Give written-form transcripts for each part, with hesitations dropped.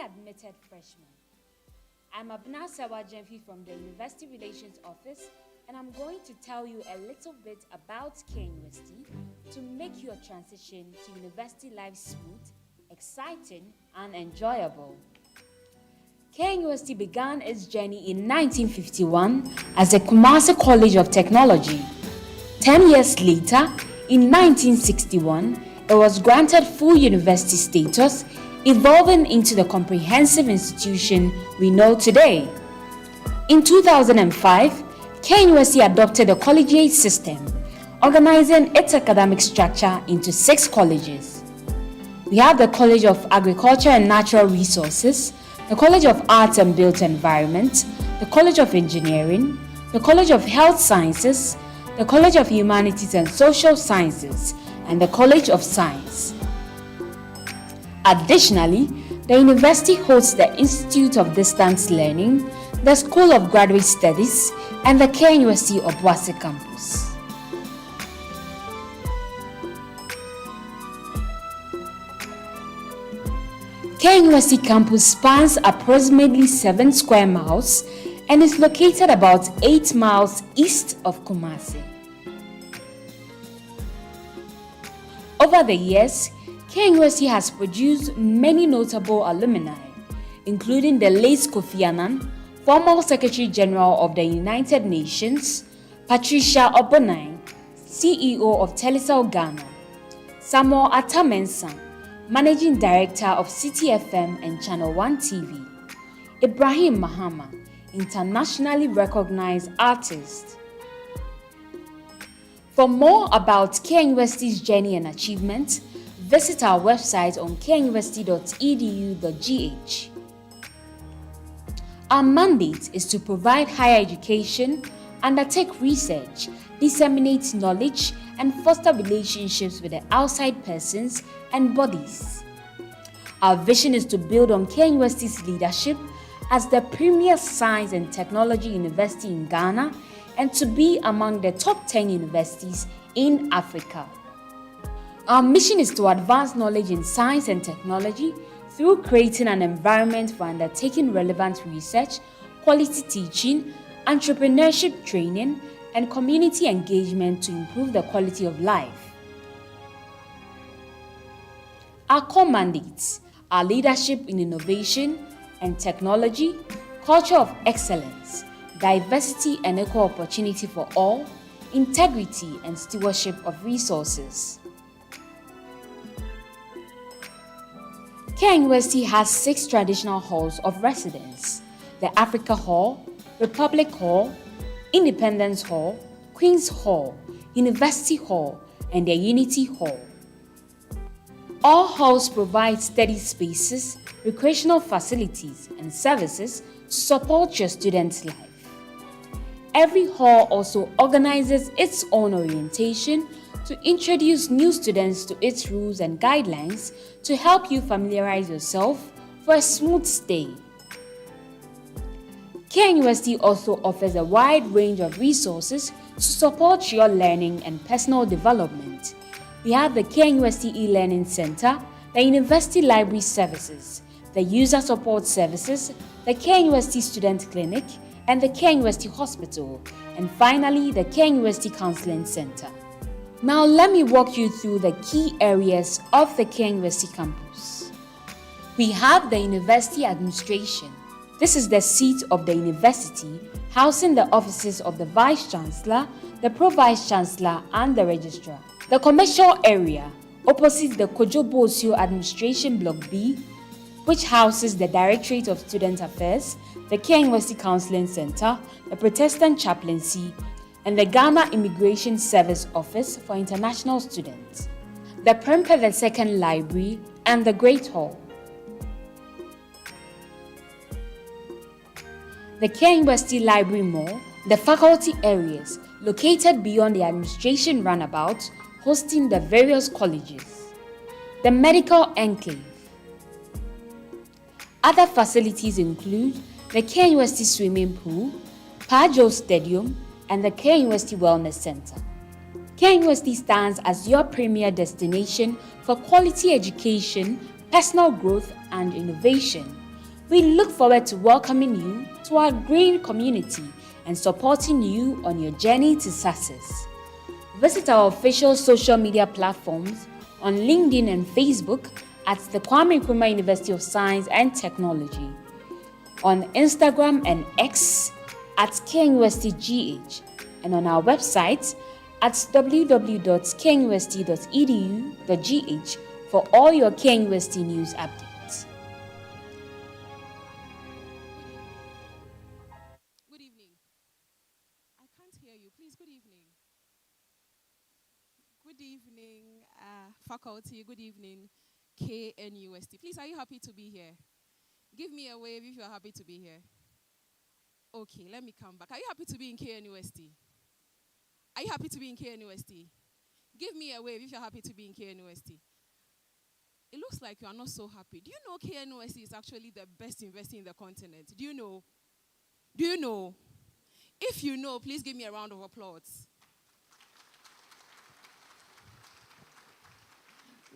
admitted freshman. I'm Abna Sawajenfi from the University Relations Office, and I'm going to tell you a little bit about KNUST to make your transition to university life smooth, exciting, and enjoyable. KNUST began its journey in 1951 as a Kumasi College of Technology. 10 years later, in 1961, it was granted full university status, evolving into the comprehensive institution we know today. In 2005, KNUST adopted a collegiate system, organizing its academic structure into 6 colleges. We have the College of Agriculture and Natural Resources, the College of Arts and Built Environment, the College of Engineering, the College of Health Sciences, the College of Humanities and Social Sciences, and the College of Science. Additionally, the university hosts the Institute of Distance Learning, the School of Graduate Studies, and the KNUST Obuasi campus. KNUST campus spans approximately 7 square miles and is located about 8 miles east of Kumasi. Over the years, KNUST has produced many notable alumni, including the late Kofi Annan, former Secretary General of the United Nations, Patricia Obonai, CEO of Telecel Ghana, Samuel Atamensan, Managing Director of City FM and Channel 1 TV, Ibrahim Mahama, internationally recognized artist. For more about KNUST's journey and achievements, visit our website on knust.edu.gh. Our mandate is to provide higher education, undertake research, disseminate knowledge, and foster relationships with the outside persons and bodies. Our vision is to build on KNUST's leadership as the premier science and technology university in Ghana and to be among the top 10 universities in Africa. Our mission is to advance knowledge in science and technology through creating an environment for undertaking relevant research, quality teaching, entrepreneurship training, and community engagement to improve the quality of life. Our core mandates are leadership in innovation and technology, culture of excellence, diversity and equal opportunity for all, integrity and stewardship of resources. KNUST has 6 traditional halls of residence: the Africa Hall, Republic Hall, Independence Hall, Queen's Hall, University Hall, and the Unity Hall. All halls provide study spaces, recreational facilities, and services to support your students' life. Every hall also organizes its own orientation to introduce new students to its rules and guidelines to help you familiarize yourself for a smooth stay. KNUST also offers a wide range of resources to support your learning and personal development. We have the KNUST e-learning center, the University Library Services, the User Support Services, the KNUST Student Clinic, and the KNUST Hospital, and finally the KNUST Counseling Center. Now let me walk you through the key areas of the KNUST campus. We have the University Administration. This is the seat of the university, housing the offices of the Vice Chancellor, the Pro-Vice Chancellor, and the Registrar. The Commercial Area, opposite the Kojo Bosio Administration Block B, which houses the Directorate of Student Affairs, the KNUST Counseling Center, the Protestant Chaplaincy, and the Ghana Immigration Service Office for International Students, the Prempeh II Library, and the Great Hall. The KNUST Library Mall, the faculty areas located beyond the administration roundabout, hosting the various colleges, the Medical Enclave. Other facilities include the KNUST Swimming Pool, Pajo Stadium, and the KNUST Wellness Center. KNUST stands as your premier destination for quality education, personal growth, and innovation. We look forward to welcoming you to our green community and supporting you on your journey to success. Visit our official social media platforms on LinkedIn and Facebook at the Kwame Nkrumah University of Science and Technology, on Instagram and X at KNUSTGH, and on our website at www.knust.edu.gh for all your KNUST news updates. Good evening. I can't hear you. Please, good evening. Good evening, faculty. Good evening, KNUST. Please, are you happy to be here? Give me a wave if you're happy to be here. Okay, let me come back. Are you happy to be in KNUST? Are you happy to be in KNUST? Give me a wave if you're happy to be in KNUST. It looks like you are not so happy. Do you know KNUST is actually the best university in the continent? Do you know? Do you know? If you know, please give me a round of applause.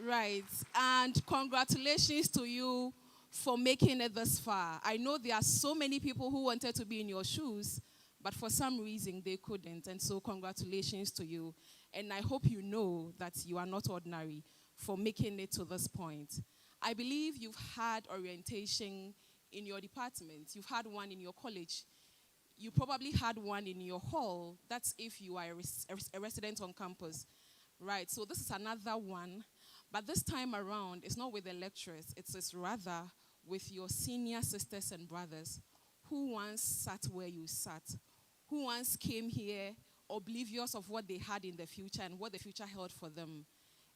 Right. And congratulations to you for making it this far. I know there are so many people who wanted to be in your shoes, but for some reason they couldn't. And so congratulations to you. And I hope you know that you are not ordinary for making it to this point. I believe you've had orientation in your department. You've had one in your college. You probably had one in your hall. That's if you are a resident on campus. Right, so this is another one. But this time around, it's not with the lecturers. It's rather with your senior sisters and brothers who once sat where you sat, who once came here oblivious of what they had in the future and what the future held for them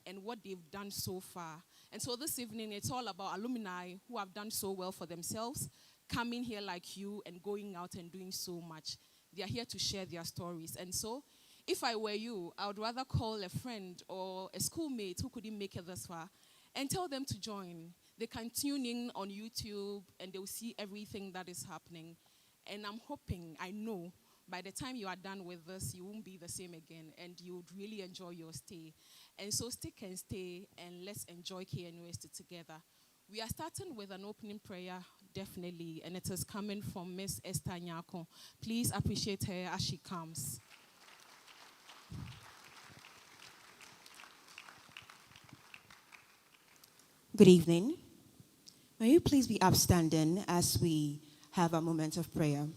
and what they've done so far. And so this evening, it's all about alumni who have done so well for themselves, coming here like you and going out and doing so much. They are here to share their stories. And so if I were you, I would rather call a friend or a schoolmate who couldn't make it this far and tell them to join. They can tune in on YouTube and they'll see everything that is happening. And I'm hoping, I know, by the time you are done with this, you won't be the same again and you would really enjoy your stay. And so stick and stay and let's enjoy KNUST together. We are starting with an opening prayer, definitely, and it is coming from Miss Esther Nyako. Please appreciate her as she comes. Good evening. May you please be upstanding as we have a moment of prayer.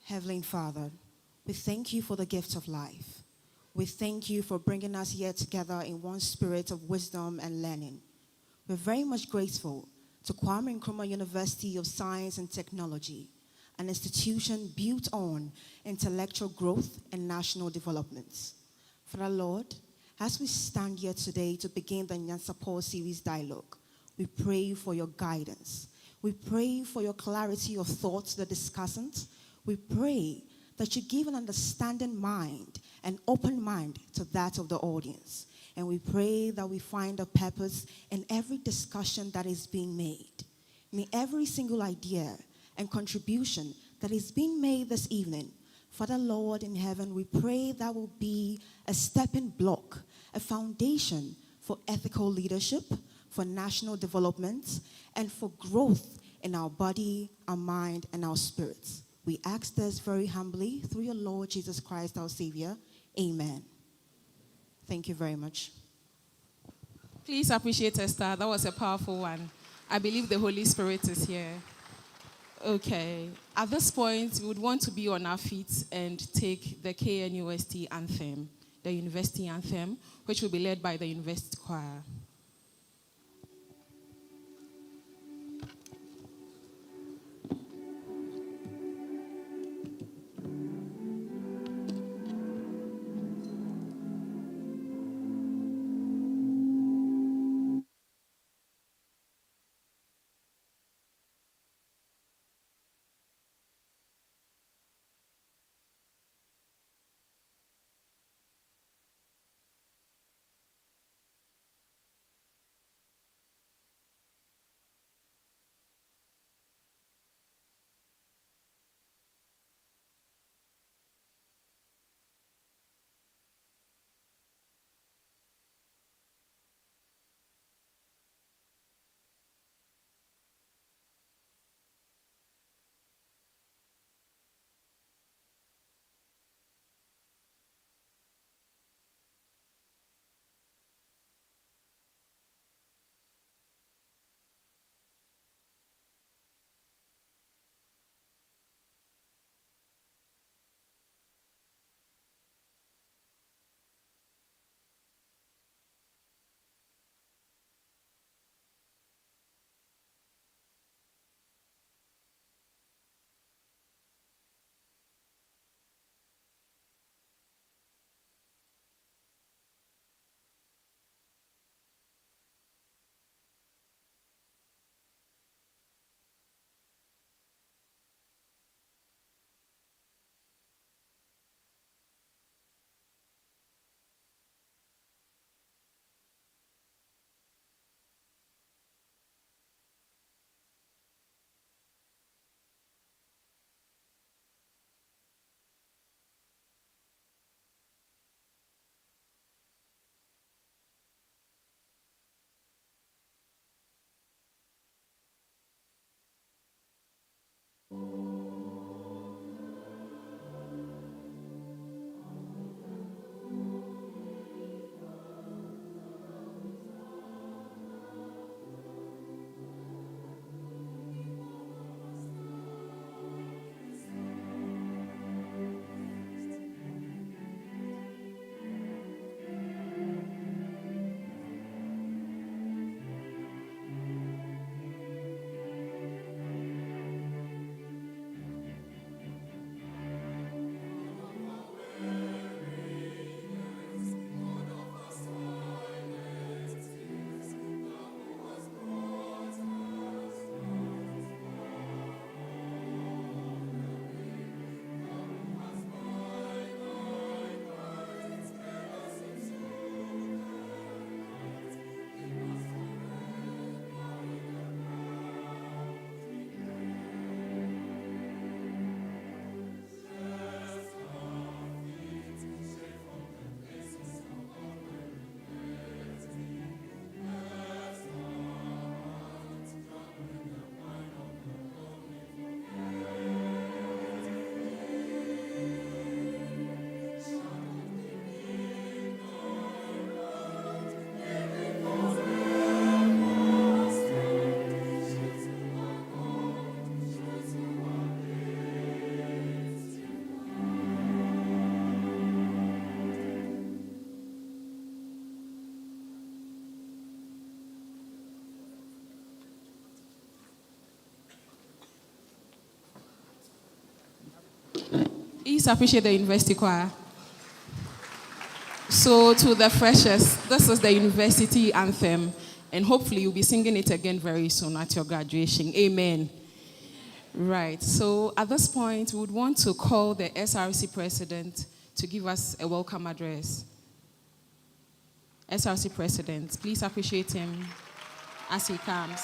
Heavenly Father, we thank you for the gift of life. We thank you for bringing us here together in one spirit of wisdom and learning. We're very much grateful to Kwame Nkrumah University of Science and Technology, an institution built on intellectual growth and national development. Father Lord, as we stand here today to begin the Nyansapo Series dialogue, we pray for your guidance. We pray for your clarity of thought to the discussant. We pray that you give an understanding mind, an open mind to that of the audience. And we pray that we find a purpose in every discussion that is being made. May every single idea and contribution that is being made this evening, Father Lord in heaven, we pray that will be a stepping block, a foundation for ethical leadership, for national development, and for growth in our body, our mind, and our spirits. We ask this very humbly through your Lord Jesus Christ, our Savior. Amen. Thank you very much. Please appreciate Esther. That was a powerful one. I believe the Holy Spirit is here. Okay. At this point, we would want to be on our feet and take the KNUST anthem, the university anthem, which will be led by the university choir. Please appreciate the university choir. So, to the freshers, this is the university anthem, and hopefully you'll be singing it again very soon at your graduation. Amen. Right, so at this point, we would want to call the SRC president to give us a welcome address. SRC president, please appreciate him as he comes.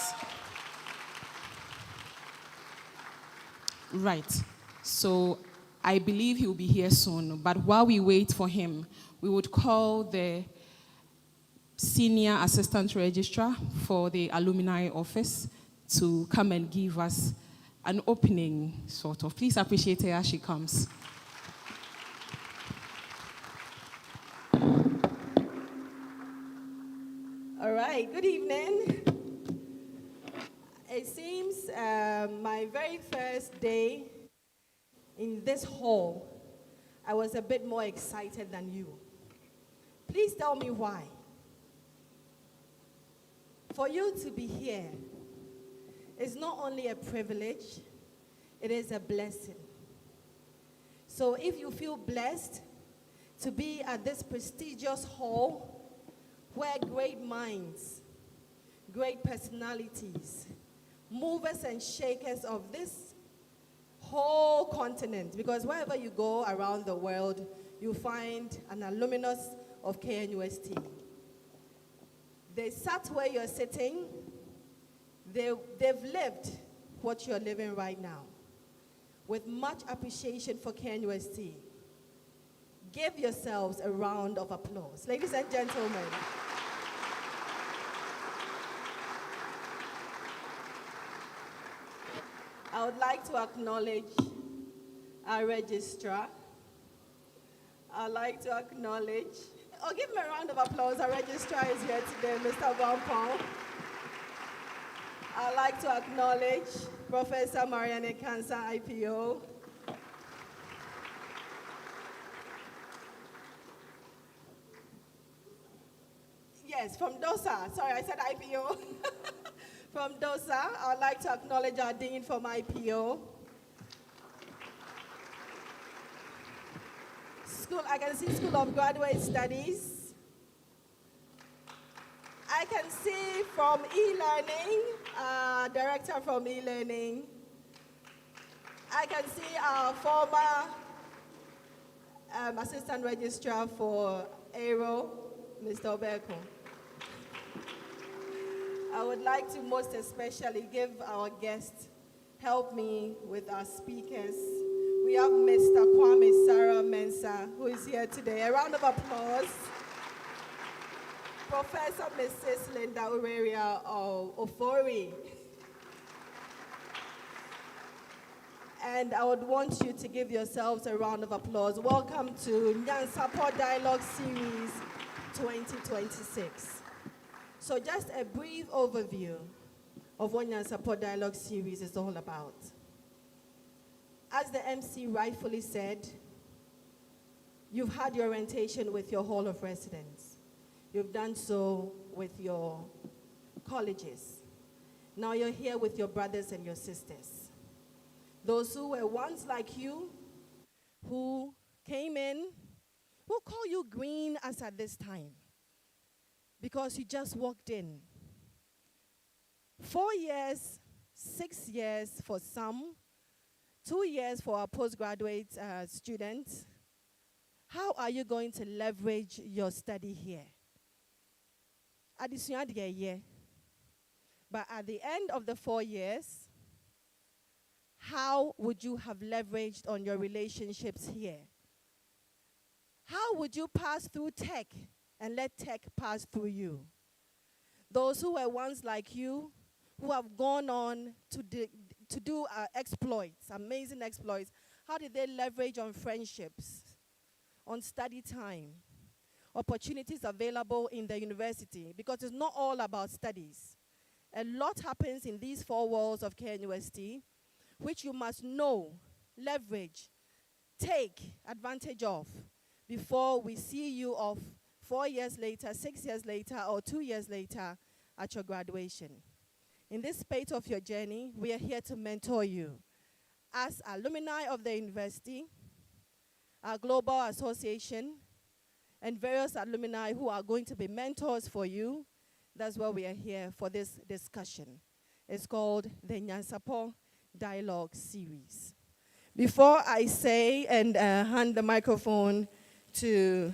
Right, so I believe he will be here soon, but while we wait for him, we would call the senior assistant registrar for the alumni office to come and give us an opening, sort of. Please appreciate her as she comes. All right, good evening. It seems my very first day in this hall, I was a bit more excited than you. Please tell me why. For you to be here is not only a privilege, it is a blessing. So if you feel blessed to be at this prestigious hall where great minds, great personalities, movers and shakers of this whole continent, because wherever you go around the world, you find an alumnus of KNUST. They sat where you're sitting. They've lived what you're living right now. With much appreciation for KNUST, give yourselves a round of applause. Ladies and gentlemen. I would like to acknowledge our registrar. I'd like to acknowledge, give him a round of applause. Our registrar is here today, Mr. Wampong. I'd like to acknowledge Professor Marianne Kansa, IPO. Yes, from DOSA. Sorry, I said IPO. From DOSA, I'd like to acknowledge our Dean from IPO. I can see School of Graduate Studies. I can see from e-learning, director from e-learning. I can see our former assistant registrar for AERO, Mr. Obeko. I would like to most especially give our guests, help me with our speakers. We have Mr. Kwame Sarah Mensah, who is here today. A round of applause. Professor Mrs. Linda Ureria Ofori. And I would want you to give yourselves a round of applause. Welcome to Nyansapo Dialogue Series 2026. So just a brief overview of what Nyansapo Dialogue Series is all about. As the MC rightfully said, you've had your orientation with your Hall of Residence. You've done so with your colleges. Now you're here with your brothers and your sisters. Those who were once like you, who came in, we'll call you green as at this time, because you just walked in. 4 years, 6 years for some, 2 years for our postgraduate students. How are you going to leverage your study here? But at the end of the 4 years, how would you have leveraged on your relationships here? How would you pass through tech and let tech pass through you? Those who were once like you, who have gone on to do exploits, amazing exploits, how did they leverage on friendships, on study time, opportunities available in the university? Because it's not all about studies. A lot happens in these four walls of KNUST, which you must know, leverage, take advantage of before we see you off 4 years later, 6 years later, or 2 years later at your graduation. In this spate of your journey, we are here to mentor you as alumni of the university, our global association, and various alumni who are going to be mentors for you. That's why we are here for this discussion. It's called the Nyansapo Dialogue Series. Before I say and hand the microphone to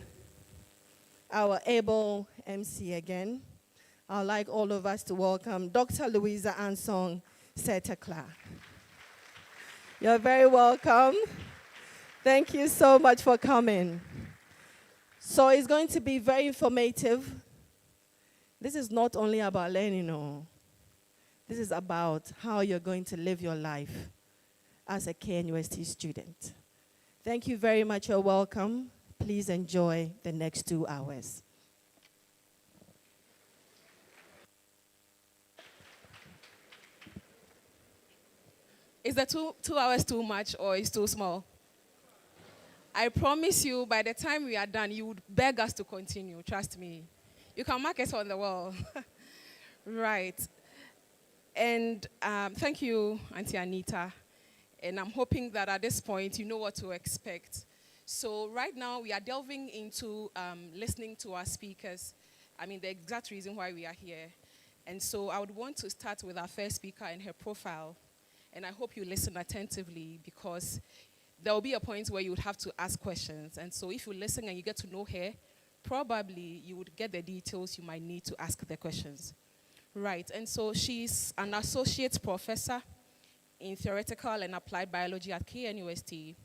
our able MC again, I'd like all of us to welcome Dr. Louisa Ansong Setekla. You're very welcome. Thank you so much for coming. So it's going to be very informative. This is not only about learning, no. This is about how you're going to live your life as a KNUST student. Thank you very much. You're welcome. Please enjoy the next 2 hours. Is the two hours too much or is too small? I promise you, by the time we are done, you would beg us to continue. Trust me. You can mark us on the wall. Right. And thank you, Auntie Anita. And I'm hoping that at this point, you know what to expect. So right now, we are delving into listening to our speakers. I mean, the exact reason why we are here. And so I would want to start with our first speaker and her profile. And I hope you listen attentively, because there will be a point where you would have to ask questions. And so if you listen and you get to know her, probably you would get the details you might need to ask the questions. Right, and so she's an associate professor in theoretical and applied biology at KNUST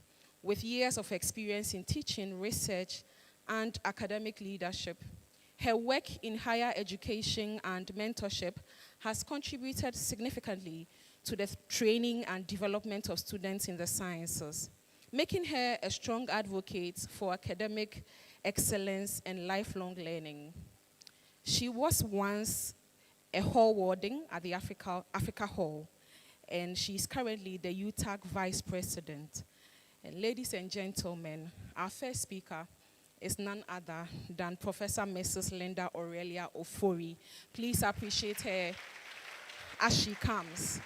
with years of experience in teaching, research, and academic leadership. Her work in higher education and mentorship has contributed significantly to the training and development of students in the sciences, making her a strong advocate for academic excellence and lifelong learning. She was once a hall warden at the Africa Hall, and she's currently the UTAC Vice President. And ladies and gentlemen, our first speaker is none other than Professor Mrs. Linda Aurelia Ofori. Please appreciate her as she comes.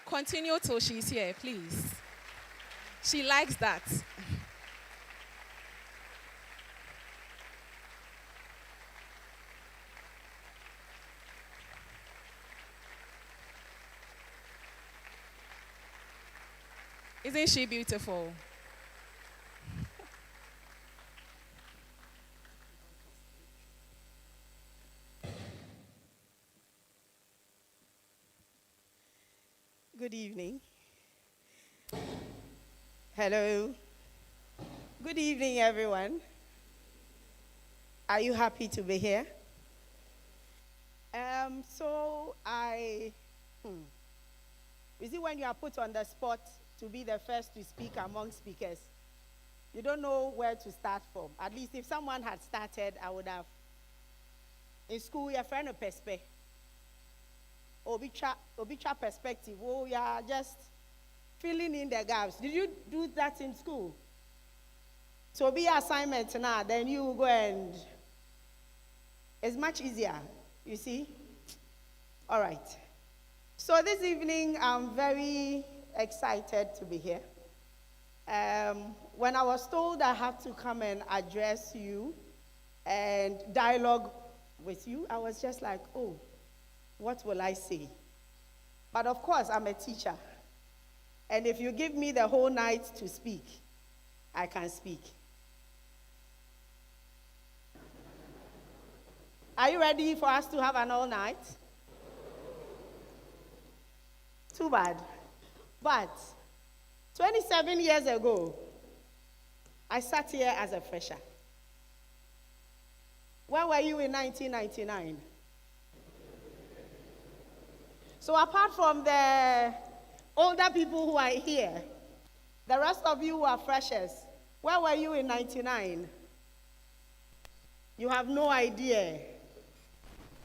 Continue till she's here, please. She likes that. Isn't she beautiful? Good evening. Hello. Good evening, everyone. Are you happy to be here? You see, when you are put on the spot to be the first to speak among speakers, you don't know where to start from. At least if someone had started, I would have. In school, your friend a perspe. Obicha perspective. Oh, you are just filling in the gaps. Did you do that in school? So be assignment now, then you go and it's much easier, you see? All right. So this evening, I'm very excited to be here. When I was told I had to come and address you and dialogue with you, I was just like, oh, what will I say? But of course, I'm a teacher. And if you give me the whole night to speak, I can speak. Are you ready for us to have an all night? Too bad. But 27 years ago, I sat here as a fresher. Where were you in 1999? So apart from the older people who are here, the rest of you who are freshers, where were you in 99? You have no idea.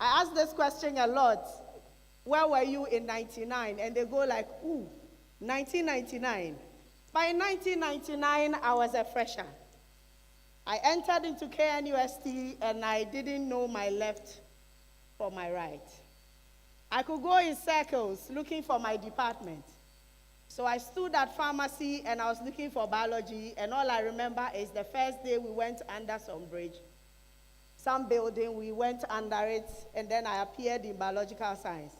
I ask this question a lot. Where were you in 99? And they go like, ooh, 1999. By 1999, I was a fresher. I entered into KNUST and I didn't know my left from my right. I could go in circles looking for my department. So I stood at pharmacy and I was looking for biology, and all I remember is the first day we went under some bridge, some building, we went under it, and then I appeared in biological science.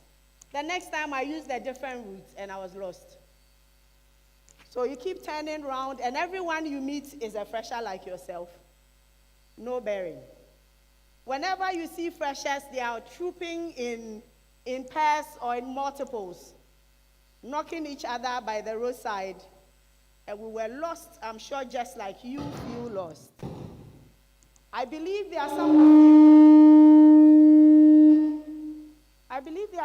The next time I used a different route and I was lost. So you keep turning around, and everyone you meet is a fresher like yourself. No bearing. Whenever you see freshers, they are trooping in pairs or in multiples, knocking each other by the roadside, and we were lost, I'm sure, just like you feel lost. I believe there are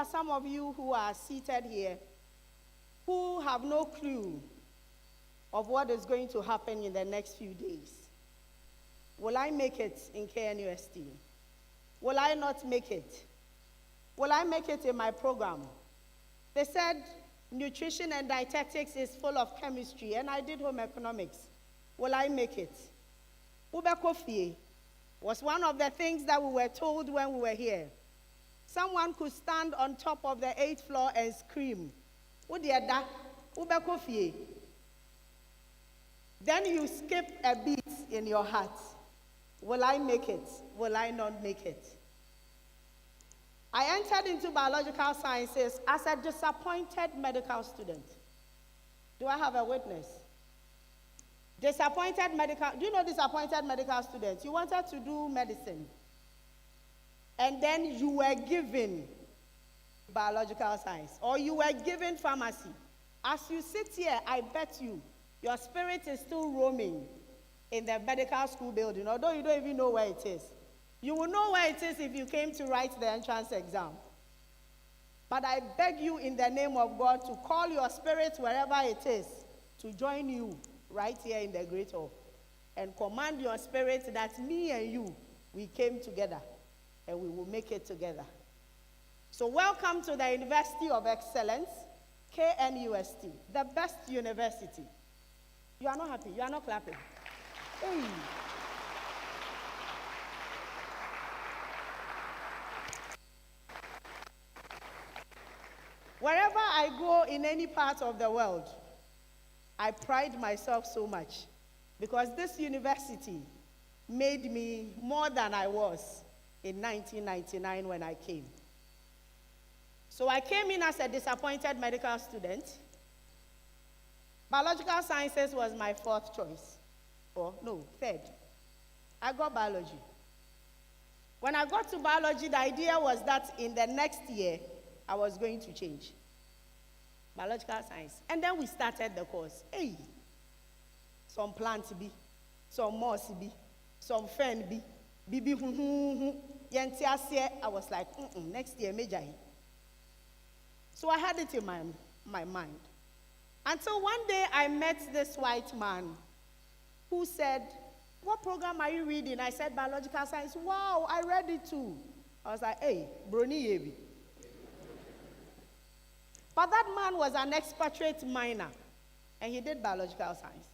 some of you who are seated here who have no clue of what is going to happen in the next few days. Will I make it in KNUST? Will I not make it? Will I make it in my program? They said nutrition and dietetics is full of chemistry, and I did home economics. Will I make it? Ubekofie was one of the things that we were told when we were here. Someone could stand on top of the 8th floor and scream, Udiada, Ubekofie. Then you skip a beat in your heart. Will I make it? Will I not make it? I entered into biological sciences as a disappointed medical student. Do I have a witness? Disappointed medical, do you know disappointed medical students? You wanted to do medicine, and then you were given biological science, or you were given pharmacy. As you sit here, I bet you, your spirit is still roaming in the medical school building, although you don't even know where it is. You will know where it is if you came to write the entrance exam. But I beg you in the name of God to call your spirit wherever it is to join you right here in the Great Hall, and command your spirit that me and you, we came together and we will make it together. So welcome to the University of Excellence, KNUST, the best university. You are not happy, you are not clapping. Hey. Wherever I go in any part of the world, I pride myself so much because this university made me more than I was in 1999 when I came. So I came in as a disappointed medical student. Biological sciences was my fourth choice. Or no, third. I got biology. When I got to biology, the idea was that in the next year, I was going to change. Biological science. And then we started the course. Hey, some plant be, some moss be, some fern be, bibi I was like, next year, major. So I had it in my mind. Until one day I met this white man who said, what program are you reading? I said, biological science. Wow, I read it too. I was like, hey, brony yebi. But that man was an expatriate minor, and he did biological science.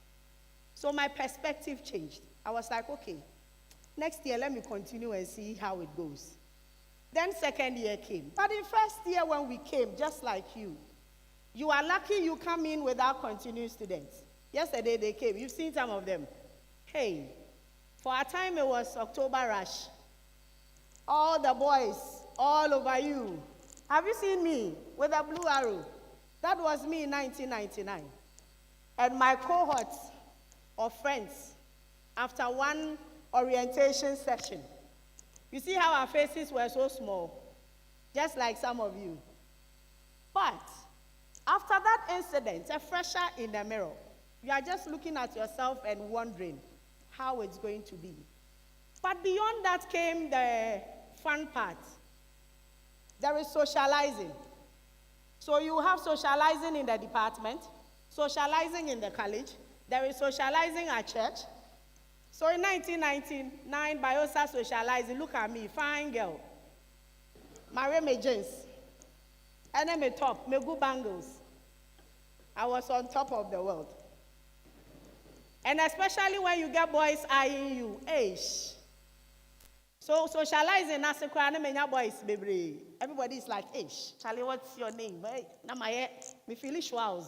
So my perspective changed. I was like, okay, next year, let me continue and see how it goes. Then second year came. But in first year when we came, just like you are lucky you come in without continuing students. Yesterday they came. You've seen some of them. Hey, for a time it was October rush. All the boys, all over you. Have you seen me with a blue arrow? That was me in 1999. And my cohort of friends, after one orientation session, you see how our faces were so small, just like some of you. But after that incident, a fresher in the mirror, you are just looking at yourself and wondering how it's going to be. But beyond that came the fun part. There is socializing. So you have socializing in the department, socializing in the college, there is socializing at church. So in 1999, Biosa socializing, look at me, fine girl. Marry me jeans. And then me top, me good bangles. I was on top of the world. And especially when you get boys eyeing you, ish. So socializing, boys, baby. Everybody is like, ish, Charlie, what's your name? Hey, me feel Schwaz.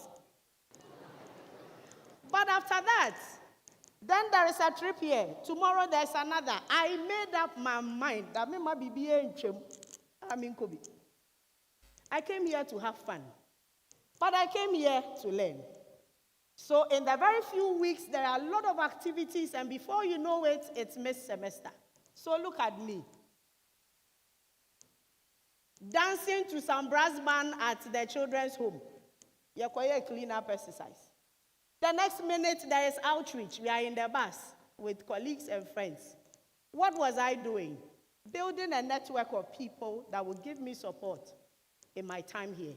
But after that, then there is a trip here. Tomorrow there's another. I made up my mind that I came here to have fun. But I came here to learn. So in the very few weeks, there are a lot of activities, and before you know it, it's mid-semester. So look at me. Dancing to some brass band at the children's home. You're a clean-up exercise. The next minute, there is outreach. We are in the bus with colleagues and friends. What was I doing? Building a network of people that will give me support in my time here.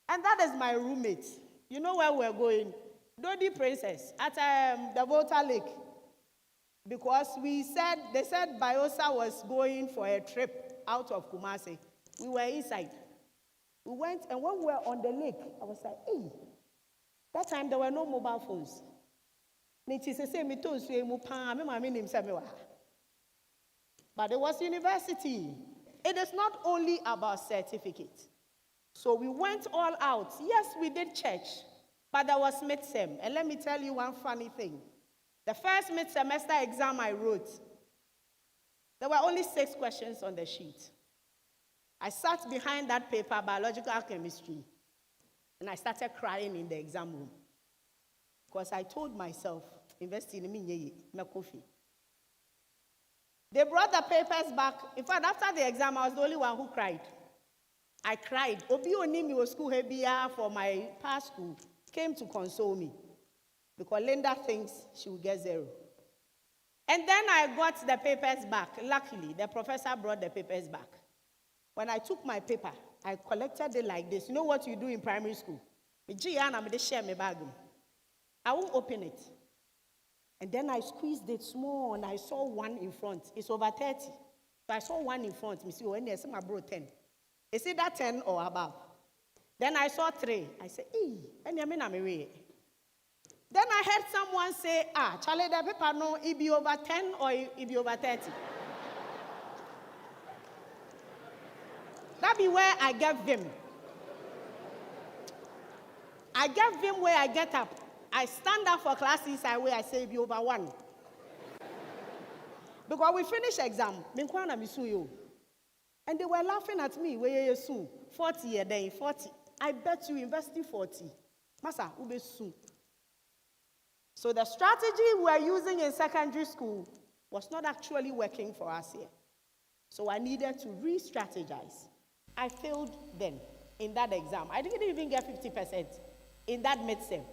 And that is my roommate. You know where we're going? Dodi Princess at the Volta Lake. Because they said Biosa was going for a trip out of Kumasi. We were inside. We went, and when we were on the lake, I was like, hey. That time there were no mobile phones. But it was university. It is not only about certificate. So we went all out. Yes, we did church, but there was mid-sem. And let me tell you one funny thing. The first mid-semester exam I wrote, there were only 6 questions on the sheet. I sat behind that paper, biological chemistry, and I started crying in the exam room. Because I told myself, invest in me, coffee. They brought the papers back. In fact, after the exam, I was the only one who cried. I cried. Obi Onimi was school heavier for my past school came to console me. Because Linda thinks she will get 0. And then I got the papers back. Luckily, the professor brought the papers back. When I took my paper, I collected it like this. You know what you do in primary school? I won't open it. And then I squeezed it small, and I saw 1 in front. It's over 30. So I saw 1 in front. When there's my bro 10. Is it that 10 or above? Then I saw 3. I said, and then I heard someone say, Charlie, the paper no, it be over 10 or it be over 30. That be where I gave him. I gave him where I get up. I stand up for class inside where I say it be over 1. Because we finished exam. And they were laughing at me. Where you soon? 40 a day, 40. I bet you investing 40. Masa, ube soon. So the strategy we are using in secondary school was not actually working for us here. So I needed to re-strategize. I failed then in that exam. I didn't even get 50% in that midterm.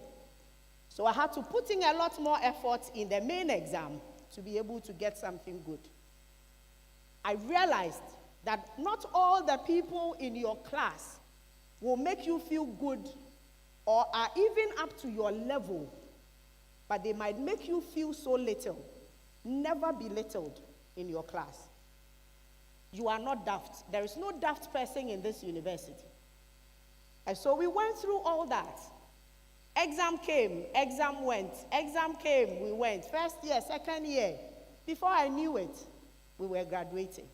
So I had to put in a lot more effort in the main exam to be able to get something good. I realized that not all the people in your class will make you feel good or are even up to your level, but they might make you feel so little. Never belittled in your class. You are not daft. There is no daft person in this university. And so we went through all that. Exam came, exam went. Exam came, we went. First year, second year. Before I knew it, we were graduating.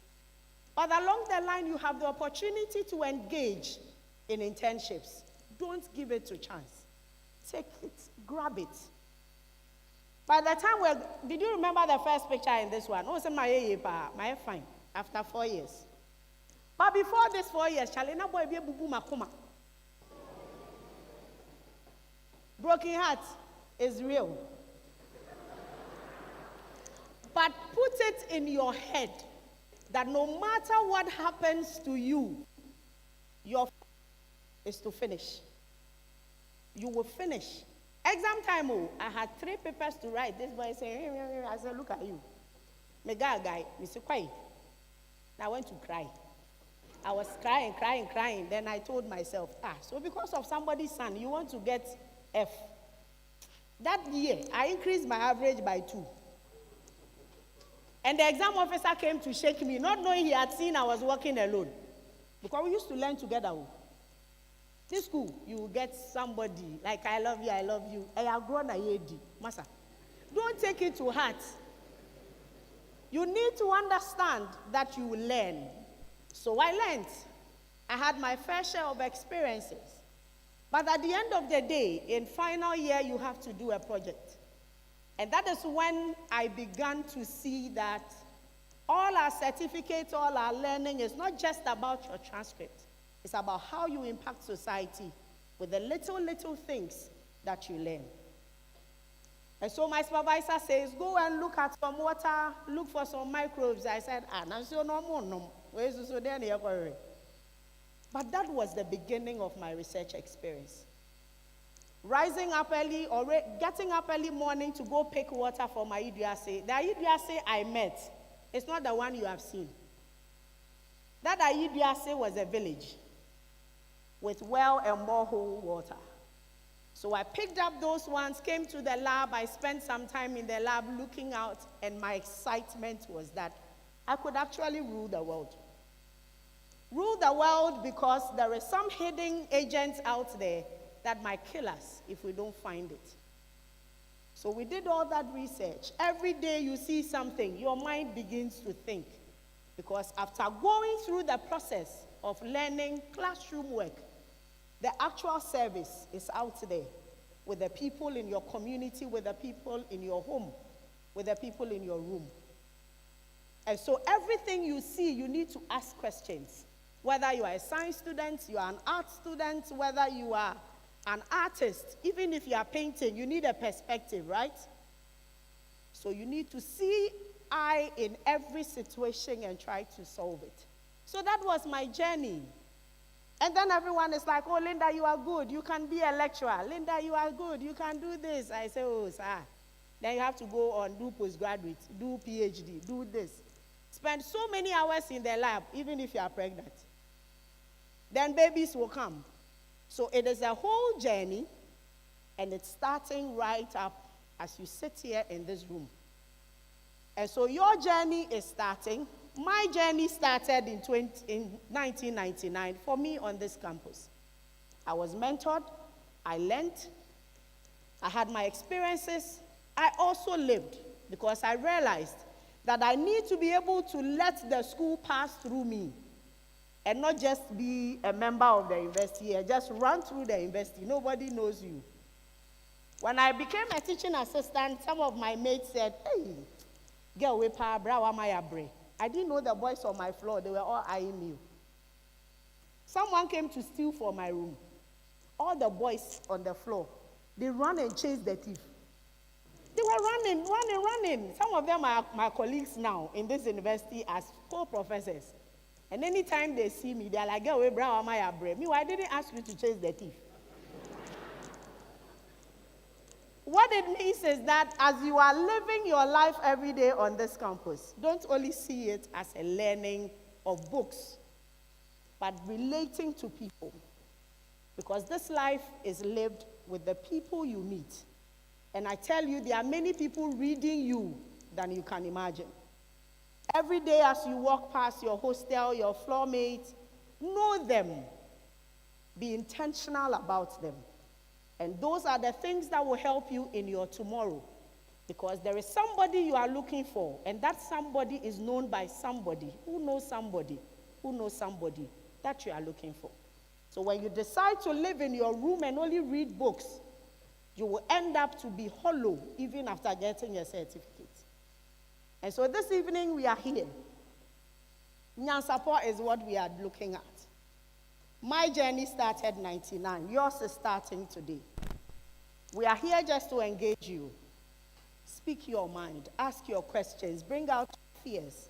But along the line, you have the opportunity to engage in internships. Don't give it to chance. Take it, grab it. By the time did you remember the first picture in this one? Oh, my fine, after 4 years. But before this 4 years, Chalena boy be bubu makuma. Broken heart is real. But put it in your head that no matter what happens to you, your is to finish. You will finish. Exam time, I had 3 papers to write. This boy said, I said, look at you. Me guy, Mr. Kwai. I went to cry. I was crying. Then I told myself, so because of somebody's son, you want to get F. That year, I increased my average by 2. And the exam officer came to shake me, not knowing he had seen I was working alone. Because we used to learn together. This school, you will get somebody like, I love you. I have grown a AD. Masa. Don't take it to heart. You need to understand that you will learn. So I learned. I had my fair share of experiences. But at the end of the day, in final year, you have to do a project. And that is when I began to see that all our certificates, all our learning is not just about your transcript. It's about how you impact society with the little things that you learn. And so my supervisor says, go and look at some water, look for some microbes. I said, but that was the beginning of my research experience. Rising up early or getting up early morning to go pick water for my Iduase. The Iduase I met, it's not the one you have seen. That Iduase was a village with well and borehole water. So I picked up those ones, came to the lab, I spent some time in the lab looking out, and my excitement was that I could actually rule the world. Rule the world because there is some hidden agents out there that might kill us if we don't find it. So we did all that research. Every day you see something, your mind begins to think. Because after going through the process of learning classroom work, the actual service is out there with the people in your community, with the people in your home, with the people in your room. And so everything you see, you need to ask questions. Whether you are a science student, you are an art student, whether you are an artist, even if you are painting, you need a perspective, right? So you need to see eye in every situation and try to solve it. So that was my journey. And then everyone is like, oh, Linda, you are good. You can be a lecturer. Linda, you are good. You can do this. I say, oh, sir. Then you have to go on, do postgraduate, do PhD, do this. Spend so many hours in the lab, even if you are pregnant. Then babies will come. So it is a whole journey, and it's starting right up as you sit here in this room. And so your journey is starting. My journey started in 1999 for me on this campus. I was mentored, I learned, I had my experiences. I also lived because I realized that I need to be able to let the school pass through me and not just be a member of the university and just run through the university. Nobody knows you. When I became a teaching assistant, some of my mates said, hey, girl, we pa bra maya bre. I didn't know the boys on my floor. They were all eyeing me. Someone came to steal from my room. All the boys on the floor, they run and chase the thief. They were running. Some of them are my colleagues now in this university as co-professors. And anytime they see me, they're like, get away, bro, am I a brave? Meanwhile, I didn't ask you to chase the thief. What it means is that as you are living your life every day on this campus, don't only see it as a learning of books, but relating to people. Because this life is lived with the people you meet. And I tell you, there are many people reading you than you can imagine. Every day as you walk past your hostel, your floor mates, know them. Be intentional about them. And those are the things that will help you in your tomorrow. Because there is somebody you are looking for, and that somebody is known by somebody who knows somebody that you are looking for. So when you decide to live in your room and only read books, you will end up to be hollow even after getting a certificate. And so this evening we are here. Nyansapo is what we are looking at. My journey started in 1999. Yours is starting today. We are here just to engage you. Speak your mind. Ask your questions. Bring out fears.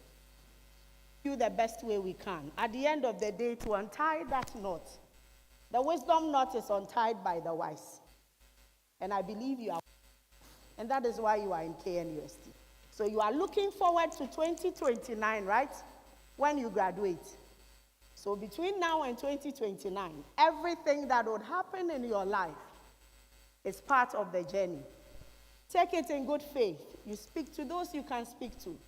Do the best way we can. At the end of the day, to untie that knot. The wisdom knot is untied by the wise. And I believe you are. And that is why you are in KNUST. So you are looking forward to 2029, right? When you graduate. So between now and 2029, everything that would happen in your life is part of the journey. Take it in good faith. You speak to those you can speak to.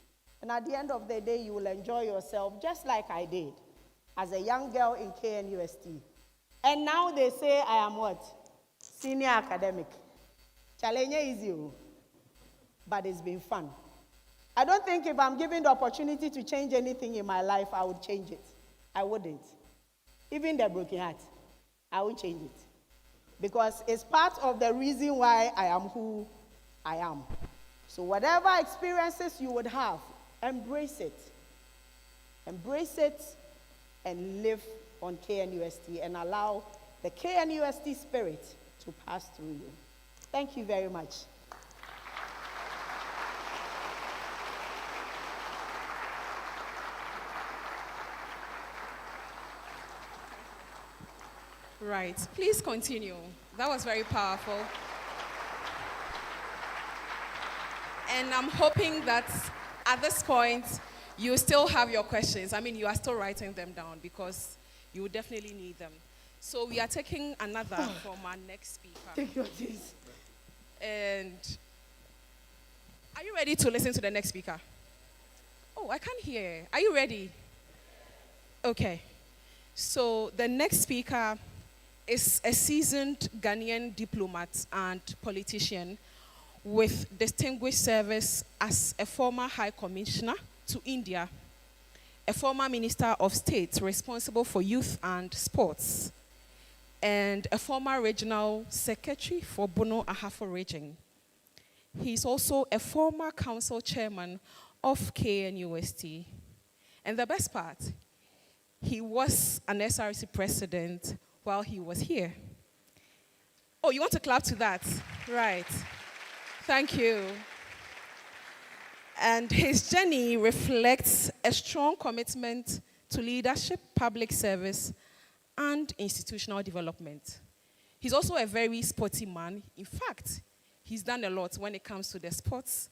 And at the end of the day, you will enjoy yourself just like I did as a young girl in KNUST. And now they say I am what? Senior academic. Challenge easy, but it's been fun. I don't think if I'm given the opportunity to change anything in my life, I would change it. I wouldn't. Even the broken heart, I would change it. because it's part of the reason why I am who I am. So whatever experiences you would have, embrace it. Embrace it and live on KNUST and allow the KNUST spirit to pass through you. Thank you very much. Right. Please continue. That was very powerful. And I'm hoping that at this point, you still have your questions. I mean, you are still writing them down because you will definitely need them. So we are taking another from our next speaker. Take your keys. And are you ready to listen to the next speaker? Oh, I can't hear. Are you ready? Okay. So the next speaker is a seasoned Ghanaian diplomat and politician with distinguished service as a former High Commissioner to India, a former Minister of State responsible for youth and sports, and a former Regional Secretary for Bono Ahafo region. He is also a former Council Chairman of KNUST. And the best part, he was an SRC president while he was here. Oh, you want to clap to that? Right. Thank you. And his journey reflects a strong commitment to leadership, public service, and institutional development. He's also a very sporty man. In fact, he's done a lot when it comes to the sports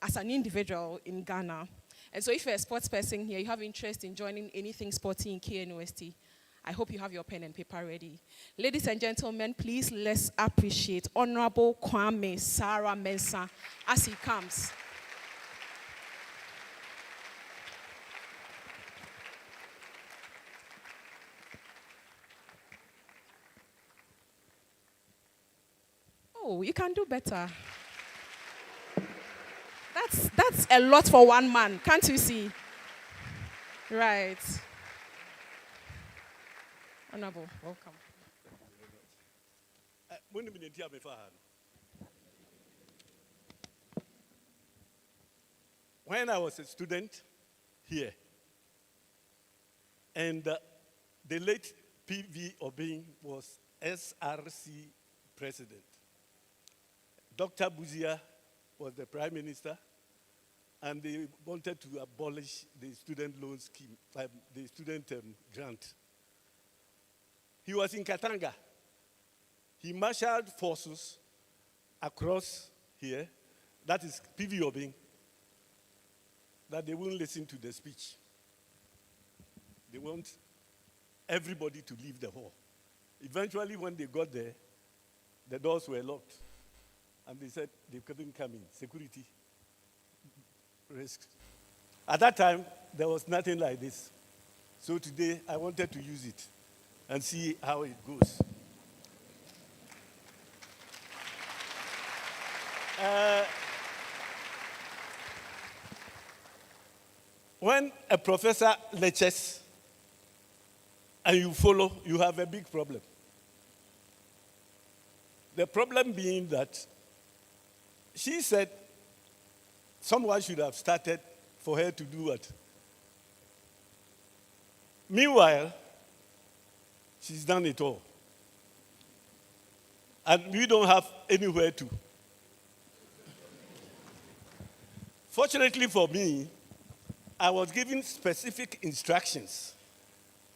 as an individual in Ghana. And so if you're a sports person here, you have interest in joining anything sporty in KNUST, I hope you have your pen and paper ready. Ladies and gentlemen, please let's appreciate Honorable Kwame Sarah Mensah as he comes. Oh, you can do better. That's a lot for one man, can't you see? Right. Honorable, welcome. When I was a student here, and the late P.V. Obing was SRC president, Dr. Buzia was the prime minister, and they wanted to abolish the student loan scheme, the student grant. He was in Katanga. He marshaled forces across here, that is P.V. Obing, that they won't listen to the speech. They want everybody to leave the hall. Eventually, when they got there, the doors were locked. And they said they couldn't come in. Security risk. At that time, there was nothing like this. So today, I wanted to use it and see how it goes. When a professor lectures and you follow, you have a big problem. The problem being that she said someone should have started for her to do what? Meanwhile, she's done it all. And we don't have anywhere to. Fortunately for me, I was given specific instructions.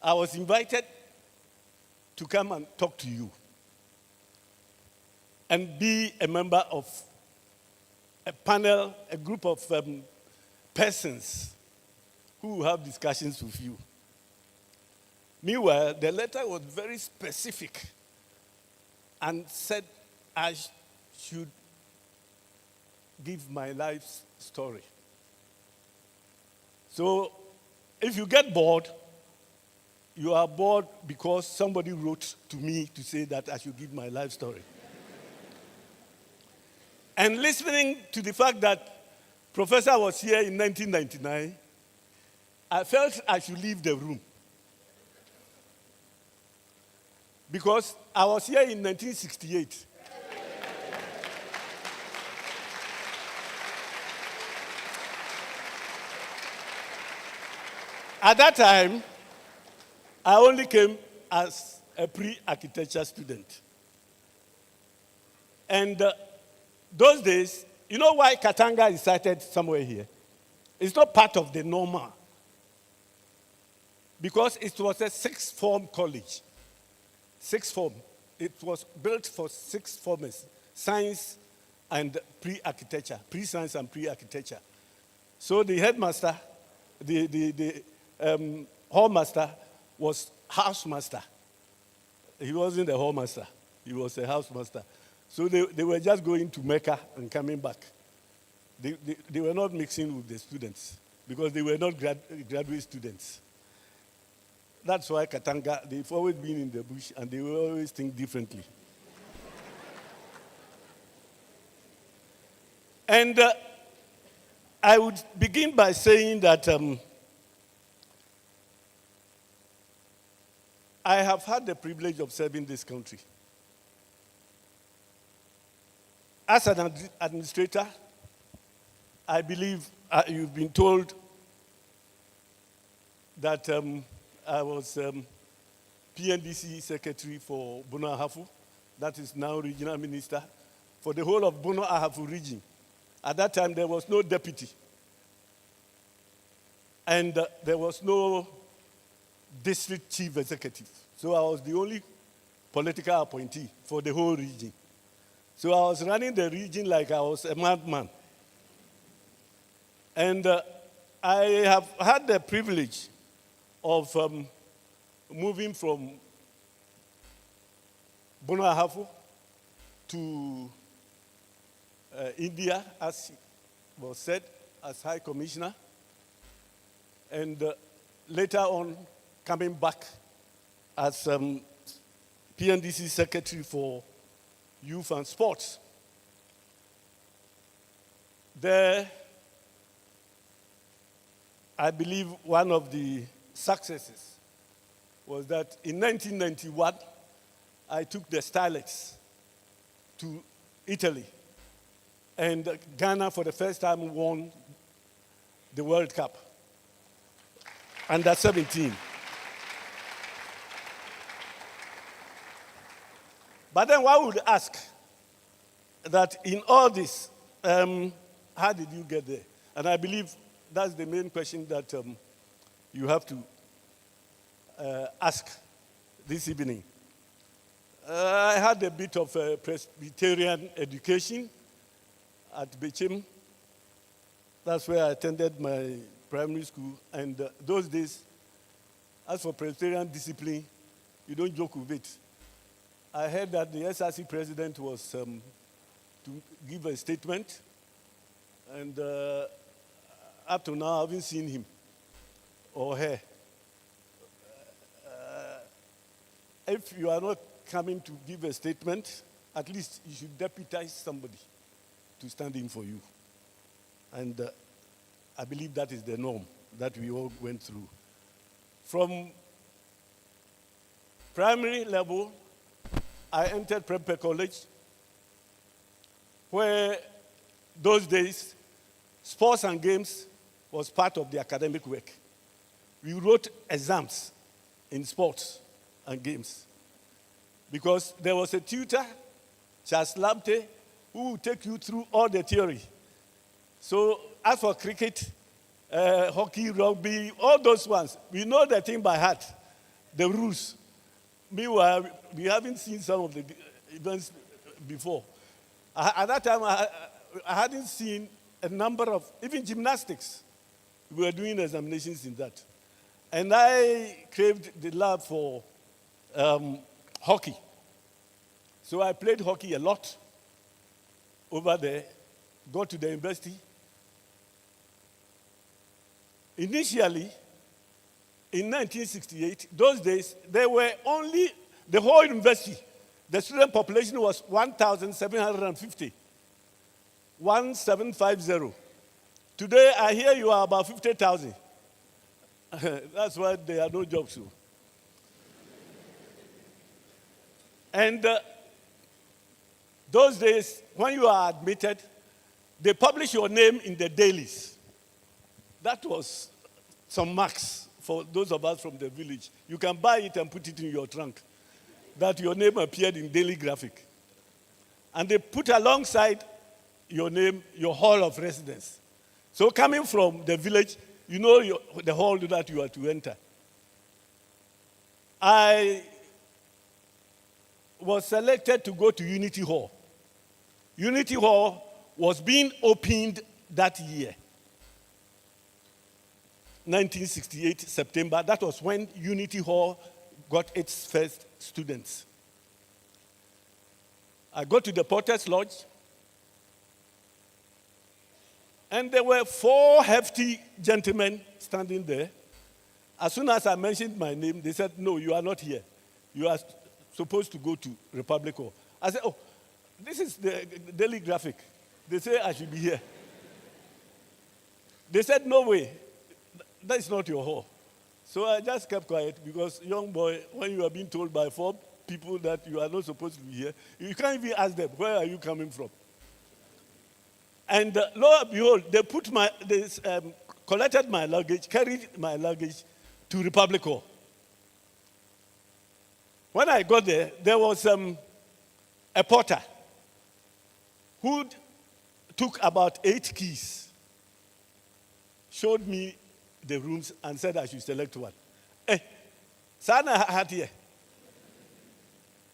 I was invited to come and talk to you and be a member of a panel, a group of persons who will have discussions with you. Meanwhile, the letter was very specific and said I should give my life's story. So, if you get bored, you are bored because somebody wrote to me to say that I should give my life story. And listening to the fact that Professor was here in 1999, I felt I should leave the room. because I was here in 1968. At that time, I only came as a pre-architecture student. And those days, you know why Katanga is cited somewhere here? It's not part of the normal. Because it was a sixth-form college. Sixth form. It was built for sixth formers, science and pre-architecture, pre-science and pre-architecture. So the headmaster, the hallmaster was housemaster. He wasn't a hallmaster. He was a housemaster. So they were just going to Mecca and coming back. They were not mixing with the students because they were not graduate students. That's why Katanga, they've always been in the bush and they will always think differently. And I would begin by saying that I have had the privilege of serving this country. As an administrator, I believe you've been told that I was PNDC secretary for Bono Ahafu, that is now regional minister, for the whole of Bono Ahafu region. At that time, there was no deputy. And there was no district chief executive. So I was the only political appointee for the whole region. So I was running the region like I was a madman. And I have had the privilege of moving from Bono Ahafu to India, as was said, as High Commissioner, and later on coming back as PNDC Secretary for Youth and Sports. There, I believe one of the successes was that in 1991, I took the Starlets to Italy. And Ghana, for the first time, won the World Cup. Under 17. But then one would ask that in all this, how did you get there? And I believe that's the main question that you have to ask this evening. I had a bit of a Presbyterian education at Bechim. That's where I attended my primary school. And those days, as for Presbyterian discipline, you don't joke with it. I heard that the SRC president was to give a statement. And up to now, I haven't seen him or her. If you are not coming to give a statement, at least you should deputize somebody to stand in for you. And I believe that is the norm that we all went through. From primary level, I entered Prempeh College, where those days, sports and games was part of the academic work. We wrote exams in sports and games because there was a tutor, Charles Labte, who would take you through all the theory. So as for cricket, hockey, rugby, all those ones, we know the thing by heart, the rules. Meanwhile, we haven't seen some of the events before. At that time, I hadn't seen a number of, even gymnastics. We were doing examinations in that. And I craved the love for hockey. So I played hockey a lot over there, got to the university. Initially, in 1968, those days, there were only, the whole university, the student population was 1,750. 1750. Today, I hear you are about 50,000. That's why there are no jobs. And those days, when you are admitted, they publish your name in the dailies. That was some marks for those of us from the village. You can buy it and put it in your trunk, that your name appeared in Daily Graphic. And they put alongside your name, your hall of residence. So coming from the village, you know the hall that you are to enter. I was selected to go to Unity Hall. Unity Hall was being opened that year, 1968, September. That was when Unity Hall got its first students. I got to the Porter's Lodge, and there were 4 hefty gentlemen standing there. As soon as I mentioned my name, they said, "No, you are not here. You are supposed to go to Republic Hall." I said, "Oh, this is the Daily Graphic. They say I should be here." They said, "No way. That is not your hall." So I just kept quiet because, young boy, when you are being told by 4 people that you are not supposed to be here, you can't even ask them, "Where are you coming from?" And lo and behold, they collected my luggage, carried my luggage to Republic Hall. When I got there, there was a porter who took about 8 keys, showed me the rooms, and said I should select one. Sana had here.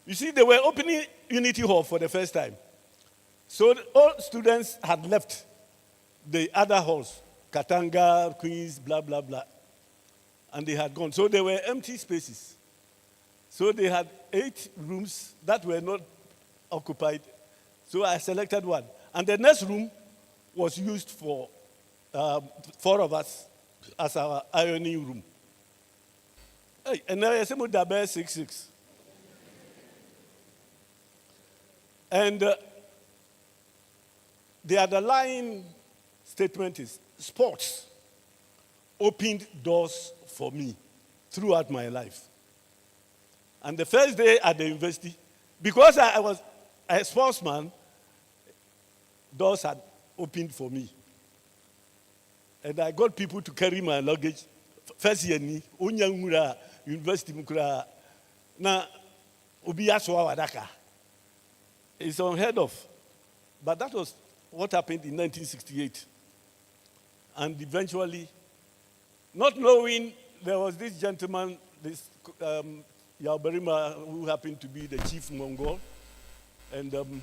You see, they were opening Unity Hall for the first time. So all students had left the other halls, Katanga, Queens, blah, blah, blah. And they had gone. So there were empty spaces. So they had 8 rooms that were not occupied. So I selected one. And the next room was used for 4 of us as our ironing room. Hey, and now I said, "Dabe 66." And the underlying statement is sports opened doors for me throughout my life. And the first day at the university, because I was a sportsman, doors had opened for me. And I got people to carry my luggage. First year ni Onyangura University Mukura na Obiya Swawadaka. It's unheard of. But that was what happened in 1968. And eventually, not knowing, there was this gentleman, this Yauberima, who happened to be the chief Mongol. And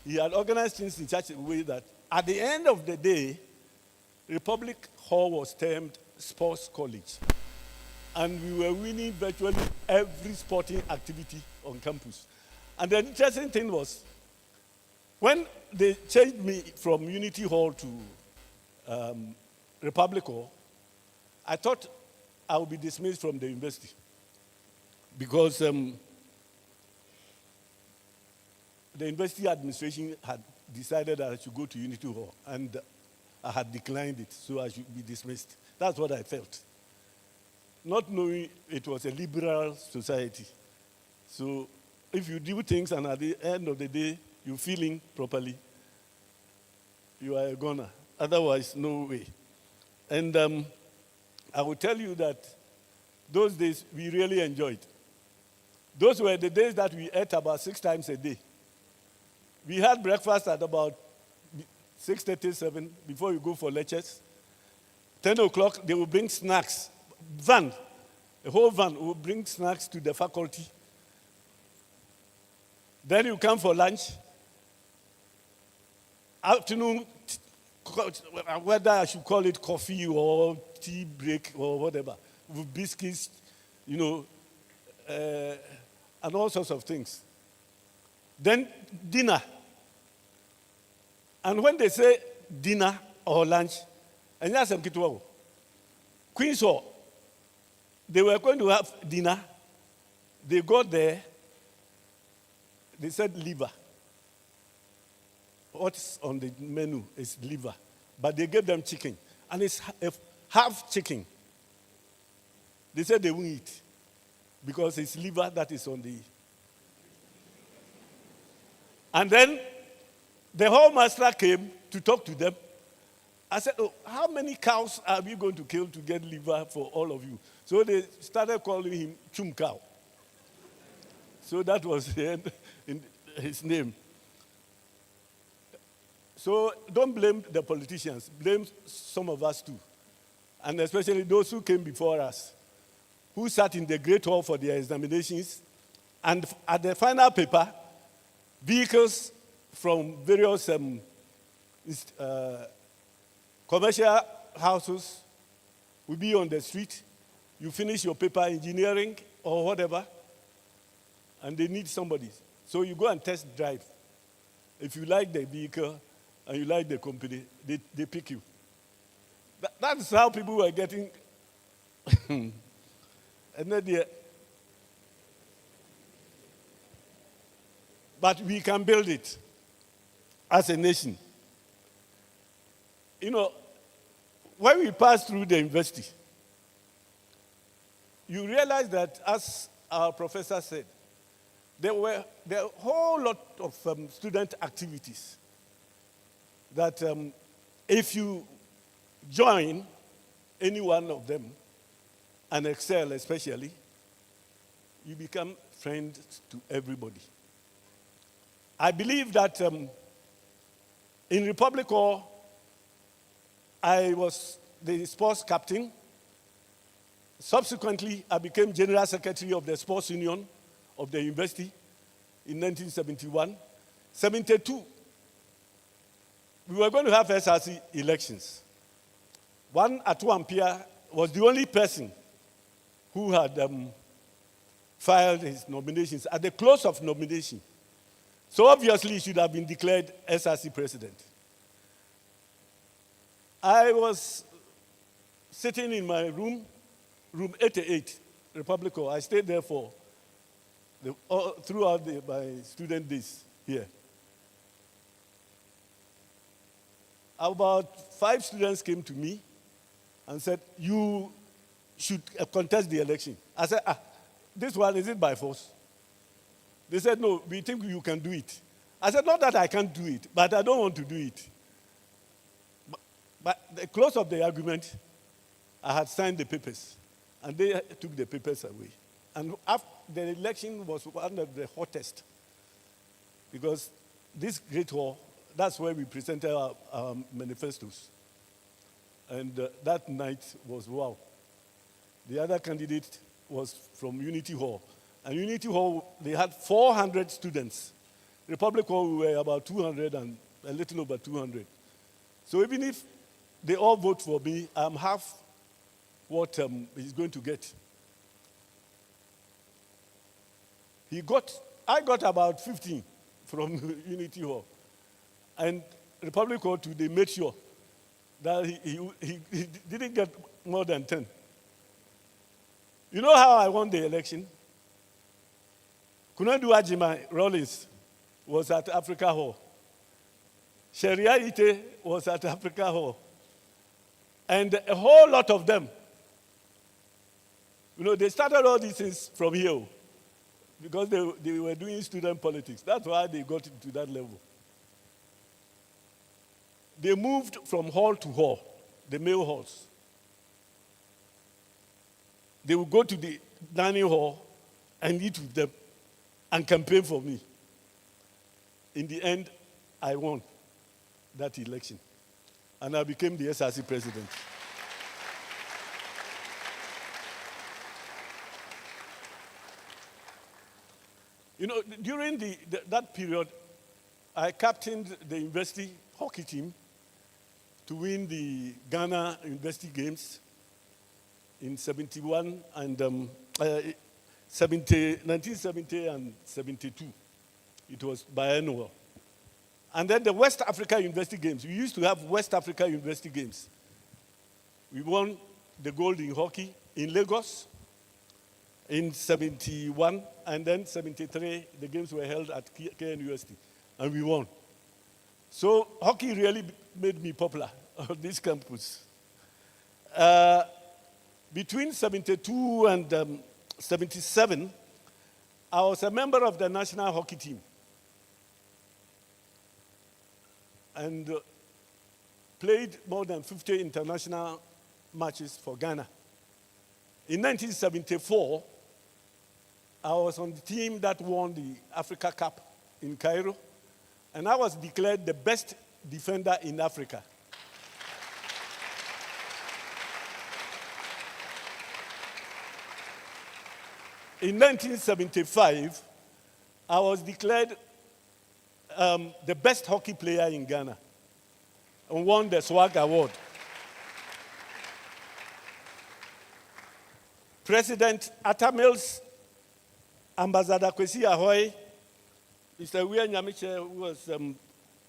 he had organized things in such a way that at the end of the day, Republic Hall was termed Sports College. And we were winning virtually every sporting activity on campus. And the interesting thing was, when they changed me from Unity Hall to Republic Hall, I thought I would be dismissed from the university because the university administration had decided that I should go to Unity Hall, and I had declined it, so I should be dismissed. That's what I felt. Not knowing it was a liberal society. So if you do things and at the end of the day, you're feeling properly, you are a goner. Otherwise, no way. And I will tell you that those days we really enjoyed. Those were the days that we ate about 6 times a day. We had breakfast at about 6:37 before we go for lectures. 10 o'clock, they will bring snacks. Van, a whole van will bring snacks to the faculty. Then you come for lunch. Afternoon, whether I should call it coffee or tea break or whatever, with biscuits, and all sorts of things. Then dinner. And when they say dinner or lunch, and that's Queen's Hall, they were going to have dinner. They got there. They said liver. What's on the menu is liver. But they gave them chicken. And it's half chicken. They said they won't eat because it's liver that is on the And then the hall master came to talk to them. I said, oh, how many cows are we going to kill to get liver for all of you? So they started calling him Chum Cow. So that was the end in his name. So don't blame the politicians. Blame some of us too. And especially those who came before us, who sat in the Great Hall for their examinations. And at the final paper, vehicles from various commercial houses will be on the street. You finish your paper, engineering or whatever, and they need somebody. So you go and test drive. If you like the vehicle and you like the company, they pick you. That's how people were getting. And then but we can build it as a nation. You know, when we pass through the university, you realize that, as our professor said, there were a whole lot of student activities that if you join any one of them, and excel especially, you become friends to everybody. I believe that in Republic Hall, I was the sports captain. Subsequently, I became General Secretary of the Sports Union of the university in 1971. 72, we were going to have SRC elections. One Atuampia was the only person who had filed his nominations at the close of nomination. So obviously, he should have been declared SRC president. I was sitting in my room 88, Republic Hall. I stayed there for throughout my student days here. About 5 students came to me and said, you should contest the election. I said, this one, is it by force? They said, no, we think you can do it. I said, not that I can't do it, but I don't want to do it. But at the close of the argument, I had signed the papers, and they took the papers away. And after the election was one of the hottest, because this Great Hall, that's where we presented our manifestos. And that night was wow. The other candidate was from Unity Hall. And Unity Hall, they had 400 students. Republic Hall, we were about 200 and a little over 200. So even if they all vote for me, I'm half what he's going to get. I got about 15 from Unity Hall. And Republic Hall too, they made sure that he didn't get more than 10. You know how I won the election? Kunadu Ajima Rollins was at Africa Hall. Sharia Ite was at Africa Hall. And a whole lot of them, you know, they started all these things from here because they were doing student politics. That's why they got to that level. They moved from hall to hall, the male halls. They would go to the dining hall and eat with them and campaign for me. In the end, I won that election. And I became the SRC president. You know, during that period, I captained the university hockey team to win the Ghana University Games in 71 and 1970 and 72. It was biannual. And then the West Africa University Games. We used to have West Africa University Games. We won the gold in hockey in Lagos in 71, and then 73, the games were held at KNUST, and we won. So hockey really made me popular on this campus. Between 72 and 77, I was a member of the national hockey team. and played more than 50 international matches for Ghana. In 1974, I was on the team that won the Africa Cup in Cairo, and I was declared the best defender in Africa. In 1975, I was declared the best hockey player in Ghana and won the SWAG Award. President Atamil's Ambassador Kwesi Ahoy, Mr. Wia Nyamiche, who was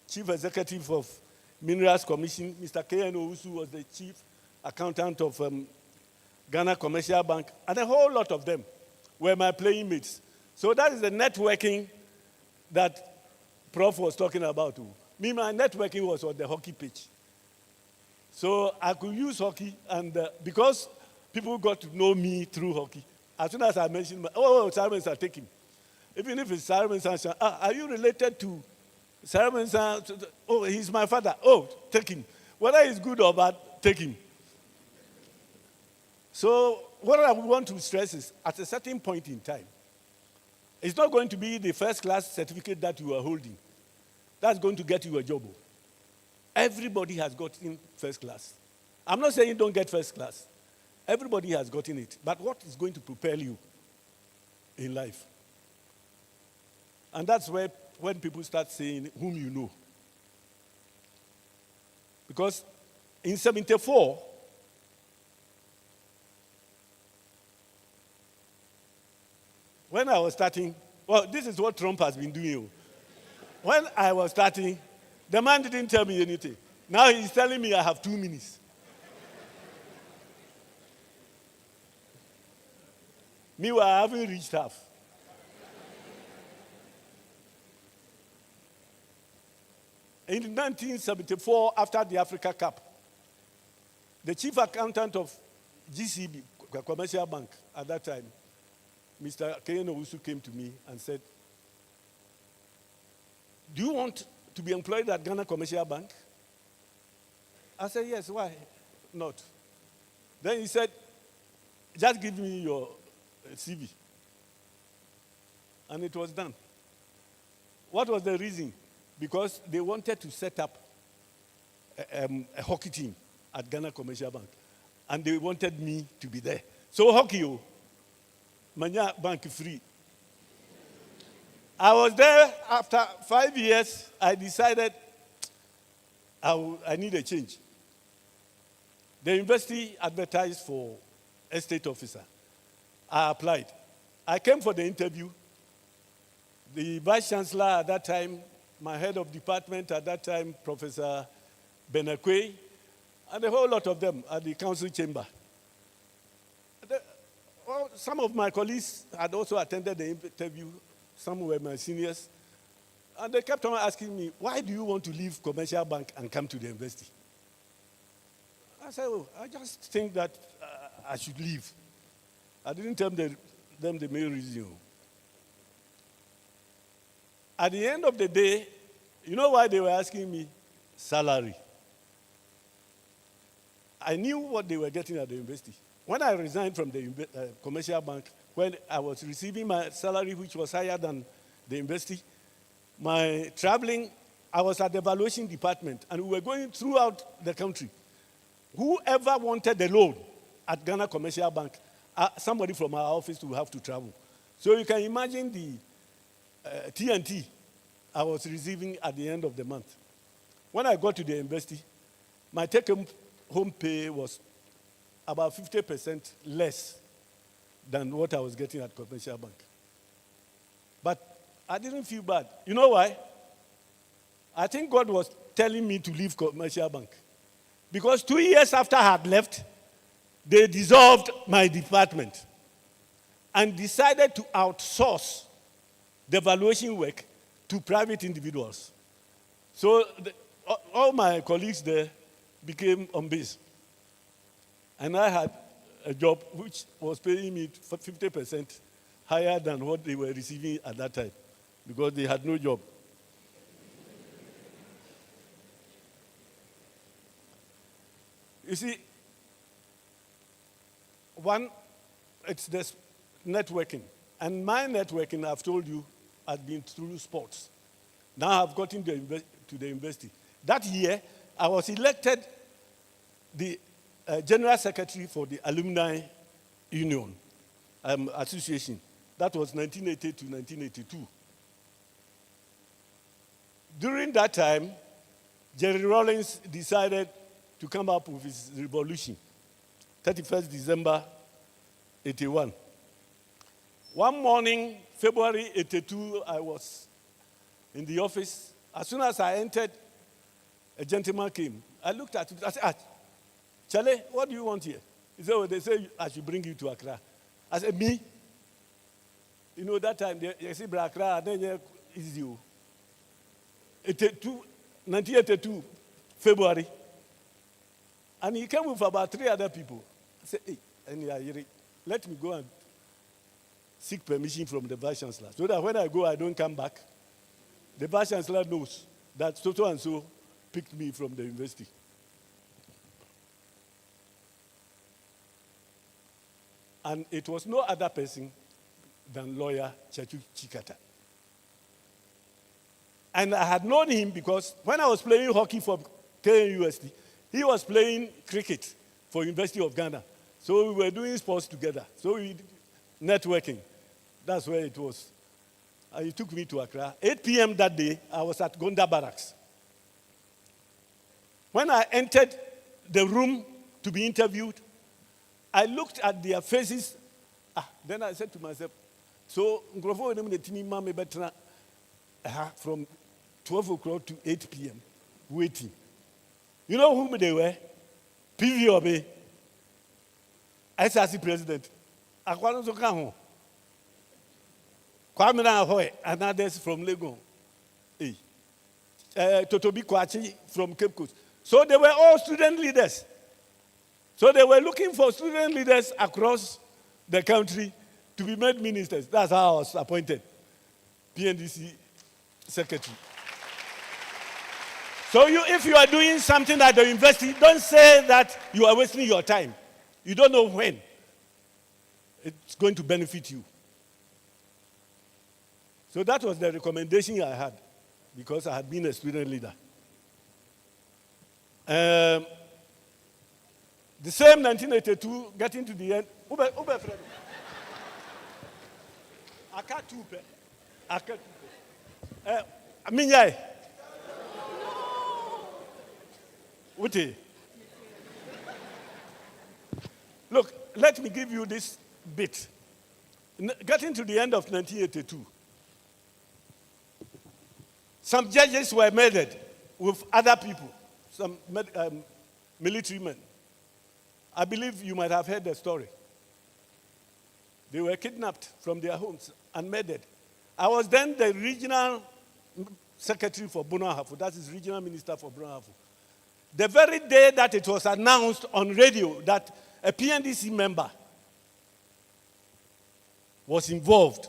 Chief Executive of Minerals Commission, Mr. KNUST was the Chief Accountant of Ghana Commercial Bank, and a whole lot of them were my playing mates. So that is the networking that Prof was talking about. Me, my networking was on the hockey pitch. So I could use hockey, and because people got to know me through hockey, as soon as I mentioned, Simon Sir, take him. Even if it's Simon Sir, are you related to Simon Sir? Oh, he's my father. Oh, take him. Whether he's good or bad, take him. So what I want to stress is, at a certain point in time, it's not going to be the first-class certificate that you are holding that's going to get you a job. Everybody has gotten first class. I'm not saying don't get first class. Everybody has gotten it. But what is going to propel you in life? And that's where when people start saying whom you know. Because in 74, when I was starting, well, this is what Trump has been doing. When I was starting, the man didn't tell me anything. Now he's telling me I have 2 minutes. Meanwhile, I haven't reached half. In 1974, after the Africa Cup, the chief accountant of GCB, Commercial Bank, at that time, Mr. KNUST, came to me and said, "Do you want to be employed at Ghana Commercial Bank?" I said, "Yes, why not?" Then he said, "Just give me your CV." And it was done. What was the reason? Because they wanted to set up a hockey team at Ghana Commercial Bank. And they wanted me to be there. So hockey, Manya Bank free. I was there after 5 years. I decided I need a change. The university advertised for estate officer. I applied. I came for the interview. The vice chancellor at that time, my head of department at that time, Professor Benakwe, and a whole lot of them at the council chamber. Some of my colleagues had also attended the interview. Some were my seniors. And they kept on asking me, "Why do you want to leave Commercial Bank and come to the university?" I said, "I just think that I should leave." I didn't tell them the main reason. At the end of the day, you know why they were asking me? Salary. I knew what they were getting at the university. When I resigned from the Commercial Bank, when I was receiving my salary, which was higher than the university, my traveling, I was at the evaluation department, and we were going throughout the country. Whoever wanted the loan at Ghana Commercial Bank, somebody from our office would have to travel. So you can imagine the TNT I was receiving at the end of the month. When I got to the university, my take-home pay was about 50% less than what I was getting at Commercial Bank. But I didn't feel bad. You know why? I think God was telling me to leave Commercial Bank. Because 2 years after I had left, they dissolved my department and decided to outsource the valuation work to private individuals. So all my colleagues there became on base. And I had a job which was paying me 50% higher than what they were receiving at that time because they had no job. You see, one, it's this networking. And my networking, I've told you, has been through sports. Now I've gotten to the university. That year, I was elected the General Secretary for the Alumni Union Association. That was 1980 to 1982. During that time, Jerry Rawlings decided to come up with his revolution, 31st December 81. One morning, February 82, I was in the office. As soon as I entered, a gentleman came. I looked at him. I said, Charlie, what do you want here? He said, they say I should bring you to Accra. I said, me? You know, that time, they say, Accra, then it's you. 1982, February. And he came with about 3 other people. I said, hey, let me go and seek permission from the Vice Chancellor, so that when I go, I don't come back. The Vice Chancellor knows that so and so picked me from the university. And it was no other person than lawyer Chachu Chikata. And I had known him because when I was playing hockey for KNUST, he was playing cricket for University of Ghana. So we were doing sports together. So we networking. That's where it was. And he took me to Accra. 8 p.m. that day, I was at Gonda Barracks. When I entered the room to be interviewed, I looked at their faces. Then I said to myself, so from 12 o'clock to 8 p.m., waiting. You know whom they were? PVOB, SRC president. Kwame Ahoy, and others from Legon. Totobi Kwachi from Cape Coast. So they were all student leaders. So they were looking for student leaders across the country to be made ministers. That's how I was appointed, PNDC secretary. So if you are doing something at the university, don't say that you are wasting your time. You don't know when it's going to benefit you. So that was the recommendation I had because I had been a student leader. The same 1982, getting to the end. Look, let me give you this bit. Getting to the end of 1982, some judges were murdered with other people, some military men. I believe you might have heard the story. They were kidnapped from their homes and murdered. I was then the regional secretary for Bonahafu, that is regional minister for Bonahafu. The very day that it was announced on radio that a PNDC member was involved,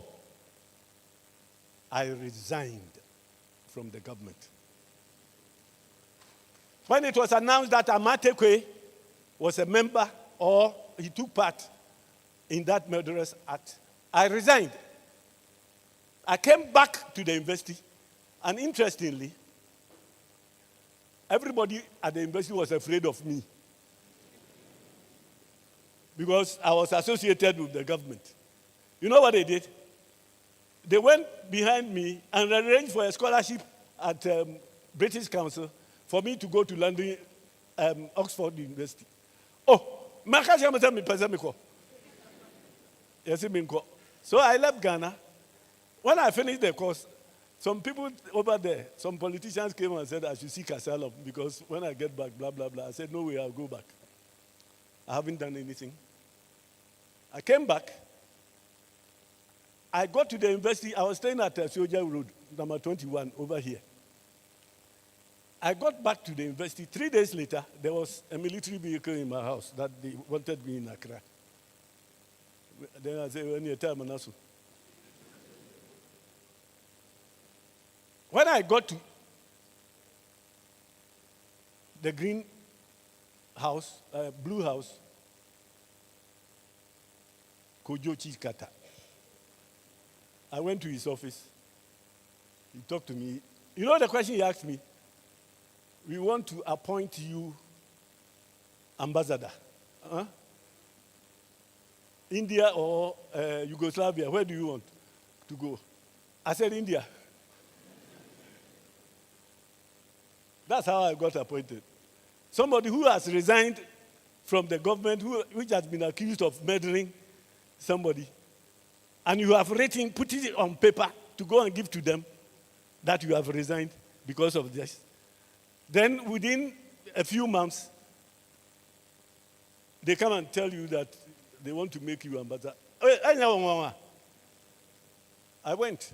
I resigned from the government. When it was announced that Amatekwe was a member or he took part in that murderous act, I resigned. I came back to the university, and interestingly, everybody at the university was afraid of me because I was associated with the government. You know what they did? They went behind me and arranged for a scholarship at British Council for me to go to London, Oxford University. So I left Ghana. When I finished the course, some people over there, some politicians came and said I should seek asylum because when I get back, blah, blah, blah. I said, no way, I'll go back. I haven't done anything. I came back. I got to the university. I was staying at Soja Road, number 21, over here. I got back to the university. 3 days later, there was a military vehicle in my house that they wanted me in Accra. Then I said, when I got to the green house, Blue House, Kojochi Kata. I went to his office. He talked to me. You know the question he asked me? We want to appoint you ambassador. Huh? India or Yugoslavia, where do you want to go? I said India. That's how I got appointed. Somebody who has resigned from the government, which has been accused of murdering somebody, and you have written, put it on paper to go and give to them that you have resigned because of this. Then within a few months, they come and tell you that they want to make you ambassador. I went.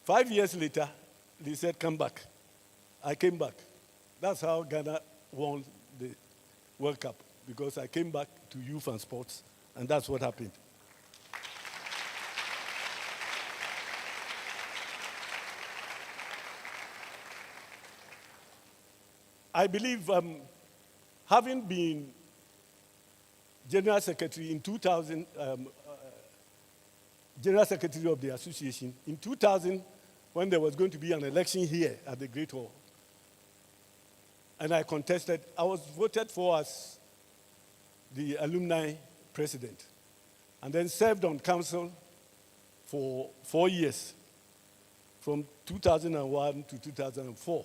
5 years later, they said, come back. I came back. That's how Ghana won the World Cup, because I came back to youth and sports, and that's what happened. I believe having been General Secretary in 2000, General Secretary of the association, in 2000, when there was going to be an election here at the Great Hall, and I contested, I was voted for as the alumni president, and then served on council for 4 years, from 2001 to 2004.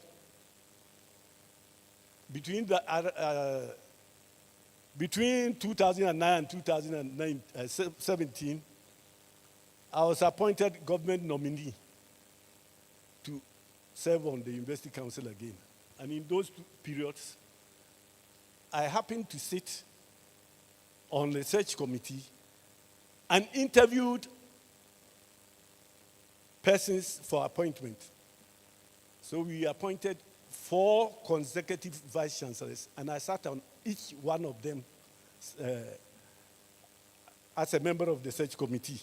Between 2009 and 2017, I was appointed government nominee to serve on the University Council again. And in those 2 periods, I happened to sit on the search committee and interviewed persons for appointment. So we appointed 4 consecutive vice chancellors, and I sat on each one of them as a member of the search committee,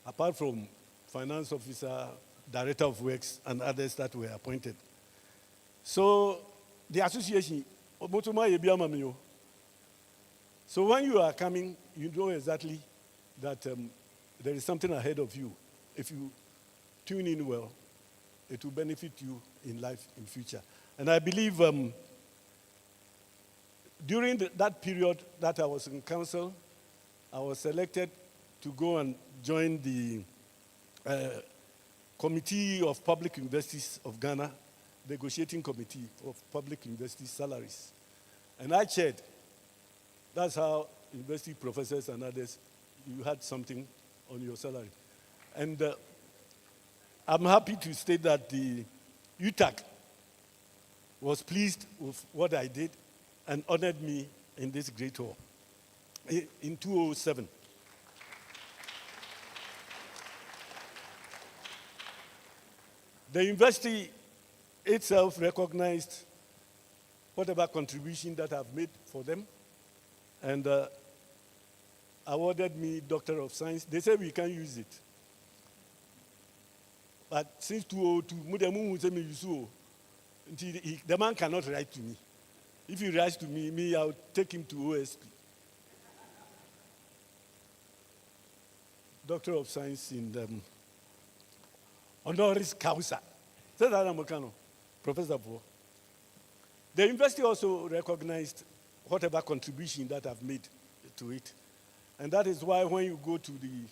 apart from finance officer, director of works, and others that were appointed. So the association, so when you are coming, you know exactly that there is something ahead of you. If you tune in well, it will benefit you in life in future. And I believe during that period that I was in council, I was selected to go and join the Committee of Public Universities of Ghana, Negotiating Committee of Public University Salaries. And I chaired. That's how university professors and others, you had something on your salary. And I'm happy to state that the UTAC was pleased with what I did and honored me in this great hall in 2007. The university itself recognized whatever contribution that I've made for them and awarded me Doctor of Science. They said we can use it. But since 2002, the man cannot write to me. If he writes to me, I'll take him to OSP. Doctor of Science in honoris causa. Professor Bo. The university also recognized whatever contribution that I've made to it. And that is why when you go to the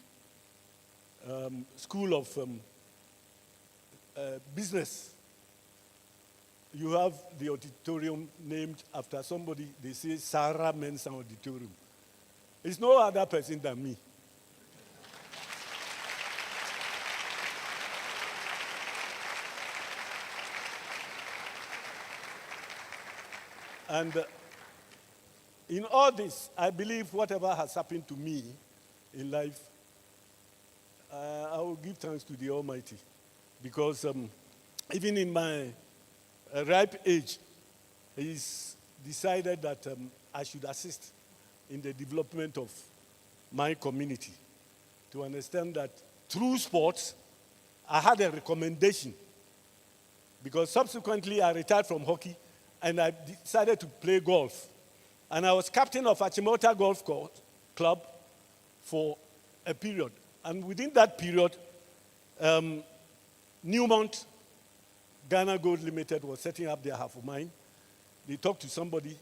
School of Business, you have the auditorium named after somebody, they say Sarah Mensah Auditorium. It's no other person than me. And in all this, I believe whatever has happened to me in life, I will give thanks to the Almighty. Because even in my ripe age, He's decided that I should assist in the development of my community. To understand that through sports, I had a recommendation. Because subsequently, I retired from hockey and I decided to play golf. And I was captain of Achimota Golf Club for a period. And within that period, Newmont, Ghana Gold Limited was setting up their half of mine. They talked to somebody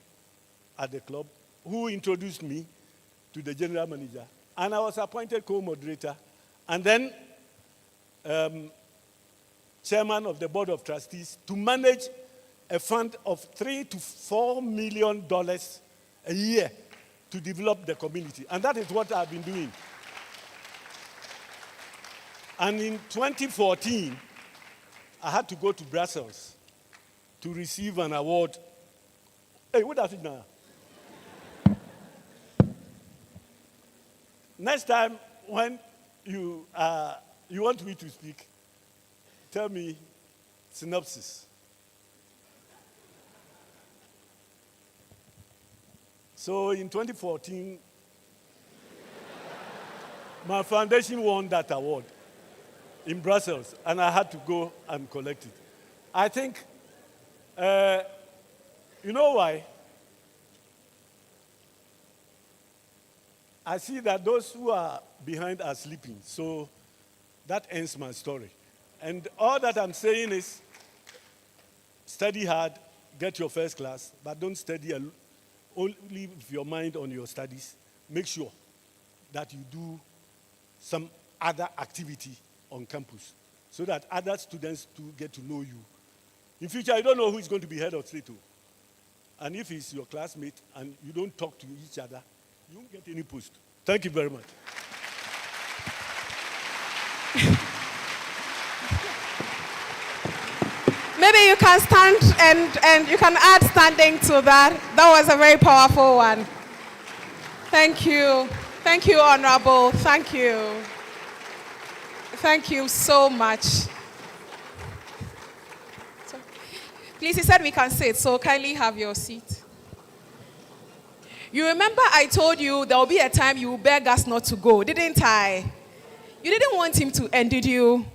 at the club who introduced me to the general manager. And I was appointed co-moderator. And then chairman of the board of trustees to manage a fund of $3 to $4 million a year to develop the community. And that is what I've been doing. And in 2014, I had to go to Brussels to receive an award. Hey, what does it now? Next time, when you want me to speak, tell me synopsis. So in 2014, my foundation won that award in Brussels, and I had to go and collect it. I think, you know why? I see that those who are behind are sleeping, so that ends my story. And all that I'm saying is, study hard, get your first class, but don't study only with your mind on your studies. Make sure that you do some other activity on campus so that other students too get to know you. In future, you don't know who is going to be head of state. And if he's your classmate and you don't talk to each other, you won't get any post. Thank you very much. Maybe you can stand and you can add standing to that. That was a very powerful one. Thank you. Thank you, Honorable. Thank you. Thank you so much. Please, he said we can sit, so kindly have your seat. You remember I told you there will be a time you will beg us not to go, didn't I? You didn't want him to end, did you?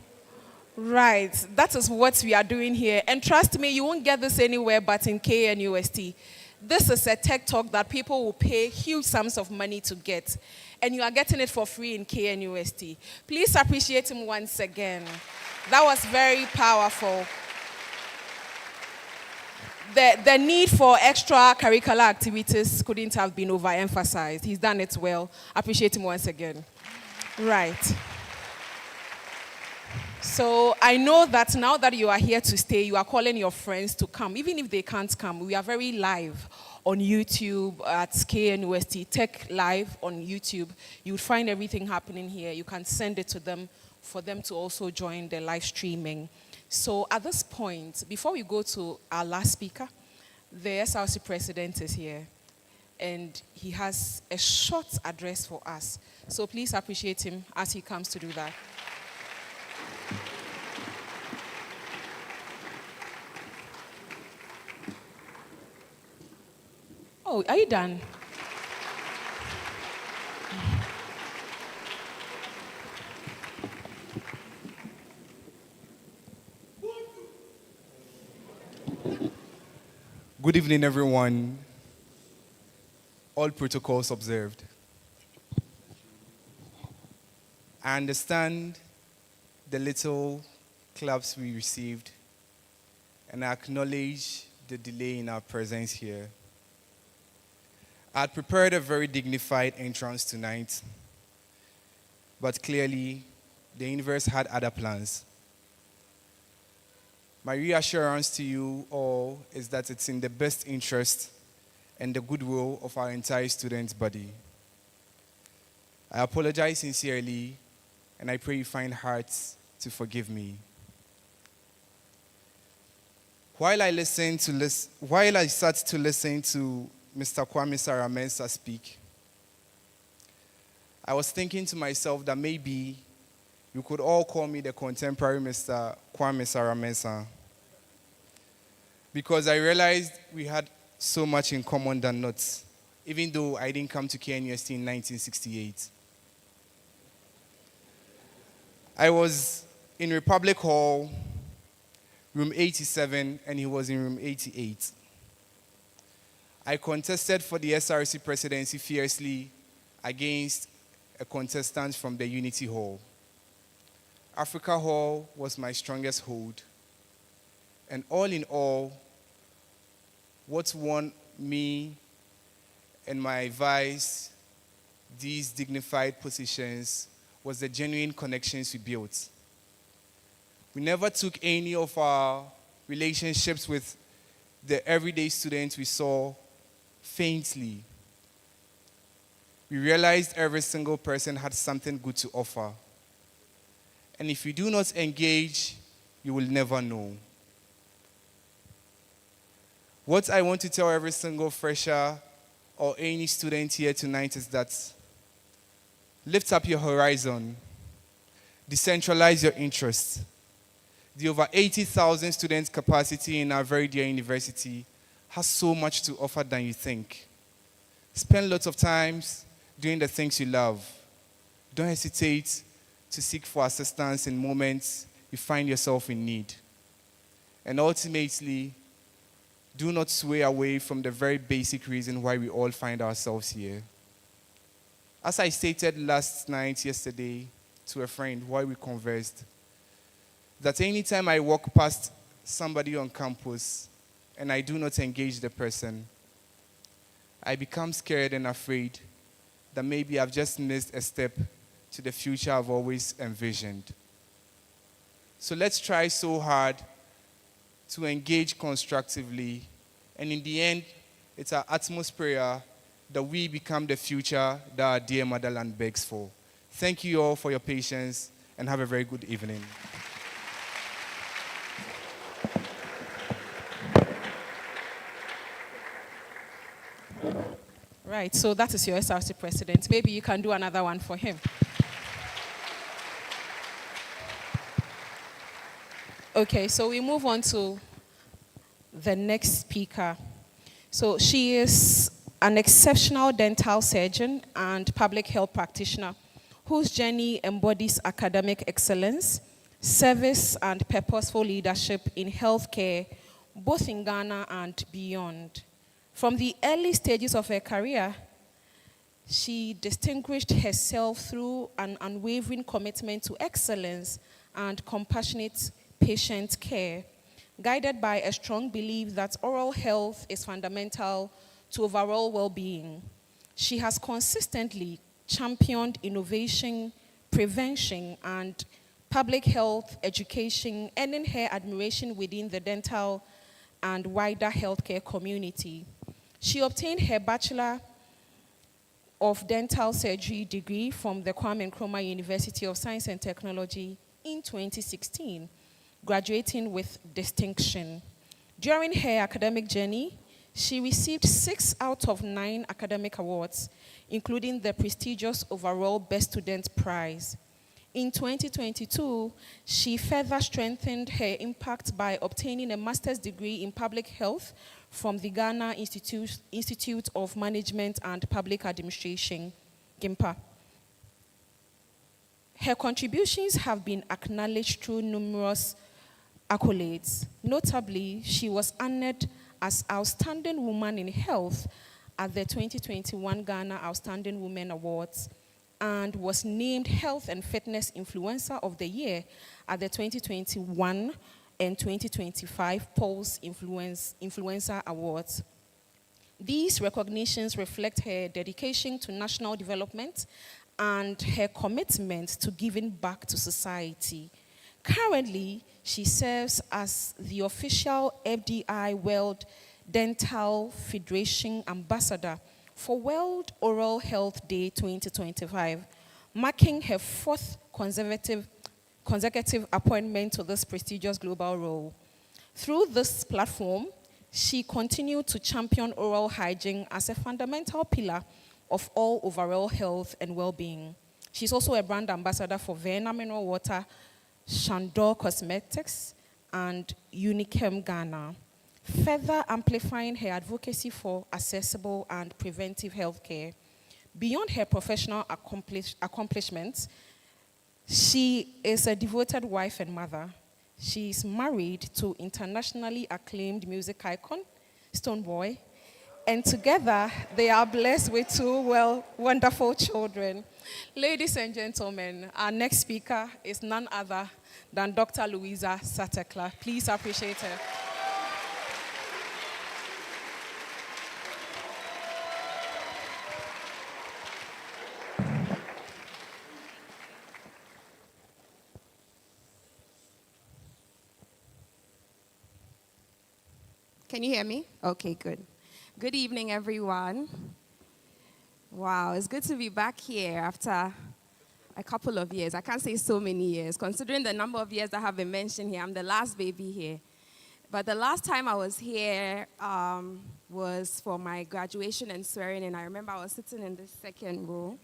Right. That is what we are doing here. And trust me, you won't get this anywhere but in KNUST. This is a tech talk that people will pay huge sums of money to get. And you are getting it for free in KNUST. Please appreciate him once again. That was very powerful. The need for extracurricular activities couldn't have been overemphasized. He's done it well. Appreciate him once again. Right. So I know that now that you are here to stay, you are calling your friends to come. Even if they can't come, we are very live on YouTube at KNUST, Tech Live on YouTube. You would find everything happening here. You can send it to them for them to also join the live streaming. So at this point, before we go to our last speaker, the SRC president is here. And he has a short address for us. So please appreciate him as he comes to do that. Oh, are you done? Good evening, everyone. All protocols observed. I understand the little claps we received, and I acknowledge the delay in our presence here. I had prepared a very dignified entrance tonight, but clearly the universe had other plans. My reassurance to you all is that it's in the best interest and the goodwill of our entire student body. I apologize sincerely, and I pray you find hearts to forgive me. While I sat to listen to Mr. Kwame Sarah-Mensah speak, I was thinking to myself that maybe you could all call me the contemporary Mr. Kwame Sarah-Mensah, because I realized we had so much in common than not, even though I didn't come to KNUST in 1968. I was in Republic Hall, room 87, and he was in room 88. I contested for the SRC presidency fiercely against a contestant from the Unity Hall. Africa Hall was my strongest hold. And all in all, what won me and my vice these dignified positions was the genuine connections we built. We never took any of our relationships with the everyday students we saw faintly. We realized every single person had something good to offer. And if you do not engage, you will never know. What I want to tell every single fresher or any student here tonight is that lift up your horizon, decentralize your interests. The over 80,000 students capacity in our very dear university has so much to offer than you think. Spend lots of time doing the things you love. Don't hesitate to seek for assistance in moments you find yourself in need. And ultimately, do not sway away from the very basic reason why we all find ourselves here. As I stated yesterday, to a friend while we conversed, that anytime I walk past somebody on campus and I do not engage the person, I become scared and afraid that maybe I've just missed a step to the future I've always envisioned. So let's try so hard to engage constructively, and in the end, it's our utmost prayer that we become the future that our dear motherland begs for. Thank you all for your patience, and have a very good evening. Right, so that is your SRC president. Maybe you can do another one for him. Okay, so we move on to the next speaker. So she is an exceptional dental surgeon and public health practitioner whose journey embodies academic excellence, service, and purposeful leadership in healthcare, both in Ghana and beyond. From the early stages of her career, she distinguished herself through an unwavering commitment to excellence and compassionate patient care, guided by a strong belief that oral health is fundamental to overall well-being. She has consistently championed innovation, prevention, and public health education, earning her admiration within the dental and wider healthcare community. She obtained her Bachelor of Dental Surgery degree from the Kwame Nkrumah University of Science and Technology in 2016, graduating with distinction. During her academic journey, she received 6 out of 9 academic awards, including the prestigious overall Best Student Prize. In 2022, she further strengthened her impact by obtaining a master's degree in public health from the Ghana Institute of Management and Public Administration, GIMPA. Her contributions have been acknowledged through numerous accolades. Notably, she was honored as Outstanding Woman in Health at the 2021 Ghana Outstanding Women Awards and was named Health and Fitness Influencer of the Year at the 2021 and 2025 Pulse Influencer Awards. These recognitions reflect her dedication to national development and her commitment to giving back to society. Currently, she serves as the official FDI World Dental Federation Ambassador for World Oral Health Day 2025, marking her 4th consecutive appointment to this prestigious global role. Through this platform, she continued to champion oral hygiene as a fundamental pillar of all overall health and well-being. She's also a brand ambassador for Verna Mineral Water, Chandor Cosmetics, and Unichem Ghana, further amplifying her advocacy for accessible and preventive healthcare. Beyond her professional accomplishments, she is a devoted wife and mother. She is married to internationally acclaimed music icon, Stonebwoy, And together, they are blessed with two, wonderful children. Ladies and gentlemen, our next speaker is none other than Dr. Louisa Satekla. Please appreciate her. Can you hear me? Okay, good. Good evening, everyone. Wow, it's good to be back here after a couple of years. I can't say so many years. Considering the number of years that have been mentioned here, I'm the last baby here. But the last time I was here was for my graduation and swearing in. I remember I was sitting in this second row,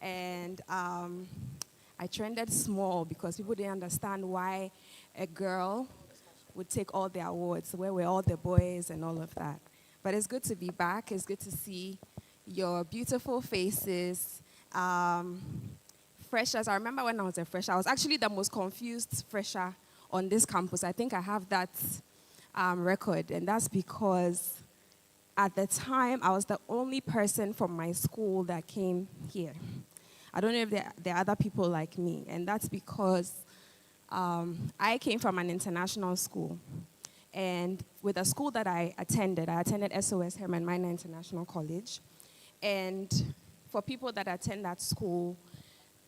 and I trended small because people didn't understand why a girl would take all the awards, where were all the boys and all of that. But it's good to be back. It's good to see your beautiful faces. Freshers, I remember when I was a fresher, I was actually the most confused fresher on this campus. I think I have that record, and that's because at the time, I was the only person from my school that came here. I don't know if there are other people like me, and that's because I came from an international school, and with the school that I attended SOS Herman Miner International College, and for people that attend that school,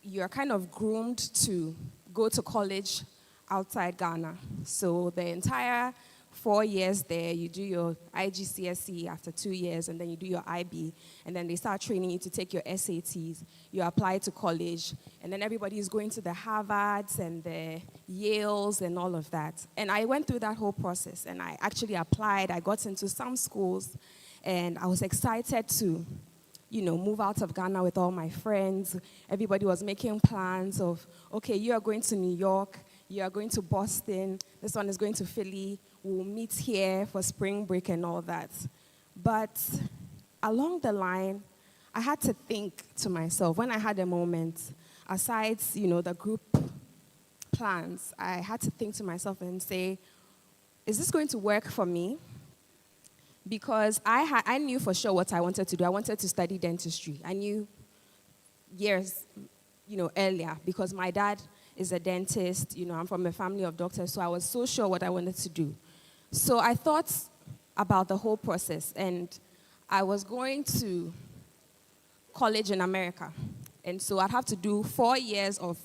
you're kind of groomed to go to college outside Ghana. So the entire 4 years there, you do your IGCSE after 2 years, and then you do your IB, and then they start training you to take your SATs. You apply to college, and then everybody is going to the Harvards and the Yales and all of that. And I went through that whole process, and I actually applied. I got into some schools, and I was excited to, move out of Ghana with all my friends. Everybody was making plans of, okay, you are going to New York, you are going to Boston, this one is going to Philly, we'll meet here for spring break and all that. But along the line, I had to think to myself, when I had a moment, aside, the group plans, I had to think to myself and say, is this going to work for me? Because I knew for sure what I wanted to do. I wanted to study dentistry. I knew years, earlier, because my dad is a dentist. I'm from a family of doctors, so I was so sure what I wanted to do. So I thought about the whole process, and I was going to college in America. And so I'd have to do 4 years of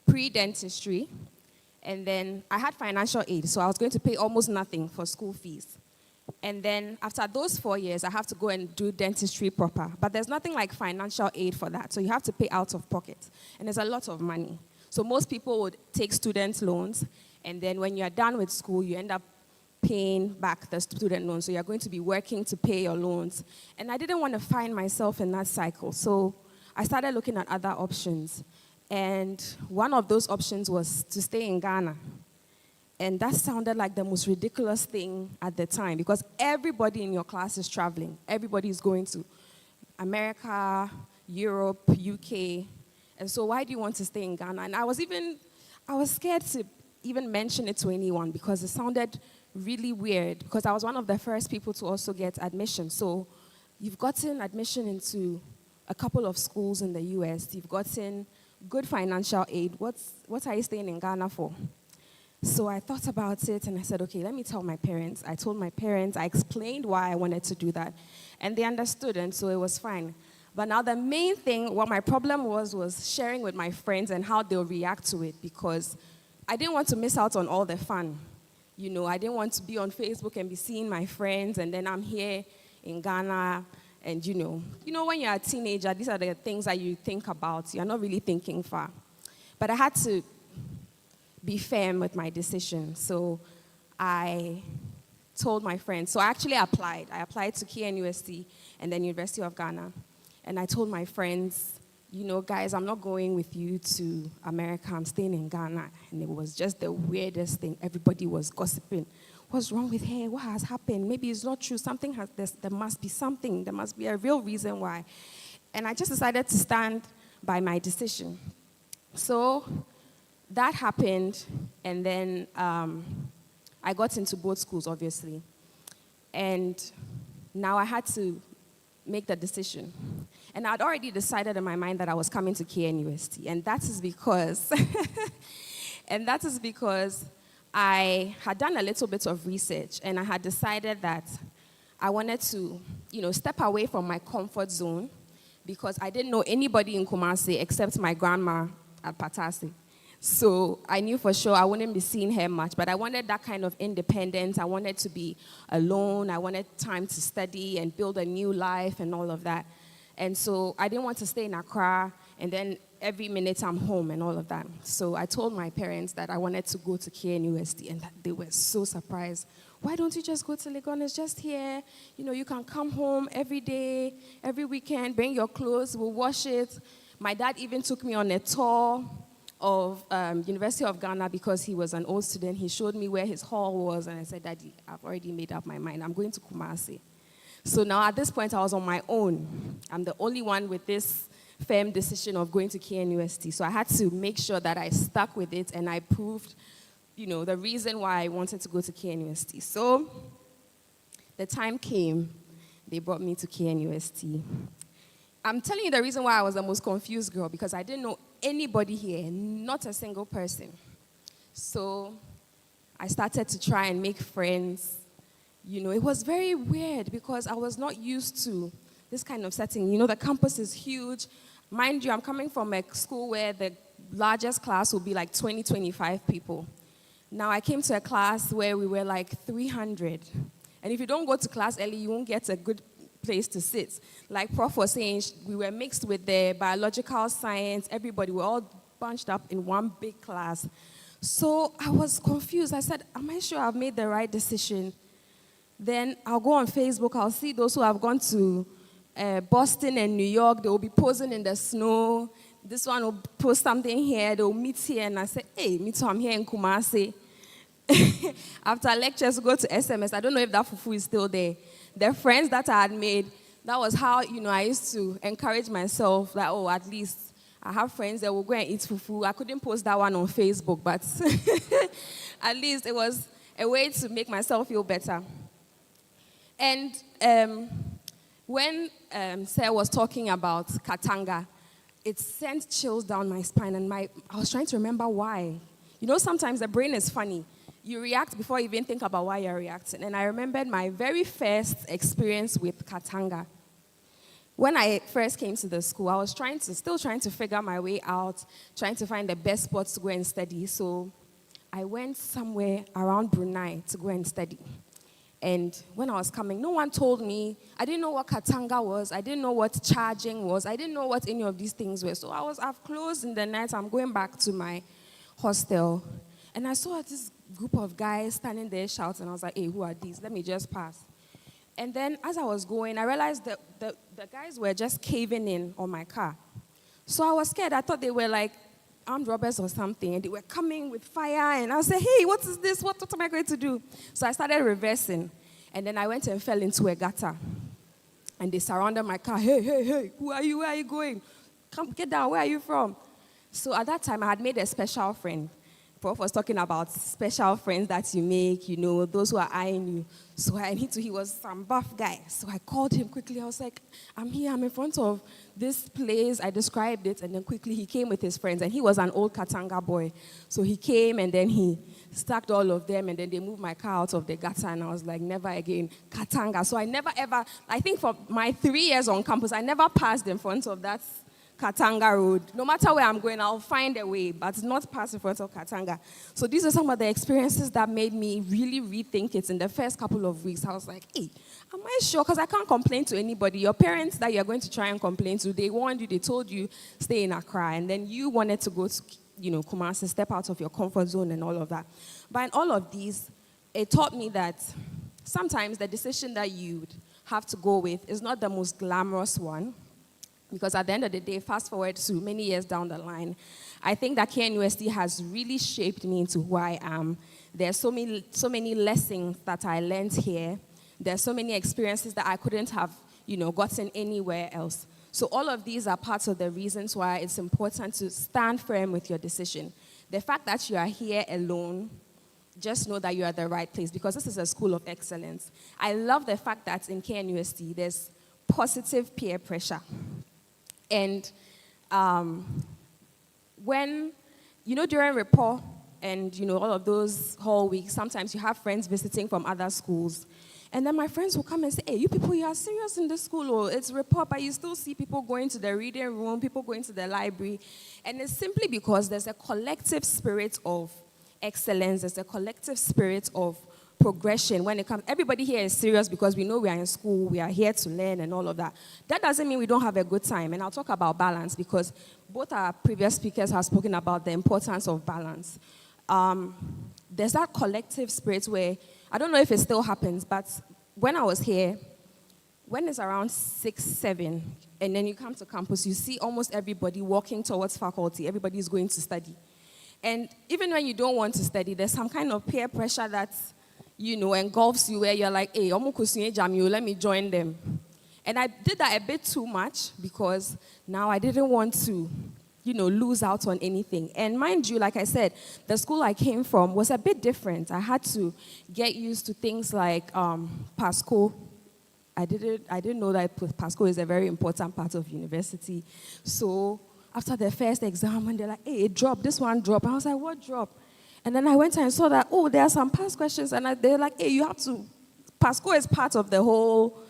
pre-dentistry, and then I had financial aid, so I was going to pay almost nothing for school fees. And then after those 4 years, I have to go and do dentistry proper. But there's nothing like financial aid for that, so you have to pay out of pocket. And there's a lot of money. So most people would take student loans, and then when you're done with school, you end up paying back the student loan. So you're going to be working to pay your loans. And I didn't want to find myself in that cycle. So I started looking at other options. And one of those options was to stay in Ghana. And that sounded like the most ridiculous thing at the time, because everybody in your class is traveling. Everybody is going to America, Europe, UK. And so why do you want to stay in Ghana? And I was scared to even mention it to anyone because it sounded really weird, because I was one of the first people to also get admission. So you've gotten admission into a couple of schools in the US. You've gotten good financial aid. What are you staying in Ghana for? So I thought about it, and I said, okay, let me tell my parents. I told my parents, I explained why I wanted to do that, and they understood, and so it was fine. But now the main thing, what my problem was sharing with my friends and how they'll react to it, because I didn't want to miss out on all the fun. I didn't want to be on Facebook and be seeing my friends, and then I'm here in Ghana, and when you're a teenager, these are the things that you think about. You're not really thinking far. But I had to be firm with my decision. So I told my friends. So I actually applied. I applied to KNUST and then University of Ghana. And I told my friends, guys, I'm not going with you to America. I'm staying in Ghana. And it was just the weirdest thing. Everybody was gossiping. What's wrong with her? What has happened? Maybe it's not true. There must be something. There must be a real reason why. And I just decided to stand by my decision. So that happened, and then I got into both schools, obviously. And Now I had to make the decision. And I'd already decided in my mind that I was coming to KNUST. And that is because, I had done a little bit of research, and I had decided that I wanted to, step away from my comfort zone, because I didn't know anybody in Kumasi except my grandma at Patasi. So I knew for sure I wouldn't be seeing her much, but I wanted that kind of independence. I wanted to be alone. I wanted time to study and build a new life and all of that. And so I didn't want to stay in Accra and then every minute I'm home and all of that. So I told my parents that I wanted to go to KNUST, and they were so surprised. Why don't you just go to Legon? It's just here. You can come home every day, every weekend, bring your clothes, we'll wash it. My dad even took me on a tour of University of Ghana because he was an old student. He showed me where his hall was, and I said, Daddy, I've already made up my mind. I'm going to Kumasi. So now at this point, I was on my own. I'm the only one with this firm decision of going to KNUST. So I had to make sure that I stuck with it, and I proved, the reason why I wanted to go to KNUST. So the time came, they brought me to KNUST. I'm telling you the reason why I was the most confused girl, because I didn't know anybody here, not a single person. So I started to try and make friends. It was very weird because I was not used to this kind of setting. The campus is huge. Mind you, I'm coming from a school where the largest class will be like 20, 25 people. Now I came to a class where we were like 300. And if you don't go to class early, you won't get a good place to sit. Like Prof was saying, we were mixed with the biological science. Everybody, were all bunched up in one big class. So I was confused. I said, am I sure I've made the right decision? Then I'll go on Facebook. I'll see those who have gone to Boston and New York. They will be posing in the snow. This one will post something here. They will meet here. And I say, hey, me too, I'm here in Kumasi. After lectures, go to SMS. I don't know if that fufu is still there. The friends that I had made, that was how, I used to encourage myself, that, at least I have friends that will go and eat fufu. I couldn't post that one on Facebook, but at least it was a way to make myself feel better. And when Sarah was talking about Katanga, it sent chills down my spine, and I was trying to remember why. Sometimes the brain is funny. You react before you even think about why you're reacting. And I remembered my very first experience with Katanga. When I first came to the school, I was still trying to figure my way out, trying to find the best spots to go and study. So I went somewhere around Brunei to go and study. And when I was coming, no one told me. I didn't know what Katanga was. I didn't know what charging was. I didn't know what any of these things were. So I've closed in the night. I'm going back to my hostel. And I saw this group of guys standing there shouting. I was like, hey, who are these? Let me just pass. And then as I was going, I realized that the guys were just caving in on my car. So I was scared. I thought they were like armed robbers or something, and they were coming with fire, and I was like, hey, what is this? What am I going to do? So I started reversing, and then I went and fell into a gutter, and they surrounded my car. Hey, who are you? Where are you going? Come, get down. Where are you from? So at that time, I had made a special friend. Prof was talking about special friends that you make, those who are eyeing you. So he was some buff guy. So I called him quickly. I was like, I'm here, I'm in front of this place. I described it, and then quickly he came with his friends, and he was an old Katanga boy. So he came, and then he stacked all of them, and then they moved my car out of the gutter, and I was like, never again, Katanga. So I never ever, I think for my 3 years on campus, I never passed in front of that Katanga Road. No matter where I'm going, I'll find a way, but not pass in front of Katanga. So these are some of the experiences that made me really rethink it in the first couple of weeks. I was like, hey, am I sure? Because I can't complain to anybody. Your parents that you're going to try and complain to, they warned you, they told you, stay in Accra, and then you wanted to go to, Kumasi, step out of your comfort zone and all of that. But in all of these, it taught me that sometimes the decision that you'd have to go with is not the most glamorous one. Because at the end of the day, fast forward to many years down the line, I think that KNUST has really shaped me into who I am. There's so many lessons that I learned here. There's so many experiences that I couldn't have, gotten anywhere else. So all of these are parts of the reasons why it's important to stand firm with your decision. The fact that you are here alone just know that you're at the right place because this is a school of excellence. I love the fact that in KNUST, there's positive peer pressure. And when, during rapport and, all of those whole weeks, sometimes you have friends visiting from other schools. And then my friends will come and say, hey, you people, you are serious in this school, or it's rapport, but you still see people going to the reading room, people going to the library. And it's simply because there's a collective spirit of excellence, there's a collective spirit of progression when it comes. Everybody here is serious because we know we are in school, we are here to learn and all of that. That doesn't mean we don't have a good time. And I'll talk about balance because both our previous speakers have spoken about the importance of balance. There's that collective spirit where, I don't know if it still happens, but when I was here, when it's around 6, 7, and then you come to campus, you see almost everybody walking towards faculty. Everybody is going to study. And even when you don't want to study, there's some kind of peer pressure that, engulfs you where you're like, hey, let me join them. And I did that a bit too much because now I didn't want to, lose out on anything. And mind you, like I said, the school I came from was a bit different. I had to get used to things like PASCO. I didn't know that PASCO is a very important part of university. So after the first exam, when they're like, hey, it dropped, this one dropped. And I was like, what dropped? And then I went and saw that, there are some past questions. And they're like, hey, you have to, PASCO is part of the whole,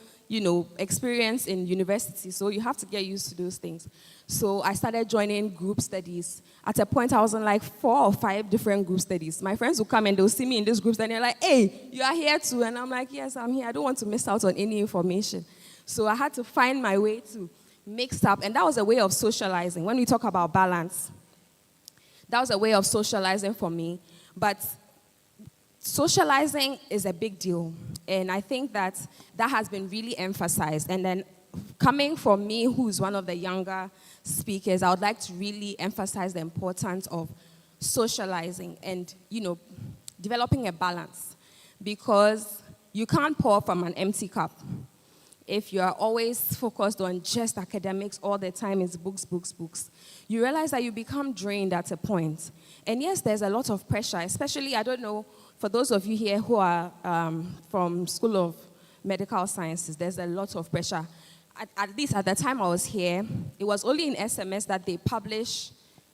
experience in university. So you have to get used to those things. So I started joining group studies. At a point, I was in like 4 or 5 different group studies. My friends will come and they'll see me in these groups and they're like, hey, you are here too. And I'm like, yes, I'm here. I don't want to miss out on any information. So I had to find my way to mix up. And that was a way of socializing. When we talk about balance, that was a way of socializing for me. But socializing is a big deal. And I think that has been really emphasized. And then coming from me, who's one of the younger speakers, I would like to really emphasize the importance of socializing and, developing a balance. Because you can't pour from an empty cup. If you are always focused on just academics all the time, it's books, books, books, you realize that you become drained at a point. And yes, there's a lot of pressure, especially, I don't know, for those of you here who are from School of Medical Sciences, there's a lot of pressure. At least at the time I was here, it was only in SMS that they publish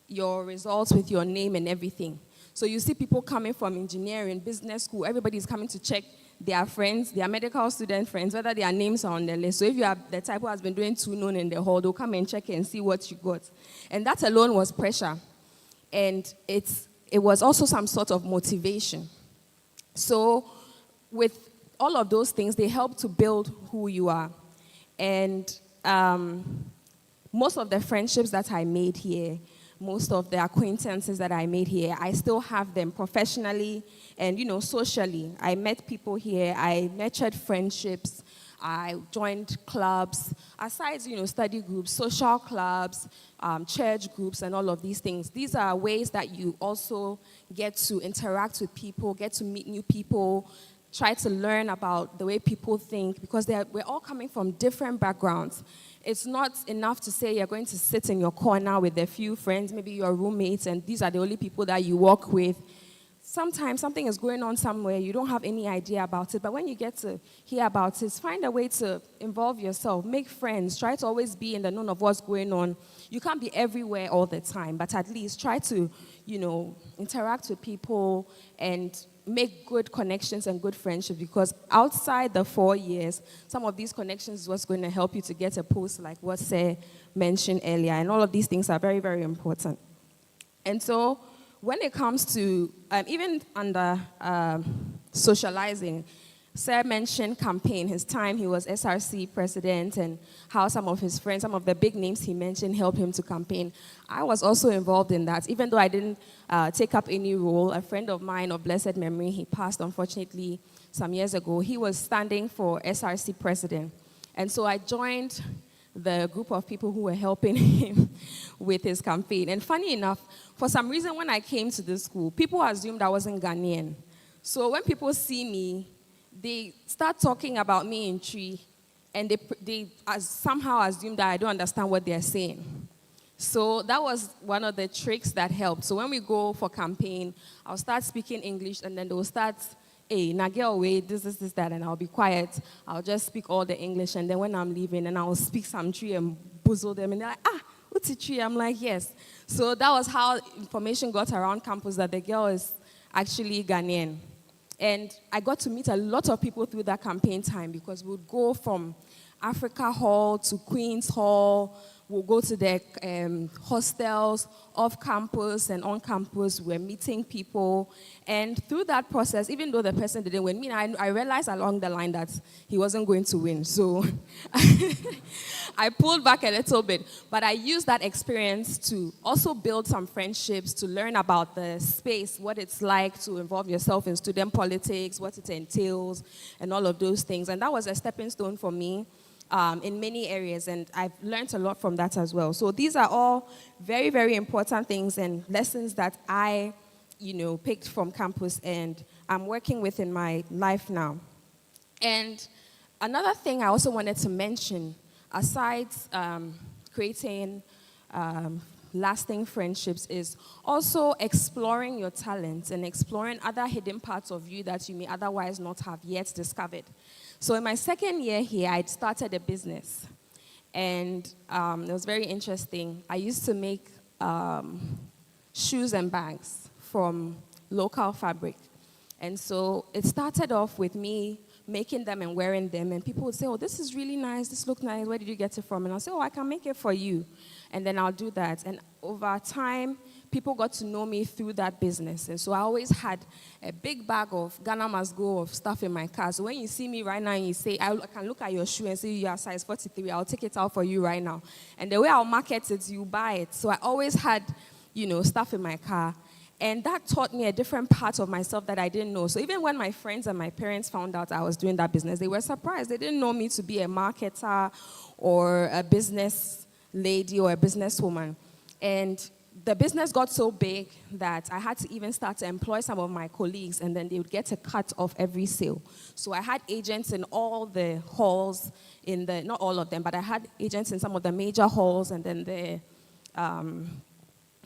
your results with your name and everything. So you see people coming from engineering, business school, everybody's coming to check their friends, their medical student friends, whether their names are on the list. So if you are the type who has been doing 2 known in the hall, they'll come and check and see what you got. And that alone was pressure. And it was also some sort of motivation. So with all of those things, they help to build who you are. And most of the friendships that I made here, most of the acquaintances that I made here, I still have them professionally and, socially. I met people here. I nurtured friendships. I joined clubs. Aside, study groups, social clubs, church groups, and all of these things. These are ways that you also get to interact with people, get to meet new people, try to learn about the way people think, because we're all coming from different backgrounds. It's not enough to say you're going to sit in your corner with a few friends, maybe your roommates, and these are the only people that you work with. Sometimes something is going on somewhere, you don't have any idea about it, but when you get to hear about it, find a way to involve yourself, make friends, try to always be in the know of what's going on. You can't be everywhere all the time, but at least try to, interact with people and make good connections and good friendships, because outside the 4 years, some of these connections is what's going to help you to get a post like what Sir mentioned earlier, and all of these things are very, very important. And so when it comes to, even under socializing, Sir mentioned campaign. His time, he was SRC president, and how some of his friends, some of the big names he mentioned, helped him to campaign. I was also involved in that, even though I didn't take up any role. A friend of mine of blessed memory, he passed, unfortunately, some years ago. He was standing for SRC president. And so I joined the group of people who were helping him with his campaign. And funny enough, for some reason, when I came to this school, people assumed I wasn't Ghanaian. So when people see me, they start talking about me in Tree, and they somehow assume that I don't understand what they're saying. So that was one of the tricks that helped. So when we go for campaign, I'll start speaking English, and then they'll start, hey, now get away, this, that, and I'll be quiet. I'll just speak all the English, and then when I'm leaving, and I'll speak some tree and boozle them, and they're like, what's a tree? I'm like, yes. So that was how information got around campus that the girl is actually Ghanaian. And I got to meet a lot of people through that campaign time, because we would go from Africa Hall to Queen's Hall. We'll go to the hostels, off campus and on campus. We're meeting people. And through that process, even though the person didn't win, I realized along the line that he wasn't going to win. So I pulled back a little bit. But I used that experience to also build some friendships, to learn about the space, what it's like to involve yourself in student politics, what it entails, and all of those things. And that was a stepping stone for me. In many areas, and I've learned a lot from that as well. So these are all very, very important things and lessons that I, picked from campus and I'm working with in my life now. And another thing I also wanted to mention, aside creating lasting friendships, is also exploring your talents and exploring other hidden parts of you that you may otherwise not have yet discovered. So in my second year here, I'd started a business, and it was very interesting. I used to make shoes and bags from local fabric. And so it started off with me making them and wearing them, and people would say, oh, this is really nice, this looks nice, where did you get it from? And I'll say, oh, I can make it for you. And then I'll do that. And over time, people got to know me through that business. And so I always had a big bag of Ghana Must Go of stuff in my car. So when you see me right now and you say, I can look at your shoe and say you are size 43, I'll take it out for you right now. And the way I'll market it, you buy it. So I always had, stuff in my car. And that taught me a different part of myself that I didn't know. So even when my friends and my parents found out I was doing that business, they were surprised. They didn't know me to be a marketer or a business lady or a businesswoman. And the business got so big that I had to even start to employ some of my colleagues, and then they would get a cut of every sale. So I had agents in all the halls, not all of them, but I had agents in some of the major halls and then the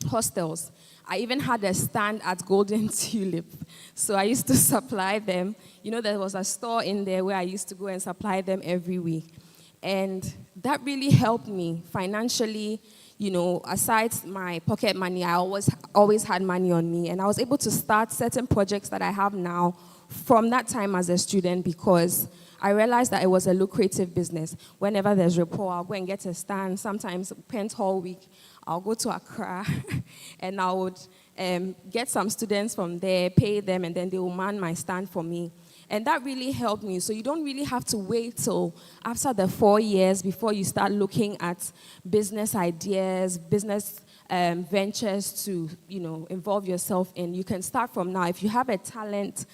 hostels. I even had a stand at Golden Tulip. So I used to supply them. There was a store in there where I used to go and supply them every week. And that really helped me financially. Aside my pocket money, I always had money on me. And I was able to start certain projects that I have now from that time as a student, because I realized that it was a lucrative business. Whenever there's rapport, I'll go and get a stand. Sometimes Pent Hall week, I'll go to Accra and I would get some students from there, pay them, and then they will man my stand for me. And that really helped me. So you don't really have to wait till after the 4 years before you start looking at business ideas, business ventures to, involve yourself in. You can start from now. If you have a talent,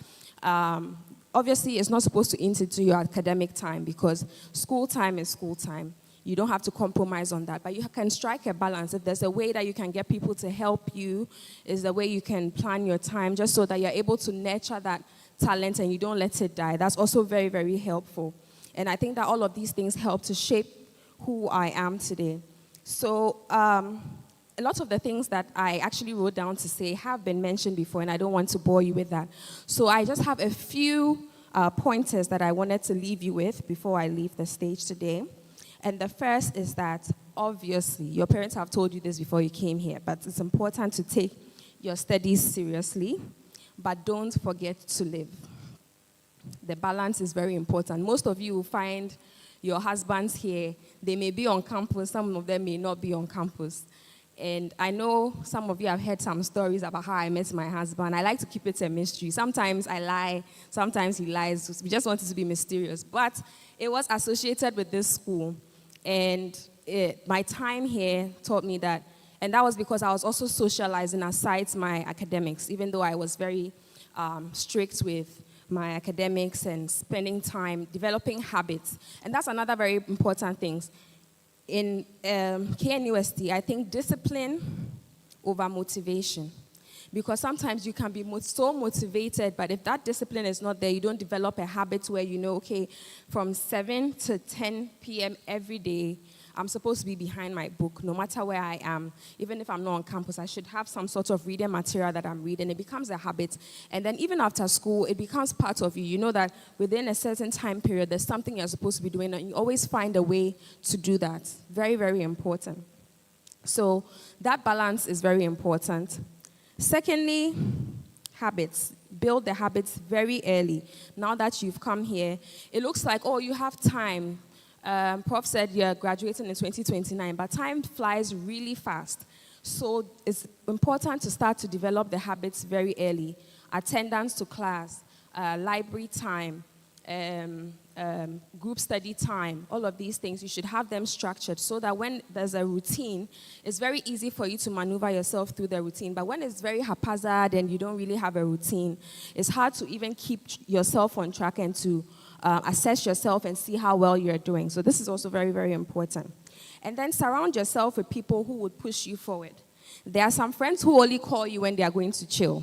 obviously it's not supposed to eat into your academic time, because school time is school time. You don't have to compromise on that, but you can strike a balance. If there's a way that you can get people to help you, is the way you can plan your time, just so that you're able to nurture that talent and you don't let it die. That's also very, very helpful. And I think that all of these things help to shape who I am today. So a lot of the things that I actually wrote down to say have been mentioned before, and I don't want to bore you with that. So I just have a few pointers that I wanted to leave you with before I leave the stage today. And the first is that, obviously, your parents have told you this before you came here, but it's important to take your studies seriously, but don't forget to live. The balance is very important. Most of you will find your husbands here. They may be on campus. Some of them may not be on campus. And I know some of you have heard some stories about how I met my husband. I like to keep it a mystery. Sometimes I lie. Sometimes he lies. We just want it to be mysterious. But it was associated with this school. And my time here taught me that. And that was because I was also socializing aside my academics, even though I was very strict with my academics and spending time developing habits. And that's another very important thing. In KNUST, I think discipline over motivation. Because sometimes you can be so motivated, but if that discipline is not there, you don't develop a habit where okay, from 7 to 10 p.m. every day, I'm supposed to be behind my book, no matter where I am. Even if I'm not on campus, I should have some sort of reading material that I'm reading. It becomes a habit. And then even after school, it becomes part of you. You know that within a certain time period, there's something you're supposed to be doing, and you always find a way to do that. Very, very important. So that balance is very important. Secondly, habits. Build the habits very early. Now that you've come here, it looks like, oh, you have time. Prof said you're graduating in 2029, but time flies really fast. So it's important to start to develop the habits very early. Attendance to class, library time, group study time, all of these things, you should have them structured so that when there's a routine, it's very easy for you to maneuver yourself through the routine. But when it's very haphazard and you don't really have a routine, it's hard to even keep yourself on track and to assess yourself and see how well you're doing. So this is also very, very important. And then surround yourself with people who would push you forward. There are some friends who only call you when they are going to chill.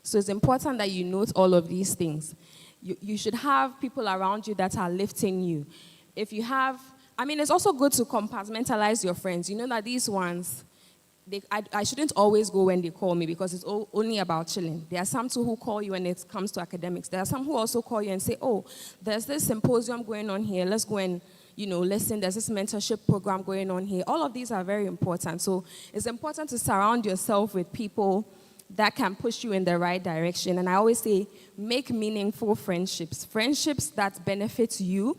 So it's important that you note all of these things. You should have people around you that are lifting you. If you have, it's also good to compartmentalize your friends. You know that these ones, I shouldn't always go when they call me because it's only about chilling. There are some too who call you when it comes to academics. There are some who also call you and say, oh, there's this symposium going on here. Let's go and, listen. There's this mentorship program going on here. All of these are very important. So it's important to surround yourself with people that can push you in the right direction. And I always say, make meaningful friendships. Friendships that benefit you,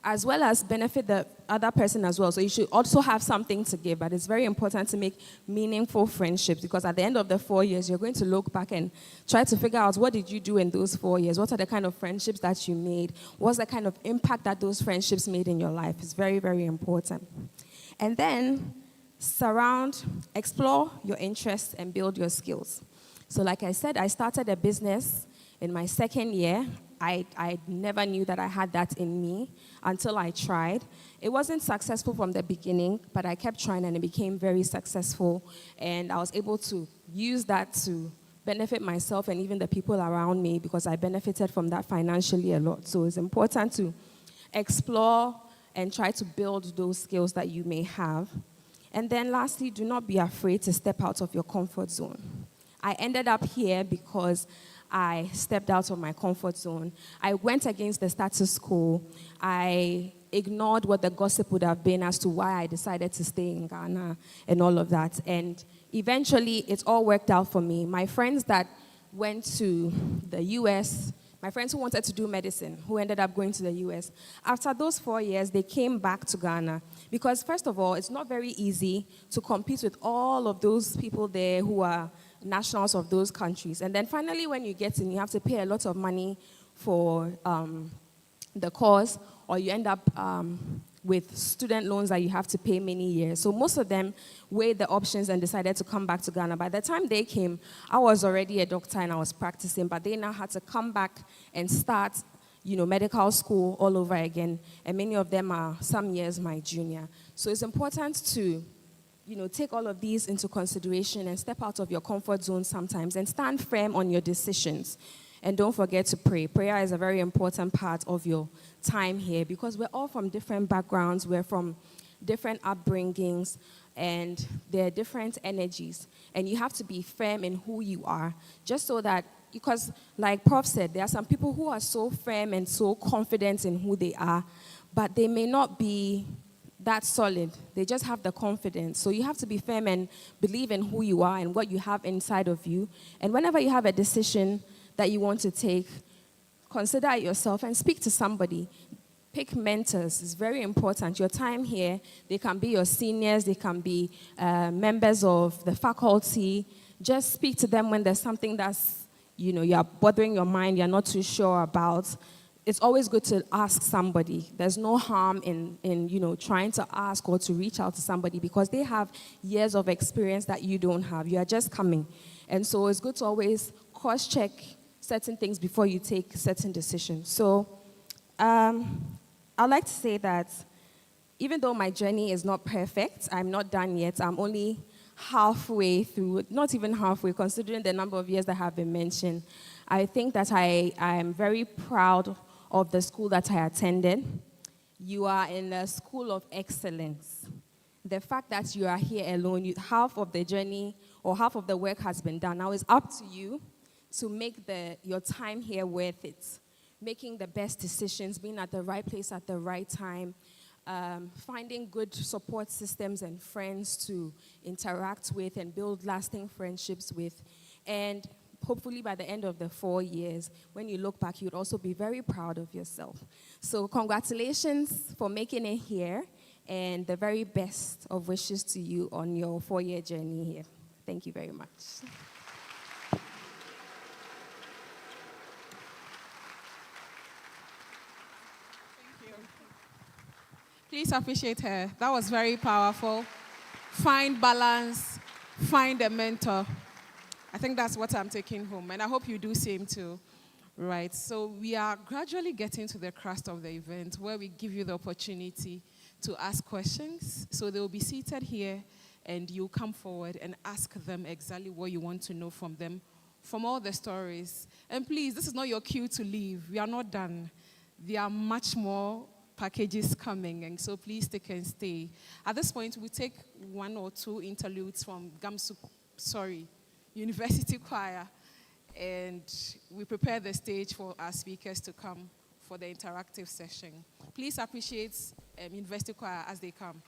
as well as benefit the other person as well. So you should also have something to give, but it's very important to make meaningful friendships because at the end of the 4 years, you're going to look back and try to figure out what did you do in those 4 years? What are the kind of friendships that you made? What's the kind of impact that those friendships made in your life? It's very, very important. And then explore your interests and build your skills. So like I said, I started a business in my second year. I never knew that I had that in me until I tried. It wasn't successful from the beginning, but I kept trying and it became very successful. And I was able to use that to benefit myself and even the people around me because I benefited from that financially a lot. So it's important to explore and try to build those skills that you may have. And then lastly, do not be afraid to step out of your comfort zone. I ended up here because I stepped out of my comfort zone. I went against the status quo. I ignored what the gossip would have been as to why I decided to stay in Ghana and all of that. And eventually, it all worked out for me. My friends that went to the US, my friends who wanted to do medicine, who ended up going to the US, after those 4 years, they came back to Ghana. Because first of all, it's not very easy to compete with all of those people there who are nationals of those countries. And then finally, when you get in, you have to pay a lot of money for the course, or you end up with student loans that you have to pay many years. So most of them weighed the options and decided to come back to Ghana. By the time they came, I was already a doctor and I was practicing, but they now had to come back and start, medical school all over again. And many of them are some years my junior. So it's important to take all of these into consideration and step out of your comfort zone sometimes and stand firm on your decisions. And don't forget to pray. Prayer is a very important part of your time here because we're all from different backgrounds, we're from different upbringings, and there are different energies. And you have to be firm in who you are, just so that, because like Prof said, there are some people who are so firm and so confident in who they are, but they may not be that solid. They just have the confidence. So you have to be firm and believe in who you are and what you have inside of you. And whenever you have a decision that you want to take, consider it yourself and speak to somebody. Pick mentors. It's very important. Your time here, they can be your seniors, they can be members of the faculty. Just speak to them when there's something that's, you're bothering your mind, you're not too sure about. It's always good to ask somebody. There's no harm in trying to ask or to reach out to somebody because they have years of experience that you don't have. You are just coming. And so it's good to always cross-check certain things before you take certain decisions. So I'd like to say that even though my journey is not perfect, I'm not done yet. I'm only halfway through, not even halfway, considering the number of years that have been mentioned. I think that I am very proud of the school that I attended. You are in a school of excellence. The fact that you are here alone, half of the journey or half of the work has been done. Now it's up to you to make your time here worth it. Making the best decisions, being at the right place at the right time, finding good support systems and friends to interact with and build lasting friendships with. And hopefully by the end of the 4 years, when you look back, you'd also be very proud of yourself. So congratulations for making it here, and the very best of wishes to you on your 4-year journey here. Thank you very much. Please appreciate her. That was very powerful. Find balance, find a mentor. I think that's what I'm taking home, and I hope you do same too. Right, so we are gradually getting to the crust of the event where we give you the opportunity to ask questions. So they will be seated here, and you come forward and ask them exactly what you want to know from them, from all the stories. And please, this is not your cue to leave. We are not done. There are much more packages coming, and so please take and stay. At this point, we take 1 or 2 interludes from University Choir, and we prepare the stage for our speakers to come for the interactive session. Please appreciate University Choir as they come.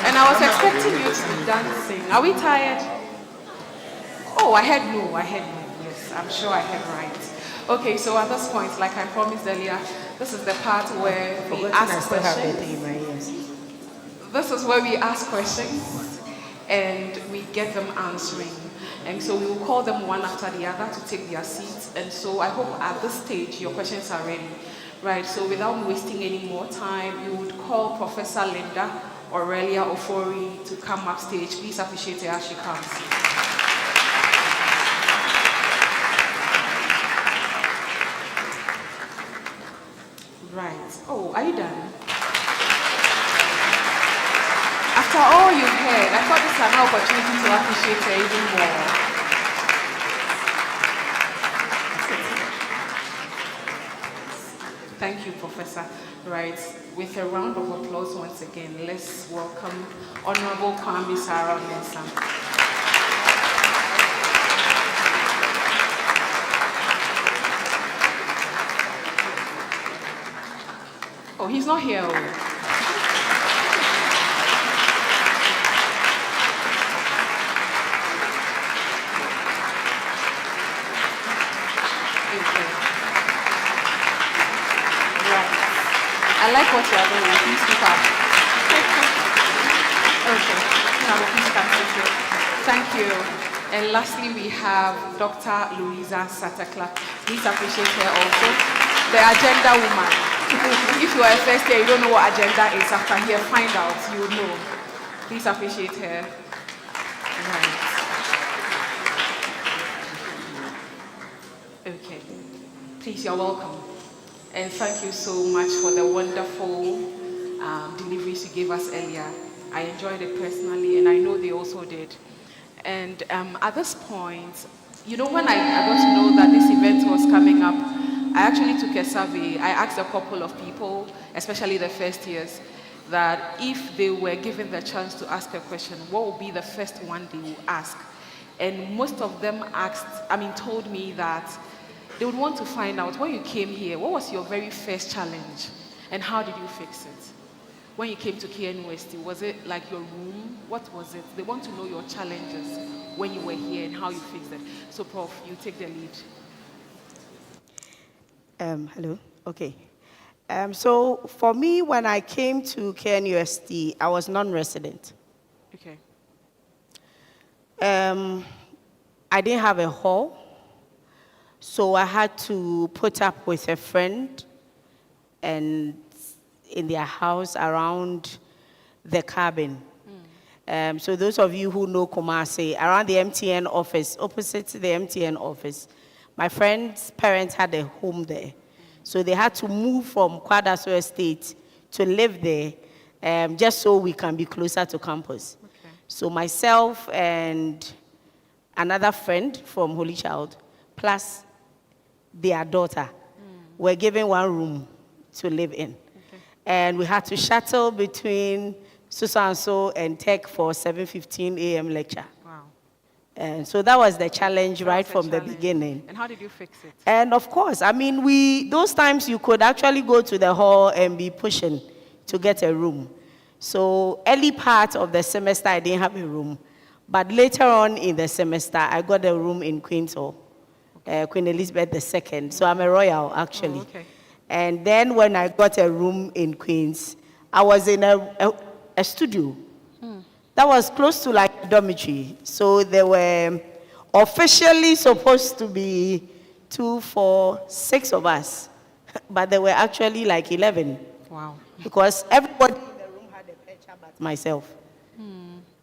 And I was expecting you to be dancing. Are we tired? Oh, I heard no. Yes, I'm sure I heard right. Okay, so at this point, like I promised earlier, this is the part where we ask questions. This is where we ask questions and we get them answering. And so we will call them one after the other to take their seats. And so I hope at this stage your questions are ready. Right, so without wasting any more time, you would call Professor Linda Aurelia Ofori to come upstage. Please appreciate her as she comes. Right. Oh, are you done? After all you've heard, I thought this was an opportunity to appreciate her even more. Thank you, Professor. Right, with a round of applause once again, let's welcome Honorable Kwame Sarah Mensah. Oh, he's not here. I like what you are doing. Please speak up. Okay. Now, please come here. Thank you. And lastly, we have Dr. Louisa Satakla. Please appreciate her also. The agenda woman. If you are a first year, you don't know what agenda is. After here, find out. You will know. Please appreciate her. Right. Okay. Please, you're welcome. And thank you so much for the wonderful deliveries you gave us earlier. I enjoyed it personally, and I know they also did. And at this point, you know, when I got to know that this event was coming up, I actually took a survey. I asked a couple of people, especially the first years, that if they were given the chance to ask a question, what would be the first one they would ask? And most of them told me that they would want to find out, when you came here, what was your very first challenge and how did you fix it? When you came to KNUST, was it like your room? What was it? They want to know your challenges when you were here and how you fixed it. So, Prof, you take the lead. Hello. Okay. So for me, when I came to KNUST, I was non-resident. Okay. I didn't have a hall. So I had to put up with a friend and in their house around the cabin. So those of you who know Kumasi, around the MTN office, opposite the MTN office, my friend's parents had a home there. So they had to move from Kwadaso Estate to live there, just so we can be closer to campus. Okay. So myself and another friend from Holy Child, plus their daughter, were given one room to live in. Okay. And we had to shuttle between Susanso and Tech for 7:15 a.m. lecture. Wow. And so that was the challenge That right was a from the challenge. beginning. And how did you fix it? And of course, I mean, those times you could actually go to the hall and be pushing to get a room. So early part of the semester, I didn't have a room. But later on in the semester, I got a room in Queen's Hall, Queen Elizabeth II. So I'm a royal, actually. Oh, okay. And then when I got a room in Queen's, I was in a studio. That was close to like a dormitory. So there were officially supposed to be 2, 4, 6 of us. But there were actually like 11. Wow. Because everybody in the room had a picture but myself.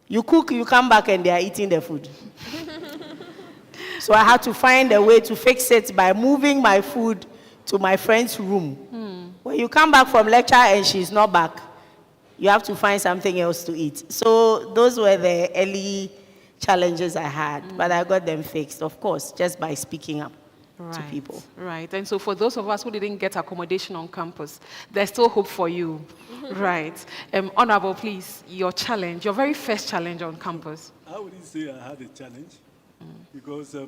You cook, you come back and they are eating the food. So I had to find a way to fix it by moving my food to my friend's room. When you come back from lecture and she's not back, you have to find something else to eat. So those were the early challenges I had, but I got them fixed, of course, just by speaking up to people. Right. And so for those of us who didn't get accommodation on campus, there's still hope for you. Right. Honorable, please, your challenge, your very first challenge on campus. I wouldn't say I had a challenge because, is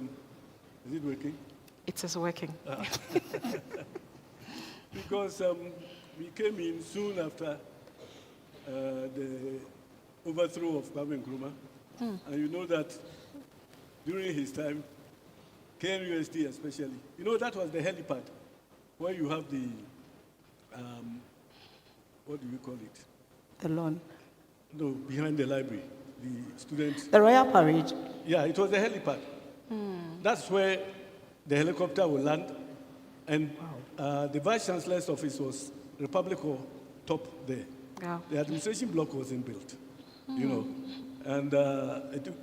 it working? It is working. Because we came in soon after the overthrow of Kwame Nkrumah. And you know that during his time, KNUST especially, you know that was the helipad, where you have the, what do you call it? The lawn. No, behind the library, the students. The Royal Parade. Yeah, it was the helipad. That's where the helicopter will land. And the Vice Chancellor's office was Republic Hall, top there. Yeah. The administration block wasn't built, you know. And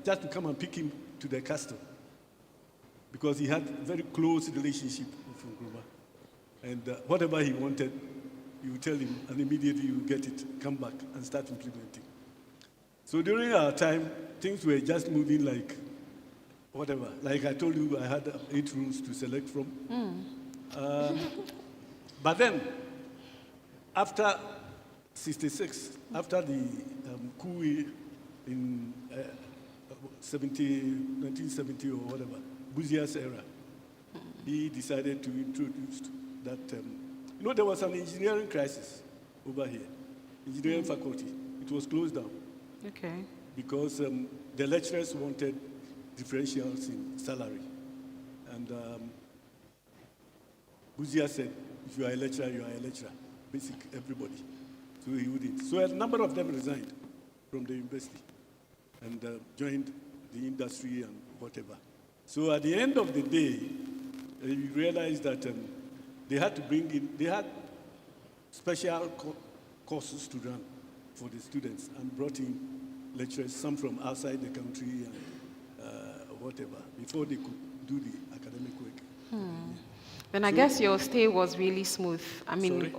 just to come and pick him to the castle, because he had a very close relationship with Nkrumah. And whatever he wanted, you tell him, and immediately you get it, come back and start implementing. So during our time, things were just moving like whatever. Like I told you, I had 8 rooms to select from. But then, after 66, after the coup in 1970 or whatever, Buzia's era, he decided to introduce that, you know, there was an engineering crisis over here, engineering faculty. It was closed down. Okay. Because the lecturers wanted differentials in salary. And Buzia said, if you are a lecturer, you are a lecturer. Basic, everybody. So he wouldn't. So a number of them resigned from the university and joined the industry and whatever. So at the end of the day, you realize that they had to bring in, they had special courses to run for the students and brought in lecturers, some from outside the country and whatever, before they could do the academic work. Then I guess your stay was really smooth. I mean,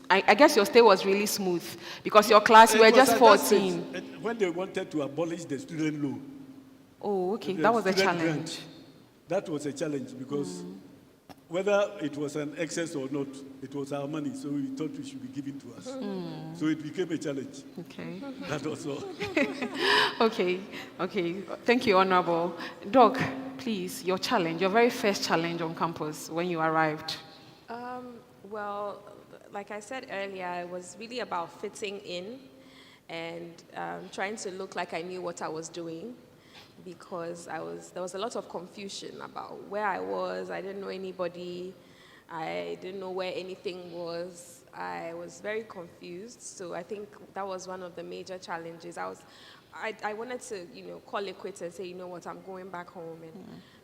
I guess your stay was really smooth because your class, you were just 14. When they wanted to abolish the student loan. Oh, okay. The That was a student challenge. grant, that was a challenge because whether it was an excess or not, it was our money, so we thought it should be given to us. So it became a challenge. Okay. That was all. Okay. Thank you, Honorable. Doc, please, your challenge, your very first challenge on campus when you arrived. Well, like I said earlier, it was really about fitting in and trying to look like I knew what I was doing, because there was a lot of confusion about where I was. I didn't know anybody. I didn't know where anything was. I was very confused. So I think that was one of the major challenges. I wanted to, call it quits and say, you know what, I'm going back home.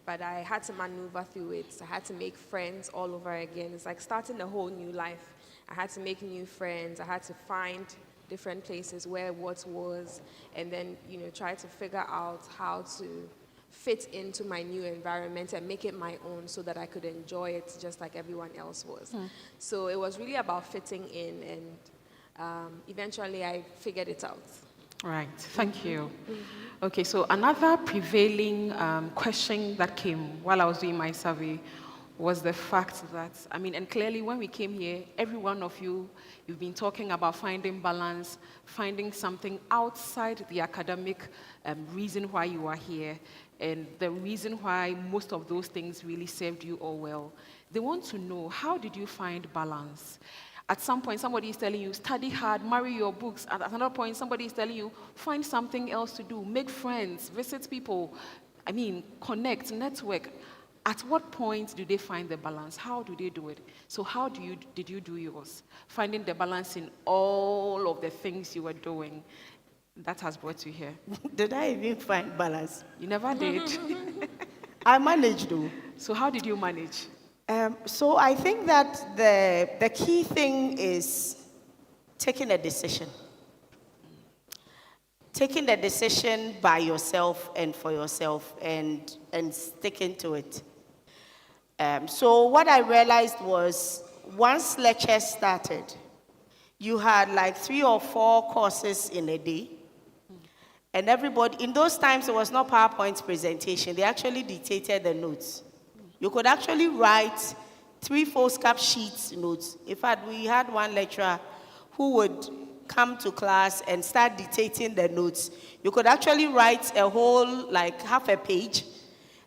But I had to maneuver through it. I had to make friends all over again. It's like starting a whole new life. I had to make new friends. I had to find different places where what was, and then, try to figure out how to fit into my new environment and make it my own so that I could enjoy it just like everyone else was. So it was really about fitting in, and eventually I figured it out. Right, thank you. Okay, so another prevailing question that came while I was doing my survey was the fact that, and clearly when we came here, every one of you, you've been talking about finding balance, finding something outside the academic reason why you are here, and the reason why most of those things really served you all well. They want to know, how did you find balance? At some point, somebody is telling you, study hard, marry your books. At another point, somebody is telling you, find something else to do, make friends, visit people, connect, network. At what point do they find the balance? How do they do it? So how did you do yours? Finding the balance in all of the things you were doing that has brought you here. Did I even find balance? You never did. I managed though. So how did you manage? So I think that the key thing is taking a decision. Taking the decision by yourself and for yourself and sticking to it. So what I realized was once lecture started, you had like 3 or 4 courses in a day. And everybody, in those times, it was not PowerPoint presentation. They actually dictated the notes. You could actually write 3 foolscap sheets notes. In fact, we had one lecturer who would come to class and start dictating the notes. You could actually write a whole, like half a page,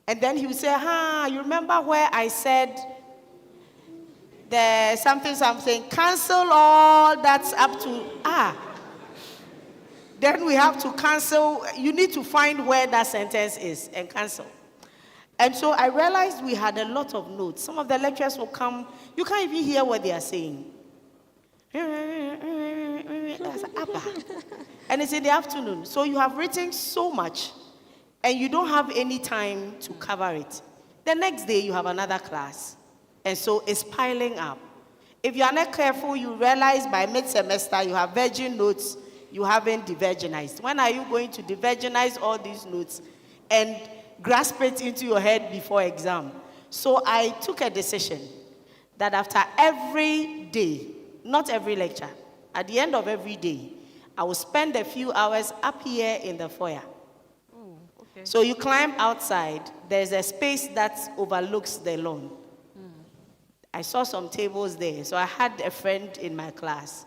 and then he would say, you remember where I said the something, cancel all that's up to, Then we have to cancel, you need to find where that sentence is and cancel. And so I realized we had a lot of notes. Some of the lecturers will come, you can't even hear what they are saying. That's Abba. And it's in the afternoon. So you have written so much, and you don't have any time to cover it. The next day, you have another class. And so it's piling up. If you are not careful, you realize by mid-semester, you have virgin notes, you haven't de-virginized. When are you going to de-virginize all these notes and grasp it into your head before exam? So I took a decision that after every day, not every lecture, at the end of every day, I will spend a few hours up here in the foyer. Okay. So you climb outside, there's a space that overlooks the lawn. I saw some tables there, so I had a friend in my class.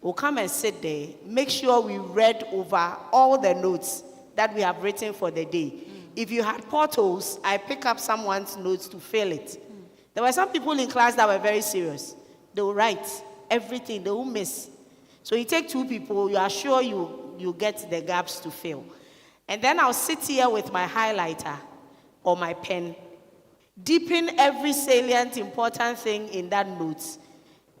We'll come and sit there, make sure we read over all the notes that we have written for the day. If you had portals, I pick up someone's notes to fill it. There were some people in class that were very serious. They will write everything, they will miss. So you take 2 people, you are sure you get the gaps to fill. And then I'll sit here with my highlighter or my pen, deepen every salient important thing in that notes.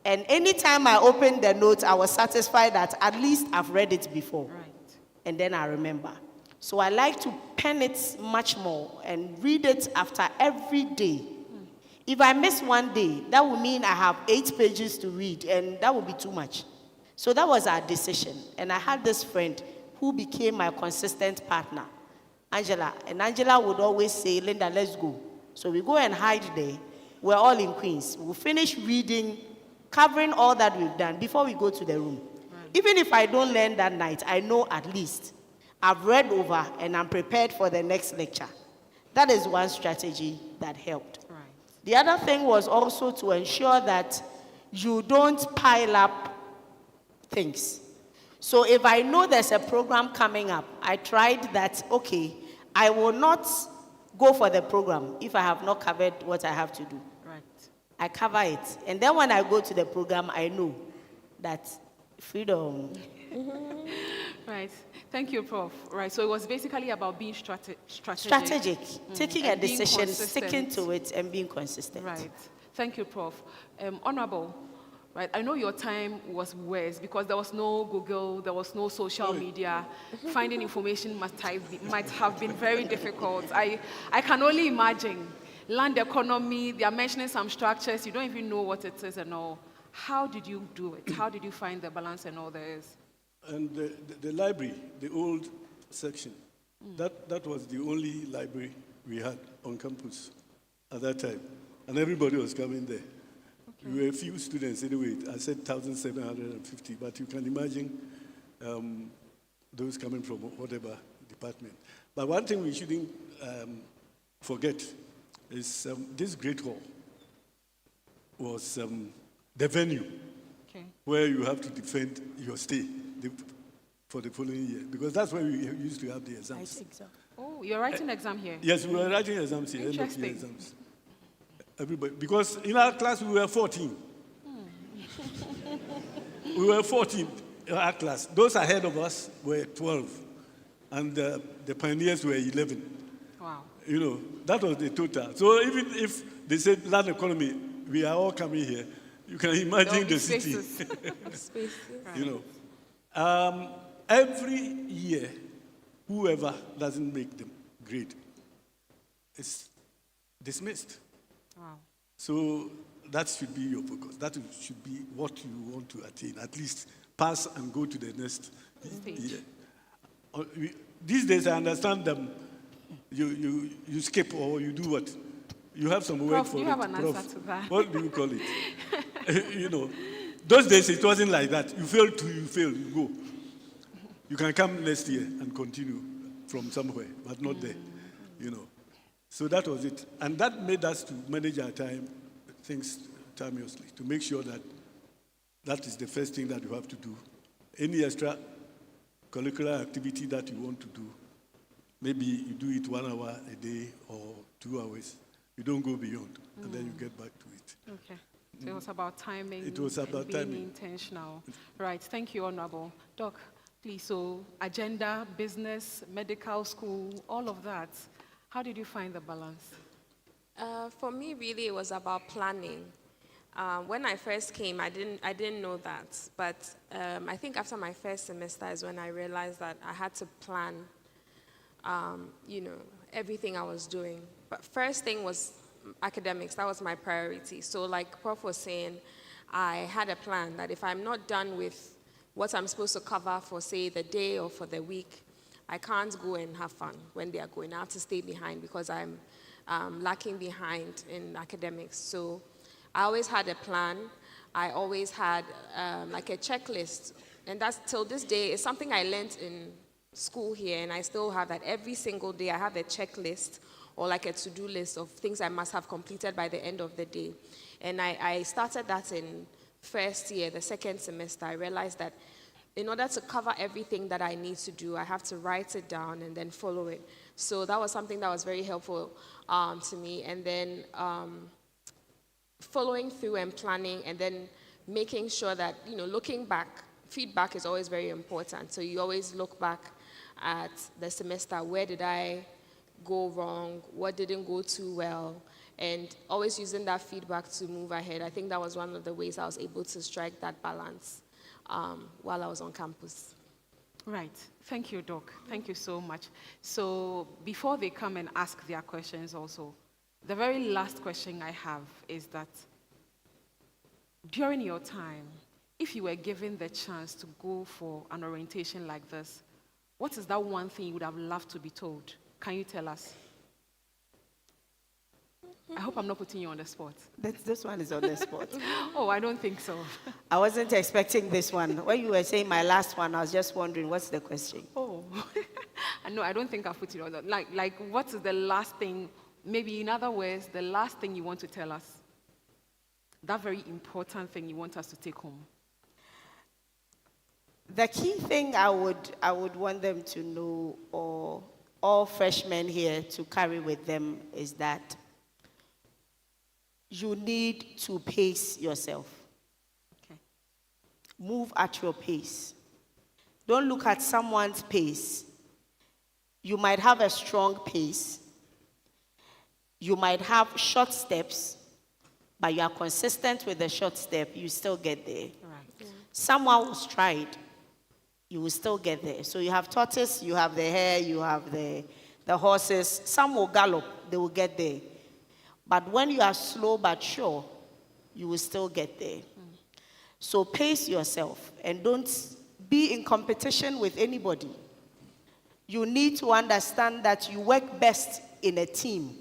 And anytime I open the notes, I was satisfied that at least I've read it before. Right. And then I remember. So I like to pen it much more and read it after every day. If I miss one day, that would mean I have 8 pages to read, and that would be too much. So that was our decision. And I had this friend who became my consistent partner, Angela. And Angela would always say, Linda, let's go. So we go and hide there. We're all in Queens. We'll finish reading, covering all that we've done before we go to the room. Right. Even if I don't learn that night, I know at least I've read over and I'm prepared for the next lecture. That is one strategy that helped. Right. The other thing was also to ensure that you don't pile up things. So if I know there's a program coming up, I tried that, okay, I will not go for the program if I have not covered what I have to do. Right. I cover it. And then when I go to the program, I know that freedom. Right. Thank you, Prof. Right. So it was basically about being strategic. Strategic. Taking a decision, consistent. sticking to it, and being consistent. Right. Thank you, Prof. Honorable, right, I know your time was worse because there was no Google, there was no social media. Finding information might have been very difficult. I can only imagine. Land economy, they are mentioning some structures, you don't even know what it is and all. How did you do it? How did you find the balance and all there is? And the library, the old section, that was the only library we had on campus at that time. And everybody was coming there. We were a few students anyway. I said 1,750, but you can imagine those coming from whatever department. But one thing we shouldn't forget is this great hall was the venue where you have to defend your stay for the following year, because that's where we used to have the exams. Oh, you're writing exam here? Yes, we were writing exams here, Interesting. end of year exams. Everybody, because in our class we were 14. We were 14 in our class. Those ahead of us were 12, and the pioneers were 11. Wow. You know, that was the total. So even if they said land economy, we are all coming here, you can imagine the city. Spaces. You know, every year, whoever doesn't make the grade is dismissed. Wow. So that should be your focus. That should be what you want to attain. At least pass and go to the next year. These days, I understand them. You skip or you do what? You have some word for do you it. have an answer to that? What do you call it? You know, those days it wasn't like that. You fail, you go. You can come next year and continue from somewhere, but not there. You know. So that was it. And that made us to manage our things timeously, to make sure that that is the first thing that you have to do. Any extra curricular activity that you want to do, maybe you do it 1 hour a day or 2 hours. You don't go beyond, and then you get back to it. Okay. So it was about timing. It was about and being timing. intentional. Right. Thank you, Honorable. Doc, please. So agenda, business, medical school, all of that. How did you find the balance? For me, really, it was about planning. When I first came, I didn't know that, but I think after my first semester is when I realized that I had to plan, everything I was doing. But first thing was academics. That was my priority. So, like Prof was saying, I had a plan that if I'm not done with what I'm supposed to cover for, say, the day or for the week, I can't go and have fun when they are going. I have to stay behind because I'm lacking behind in academics. So I always had a plan. I always had like a checklist. And that's till this day. It's something I learned in school here, and I still have that. Every single day I have a checklist or like a to-do list of things I must have completed by the end of the day. And I started that in first year, the second semester. I realized that in order to cover everything that I need to do, I have to write it down and then follow it. So that was something that was very helpful to me. And then following through and planning, and then making sure that, looking back, feedback is always very important. So you always look back at the semester. Where did I go wrong? What didn't go too well? And always using that feedback to move ahead. I think that was one of the ways I was able to strike that balance while I was on campus. Right. Thank you, Doc. Thank you so much. So before they come and ask their questions also, the very last question I have is that during your time, if you were given the chance to go for an orientation like this, what is that one thing you would have loved to be told? Can you tell us? I hope I'm not putting you on the spot. This one is on the spot. Oh, I don't think so. I wasn't expecting this one. When you were saying my last one, I was just wondering, what's the question? Oh, no, I don't think I've put it on that. Like, what is the last thing, maybe in other words, the last thing you want to tell us? That very important thing you want us to take home. The key thing I would want them to know, or all freshmen here to carry with them, is that you need to pace yourself. Okay. Move at your pace. Don't look at someone's pace. You might have a strong pace. You might have short steps, but you are consistent with the short step, you still get there. Right. Yeah. Someone will stride, you will still get there. So you have tortoise, you have the hare, you have the horses. Some will gallop, they will get there. But when you are slow but sure, you will still get there. So pace yourself and don't be in competition with anybody. You need to understand that you work best in a team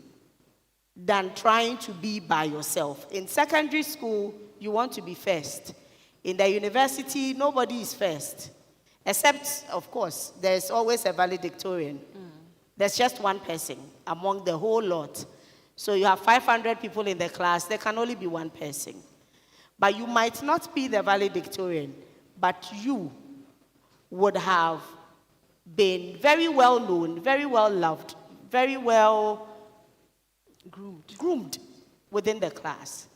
than trying to be by yourself. In secondary school, you want to be first. In the university, nobody is first. Except, of course, there's always a valedictorian. There's just one person among the whole lot. So you have 500 people in the class, there can only be one person. But you might not be the valedictorian, but you would have been very well known, very well loved, very well groomed within the class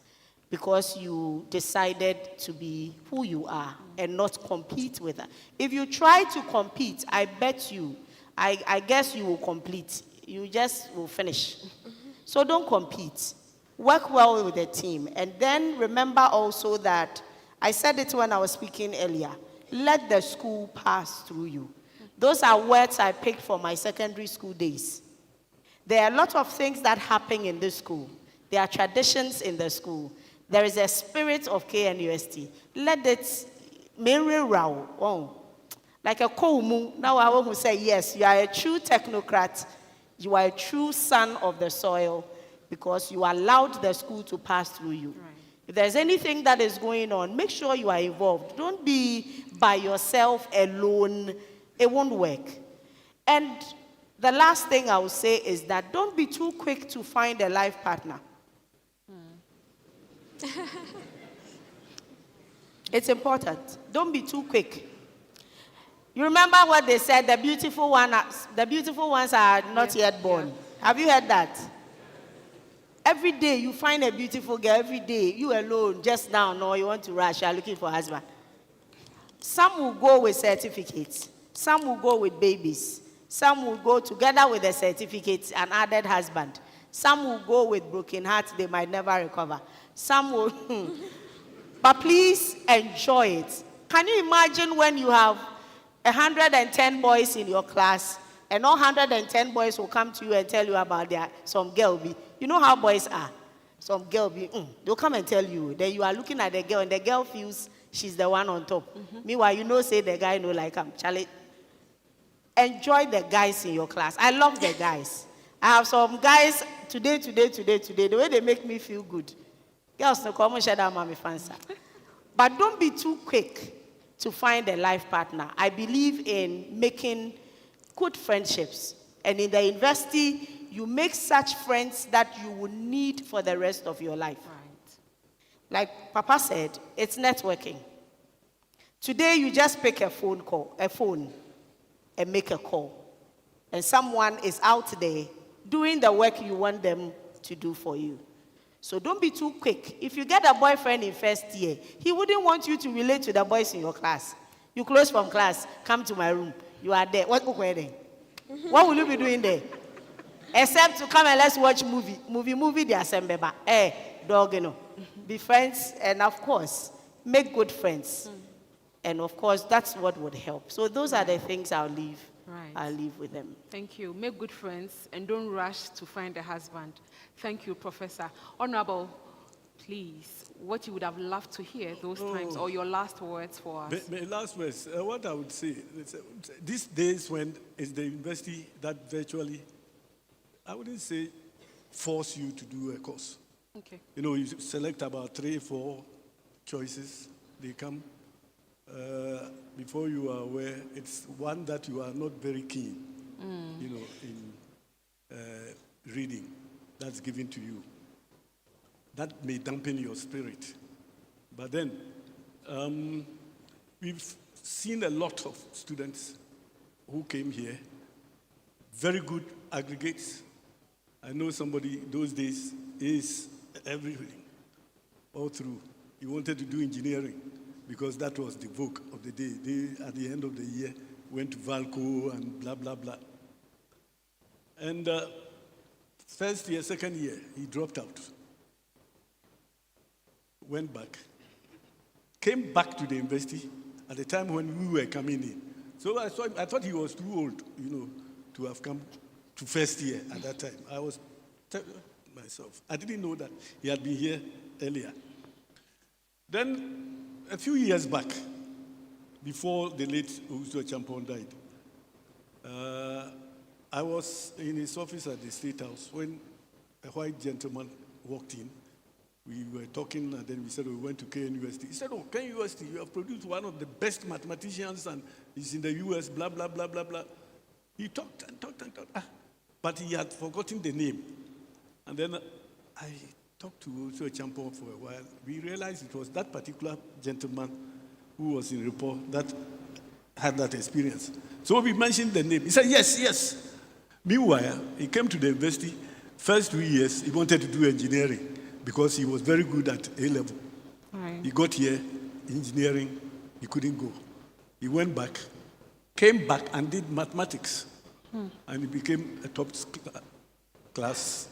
because you decided to be who you are and not compete with her. If you try to compete, I bet you, I guess you will complete. You just will finish. So don't compete. Work well with the team. And then remember also that, I said it when I was speaking earlier, let the school pass through you. Those are words I picked from my secondary school days. There are a lot of things that happen in this school. There are traditions in the school. There is a spirit of KNUST. Let it like a koumu. Now I want to say, yes, you are a true technocrat. You are a true son of the soil because you allowed the school to pass through you. Right. If there's anything that is going on, make sure you are involved. Don't be by yourself alone. It won't work. And the last thing I will say is that don't be too quick to find a life partner. It's important. Don't be too quick. You remember what they said, the beautiful ones are not yet born. Yeah. Have you heard that? Every day you find a beautiful girl, every day, you alone, just now, no, you want to rush, you are looking for a husband. Some will go with certificates. Some will go with babies. Some will go together with the certificates and added husband. Some will go with broken hearts, they might never recover. Some will, but please enjoy it. Can you imagine when you have 110 boys in your class and all 110 boys will come to you and tell you about some girl be. You know how boys are. Some girl be, they'll come and tell you. Then you are looking at the girl and the girl feels she's the one on top. Meanwhile, you know, say the guy no like him. Charlie, enjoy the guys in your class. I love the guys. I have some guys today. The way they make me feel good. Girls no come share that mommy fancy. But don't be too quick to find a life partner. I believe in making good friendships. And in the university, you make such friends that you will need for the rest of your life. Right. Like Papa said, it's networking. Today, you just pick a phone, and make a call. And someone is out there doing the work you want them to do for you. So don't be too quick. If you get a boyfriend in first year, he wouldn't want you to relate to the boys in your class. You close from class, come to my room. You are there. What will you be doing there? Except to come and let's watch movie, the assembly. Dog, you know. Be friends, and of course, make good friends. And of course, that's what would help. So those are the things I'll leave. Right. I'll leave with them. Thank you. Make good friends and don't rush to find a husband. Thank you, Professor. Honorable, please, what you would have loved to hear those times, or your last words for us. My last words, what I would say, these days when it's the university that virtually, I wouldn't say force you to do a course. Okay. You know, you select about 3 or 4 choices, they come. Before you are aware, it's one that you are not very keen, you know, in reading that's given to you. That may dampen your spirit. But then, we've seen a lot of students who came here, very good aggregates. I know somebody those days is everything, all through. He wanted to do engineering, because that was the vogue of the day. They, at the end of the year, went to Valco and blah, blah, blah. And first year, second year, he dropped out. Went back. Came back to the university at the time when we were coming in. So I thought he was too old, you know, to have come to first year at that time. I was telling myself. I didn't know that he had been here earlier. Then a few years back, before the late Uzo Champon died, I was in his office at the State House when a white gentleman walked in. We were talking, and then we said we went to KNUST. He said, "Oh, KNUST, you have produced one of the best mathematicians, and he's in the US, blah, blah, blah, blah, blah." He talked and talked and talked, but he had forgotten the name. And then I talked to Uzo Champon for a while. We realized it was that particular gentleman who was in report that had that experience. So we mentioned the name. He said, "Yes, yes." Meanwhile, he came to the university. First 2 years, he wanted to do engineering because he was very good at A-level. Right. He got here, engineering, he couldn't go. He went back, came back and did mathematics. And he became a top class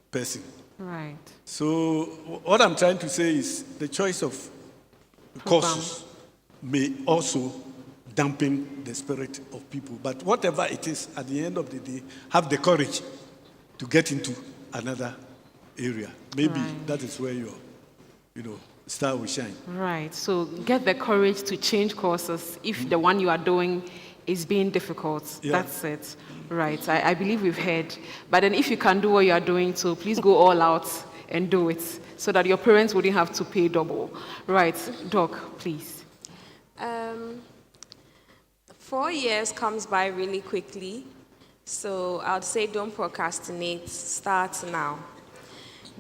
person. Right. So what I'm trying to say is the choice of courses may also dampen the spirit of people. But whatever it is, at the end of the day, have the courage to get into another area. Maybe that is where your, star will shine. Right. So get the courage to change courses if the one you are doing is being difficult. Yeah. That's it. Right. I believe we've heard. But then if you can do what you are doing, so please go all out and do it so that your parents wouldn't have to pay double. Right. Doc, please. 4 years comes by really quickly, so I would say don't procrastinate, start now.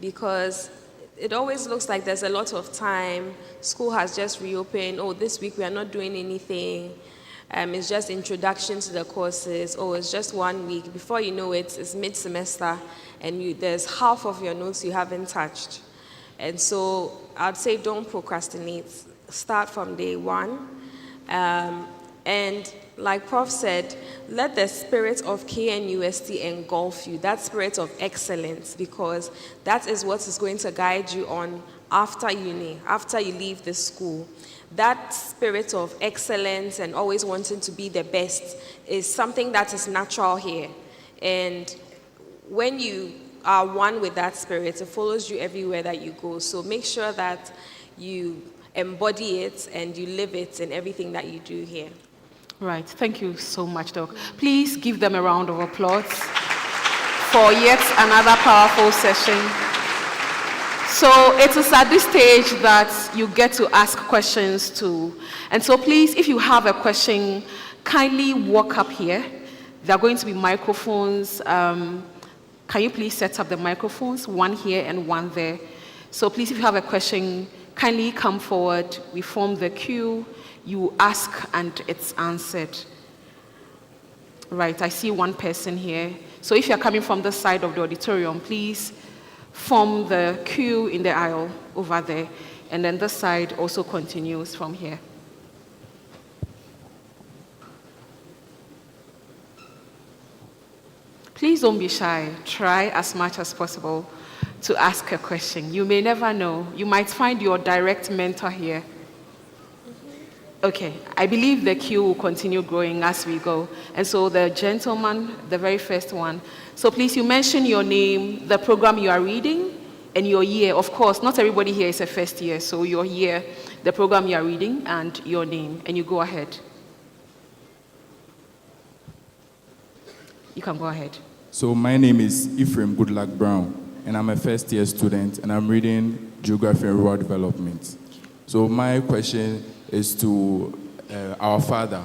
Because it always looks like there's a lot of time, school has just reopened, oh, this week we are not doing anything, it's just introduction to the courses, oh, it's just 1 week. Before you know it, it's mid-semester, and there's half of your notes you haven't touched. And so I'd say don't procrastinate, start from day one. And like Prof said, let the spirit of KNUST engulf you, that spirit of excellence, because that is what is going to guide you on after uni, after you leave the school. That spirit of excellence and always wanting to be the best is something that is natural here. And when you are one with that spirit, it follows you everywhere that you go. So make sure that you embody it and you live it in everything that you do here. Right. Thank you so much, Doc. Please give them a round of applause for yet another powerful session. So it is at this stage that you get to ask questions too. And so please, if you have a question, kindly walk up here. There are going to be microphones. Can you please set up the microphones, one here and one there? So please, if you have a question, kindly come forward. We form the queue. You ask and it's answered. Right, I see one person here. So if you're coming from the side of the auditorium, please form the queue in the aisle over there. And then this side also continues from here. Please don't be shy. Try as much as possible to ask a question. You may never know. You might find your direct mentor here. Okay, I believe the queue will continue growing as we go. And so the gentleman, the very first one. So please, you mention your name, the program you are reading, and your year. Of course, not everybody here is a first year, so your year, the program you are reading, and your name, and you go ahead. You can go ahead. So my name is Ephraim Goodluck Brown, and I'm a first year student, and I'm reading Geography and Rural Development. So my question is to our father,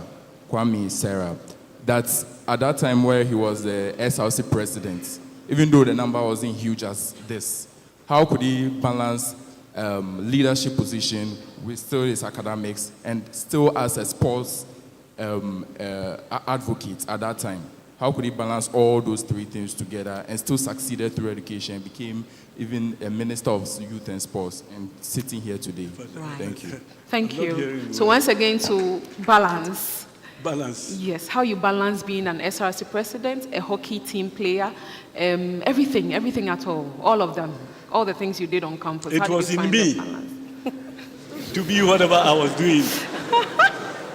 Kwame Sarah, that at that time where he was the SRC president, even though the number wasn't huge as this, how could he balance leadership position with still his academics and still as a sports advocate at that time? How could he balance all those three things together and still succeeded through education, became even a minister of youth and sports, and sitting here today? Right. Thank you. Thank you. So once again, to balance. Balance. Yes, how you balance being an SRC president, a hockey team player, everything at all of them, all the things you did on campus. It was in me to be whatever I was doing.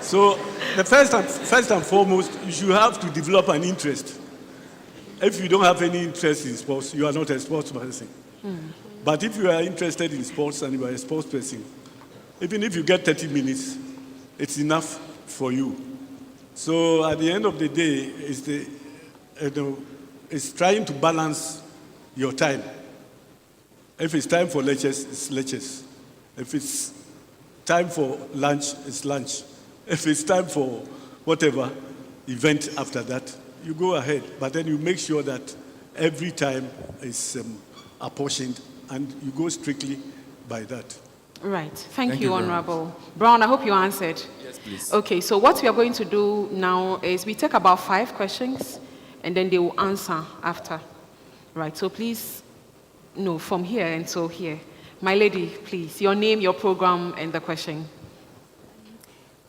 So the first and foremost, you should have to develop an interest. If you don't have any interest in sports, you are not a sports person. But if you are interested in sports and you are a sports person, Even if you get 30 minutes, it's enough for you. So at the end of the day, it's trying to balance your time. If it's time for lectures, it's lectures. If it's time for lunch, it's lunch. If it's time for whatever event after that, you go ahead. But then you make sure that every time is apportioned and you go strictly by that. Right. Thank you, you very Honorable. Brown, I hope you answered. Yes, please. Okay, so what we are going to do now is we take about 5 questions and then they will answer after. Right, so please, no, from here until here. My lady, please, your name, your program, and the question.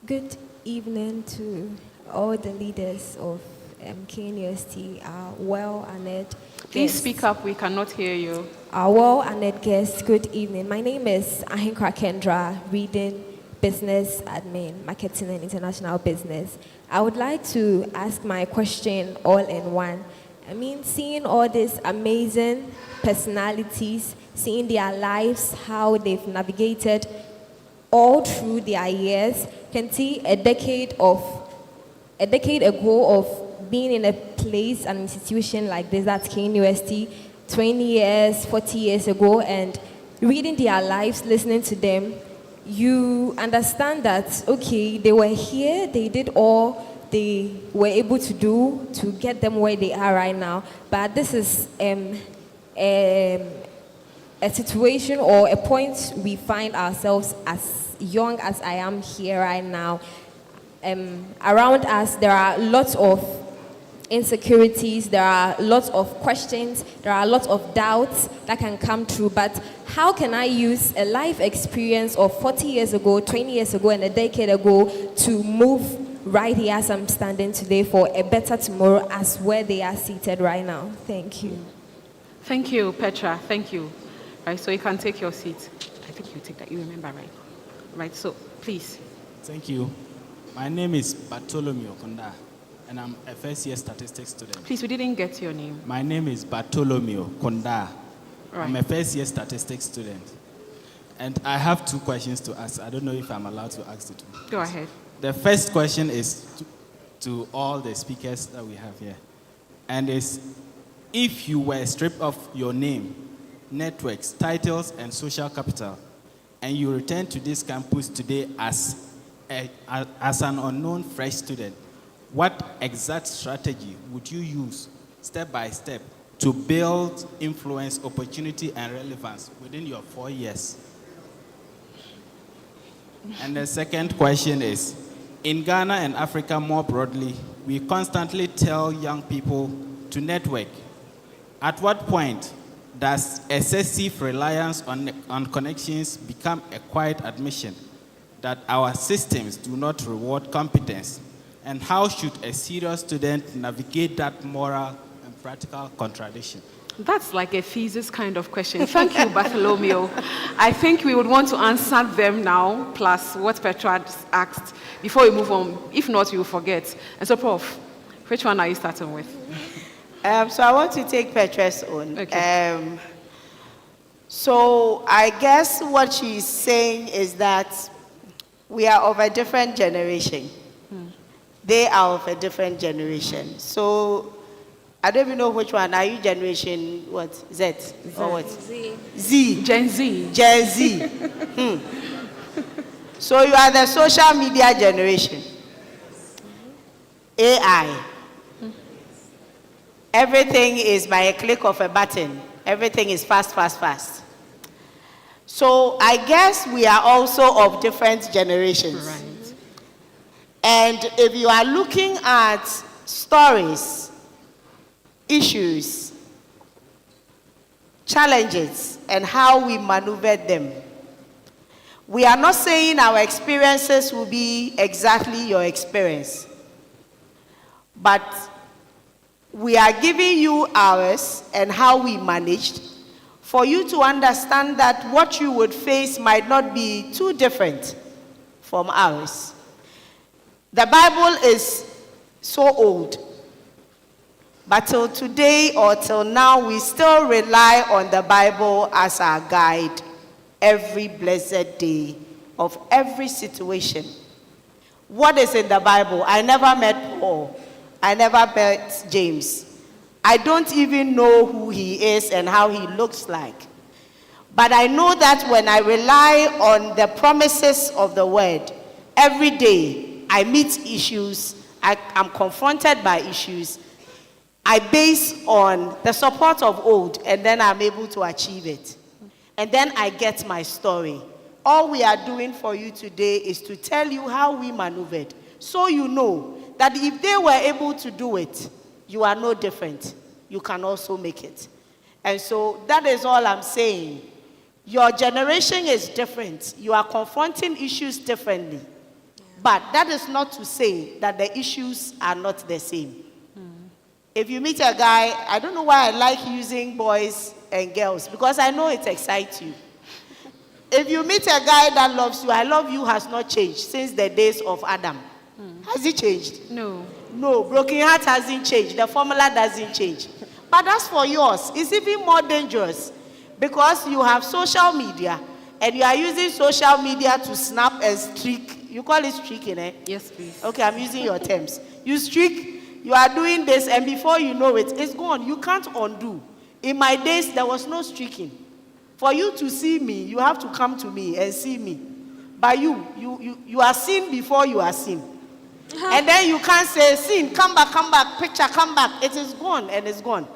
Good evening to all the leaders of KNUST, well-honored Please guests. speak up, we cannot hear you. Well-honored guests, good evening. My name is Ahinkra Kendra, reading Business Admin, Marketing and International Business. I would like to ask my question all in one. I mean, seeing all these amazing personalities, seeing their lives, how they've navigated all through their years, can see a decade ago of being in a place, an institution like this, that's KNUST, 20 years, 40 years ago, and reading their lives, listening to them, you understand that, okay, they were here, they did all they were able to do to get them where they are right now. But this is a situation or a point we find ourselves as young as I am here right now. Around us, there are lots of insecurities, there are lots of questions, there are lots of doubts that can come through. But how can I use a life experience of 40 years ago, 20 years ago, and a decade ago to move right here as I'm standing today for a better tomorrow as where they are seated right now? Thank you. Thank you, Petra. Thank you. Right, so you can take your seat. I think you take that. You remember, right? Right, so please. Thank you. My name is Bartholomew Konda, and I'm a first-year statistics student. Please, we didn't get your name. My name is Bartholomew Konda. Right. I'm a first-year statistics student. And I have 2 questions to ask. I don't know if I'm allowed to ask it. Go ahead. The first question is to all the speakers that we have here. And is, if you were stripped of your name, networks, titles, and social capital, and you return to this campus today as an unknown fresh student, what exact strategy would you use, step by step, to build influence, opportunity, and relevance within your 4 years? And the second question is, in Ghana and Africa more broadly, we constantly tell young people to network. At what point does excessive reliance on connections become a quiet admission that our systems do not reward competence? And how should a serious student navigate that moral and practical contradiction? That's like a thesis kind of question. Thank you, Bartholomew. I think we would want to answer them now, plus what Petra asked, before we move on. If not, you will forget. And so, Prof, which one are you starting with? So I want to take Petra's own. Okay. So I guess what she's saying is that we are of a different generation. They are of a different generation. So I don't even know which one. Are you generation what? Z? Or what? Z. Gen Z. Gen Z. So you are the social media generation. AI. Everything is by a click of a button. Everything is fast, fast, fast. So I guess we are also of different generations. Right. And if you are looking at stories, issues, challenges, and how we maneuvered them, we are not saying our experiences will be exactly your experience, but we are giving you ours and how we managed for you to understand that what you would face might not be too different from ours. The Bible is so old, but till today or till now, we still rely on the Bible as our guide every blessed day, of every situation. What is in the Bible? I never met Paul. I never met James. I don't even know who he is and how he looks like. But I know that when I rely on the promises of the word, every day I meet issues, I'm confronted by issues. I base on the support of old, and then I'm able to achieve it. And then I get my story. All we are doing for you today is to tell you how we maneuvered, so you know that if they were able to do it, you are no different. You can also make it. And so that is all I'm saying. Your generation is different. You are confronting issues differently. But that is not to say that the issues are not the same. If you meet a guy, I don't know why I like using boys and girls, because I know it excites you. If you meet a guy that loves you, I love you has not changed since the days of Adam. Has it changed? No. No, broken heart hasn't changed. The formula doesn't change. But as for yours, it's even more dangerous because you have social media and you are using social media to snap and streak. You call it streaking, eh? Yes, please. Okay, I'm using your terms. You streak. You are doing this, and before you know it, it's gone. You can't undo. In my days, there was no streaking. For you to see me, you have to come to me and see me. But you are seen before you are seen. And then you can't say, seen, come back, picture, come back. It is gone, and it's gone.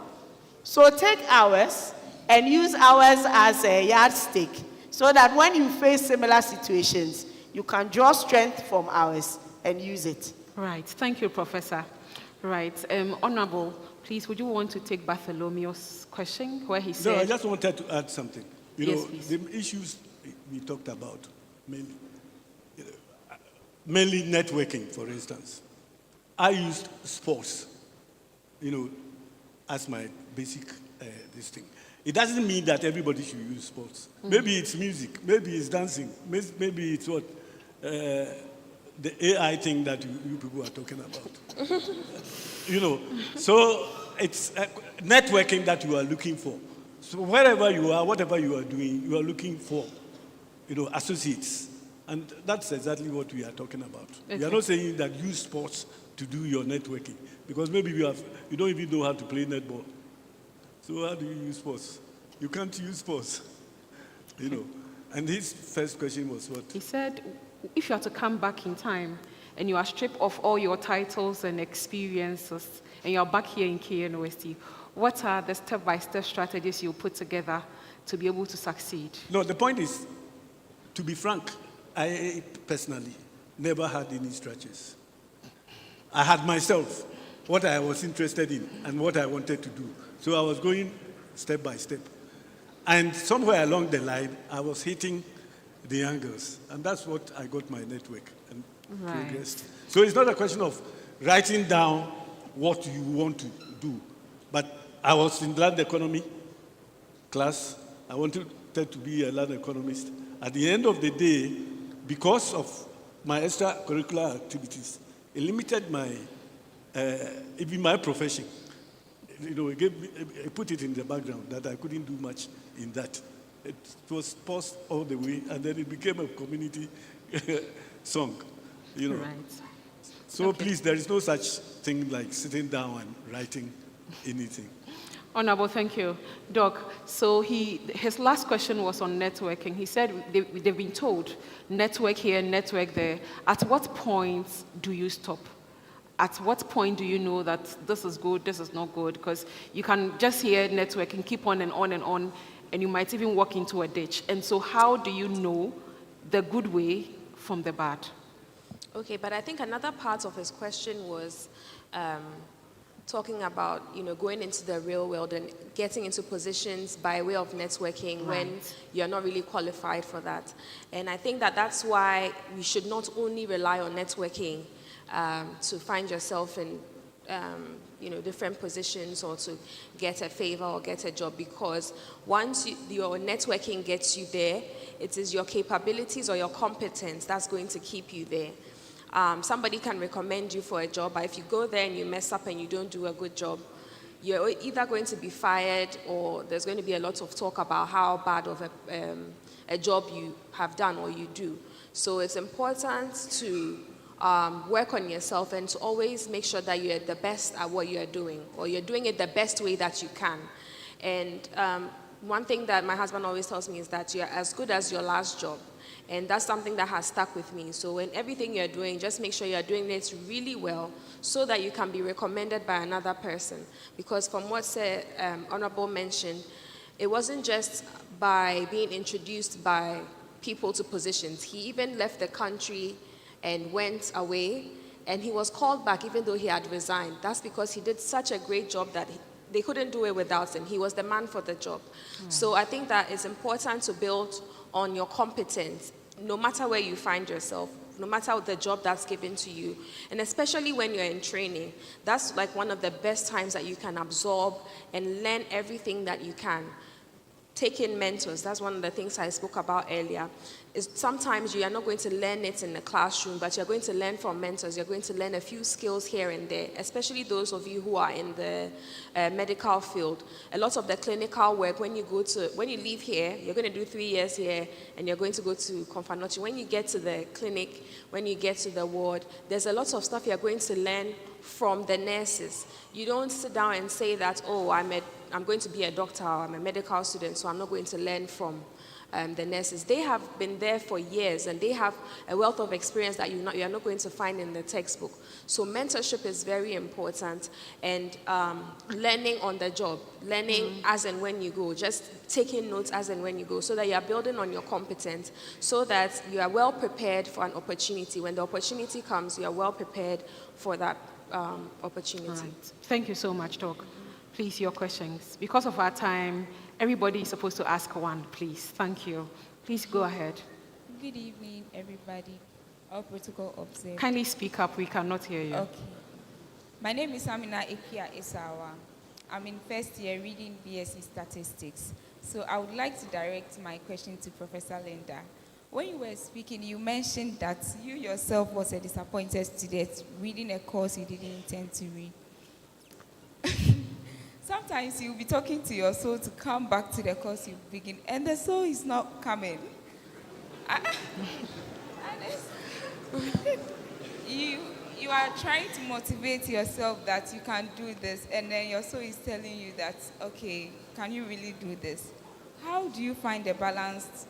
So take ours and use ours as a yardstick so that when you face similar situations, you can draw strength from ours and use it. Right. Thank you, Professor. Right. Honorable, please, would you want to take Bartholomew's question where he said... No, I just wanted to add something. Yes, please. The issues we talked about, mainly networking, for instance. I used sports, as my basic this thing. It doesn't mean that everybody should use sports. Maybe it's music, maybe it's dancing, maybe it's what? The AI thing that you people are talking about. So it's networking that you are looking for. So wherever you are, whatever you are doing, you are looking for, associates. And that's exactly what we are talking about. Okay. We are not saying that use sports to do your networking, because maybe you don't even know how to play netball. So how do you use sports? You can't use sports, And his first question was what? He said, if you are to come back in time and you are stripped of all your titles and experiences and you are back here in KNUST, what are the step-by-step strategies you put together to be able to succeed? No, the point is, to be frank, I personally never had any stretches. I had myself, what I was interested in and what I wanted to do. So I was going step by step. And somewhere along the line, I was hitting the angles. And that's what I got my network and progressed. So it's not a question of writing down what you want to do. But I was in land economy class. I wanted to be a land economist. At the end of the day, because of my extracurricular activities, it limited my, even my profession. It put it in the background that I couldn't do much in that. It was paused all the way, and then it became a community song, Right. So please, there is no such thing like sitting down and writing anything. Honorable, thank you. Doc, so his last question was on networking. He said they've been told, network here, network there. At what point do you stop? At what point do you know that this is good, this is not good? Because you can just hear networking, keep on and on and on, and you might even walk into a ditch. And so how do you know the good way from the bad? Okay, but I think another part of his question was talking about, going into the real world and getting into positions by way of networking when you're not really qualified for that. And I think that that's why we should not only rely on networking to find yourself in, different positions or to get a favor or get a job, because once your networking gets you there, it is your capabilities or your competence that's going to keep you there. Somebody can recommend you for a job, but if you go there and you mess up and you don't do a good job, you're either going to be fired or there's going to be a lot of talk about how bad of a job you have done or you do. So it's important to work on yourself and to always make sure that you're the best at what you're doing, or you're doing it the best way that you can. And one thing that my husband always tells me is that you're as good as your last job. And that's something that has stuck with me. So in everything you're doing, just make sure you're doing it really well so that you can be recommended by another person. Because from what Honorable mentioned, it wasn't just by being introduced by people to positions. He even left the country and went away, and he was called back even though he had resigned. That's because he did such a great job that they couldn't do it without him. He was the man for the job. So I think that it's important to build on your competence, no matter where you find yourself, no matter the job that's given to you, and especially when you're in training. That's like one of the best times that you can absorb and learn everything that you can. Take in mentors. That's one of the things I spoke about earlier. Is sometimes you are not going to learn it in the classroom, but you're going to learn from mentors. You're going to learn a few skills here and there, especially those of you who are in the medical field. A lot of the clinical work, when you leave here, you're going to do 3 years here, and you're going to go to Konfanochi. When you get to the clinic, when you get to the ward, there's a lot of stuff you're going to learn from the nurses. You don't sit down and say that, oh, I'm going to be a doctor, or I'm a medical student, so I'm not going to learn from the nurses. They have been there for years, and they have a wealth of experience that you're not going to find in the textbook. So mentorship is very important, and learning on the job, learning as and when you go, just taking notes as and when you go, so that you are building on your competence, so that you are well prepared for an opportunity. When the opportunity comes, you are well prepared for that opportunity. Right. Thank you so much, Doc. Please, your questions. Because of our time, everybody is supposed to ask one, please. Thank you. Please go ahead. Good evening, everybody. All protocol observed. Kindly speak up. We cannot hear you. Okay. My name is Amina Ekia Isawa. I'm in first year reading BSc Statistics. So I would like to direct my question to Professor Linda. When you were speaking, you mentioned that you yourself was a disappointed student reading a course you didn't intend to read. Sometimes you'll be talking to your soul to come back to the course you begin, and the soul is not coming. You are trying to motivate yourself that you can do this, and then your soul is telling you that, okay, can you really do this? How do you find the balance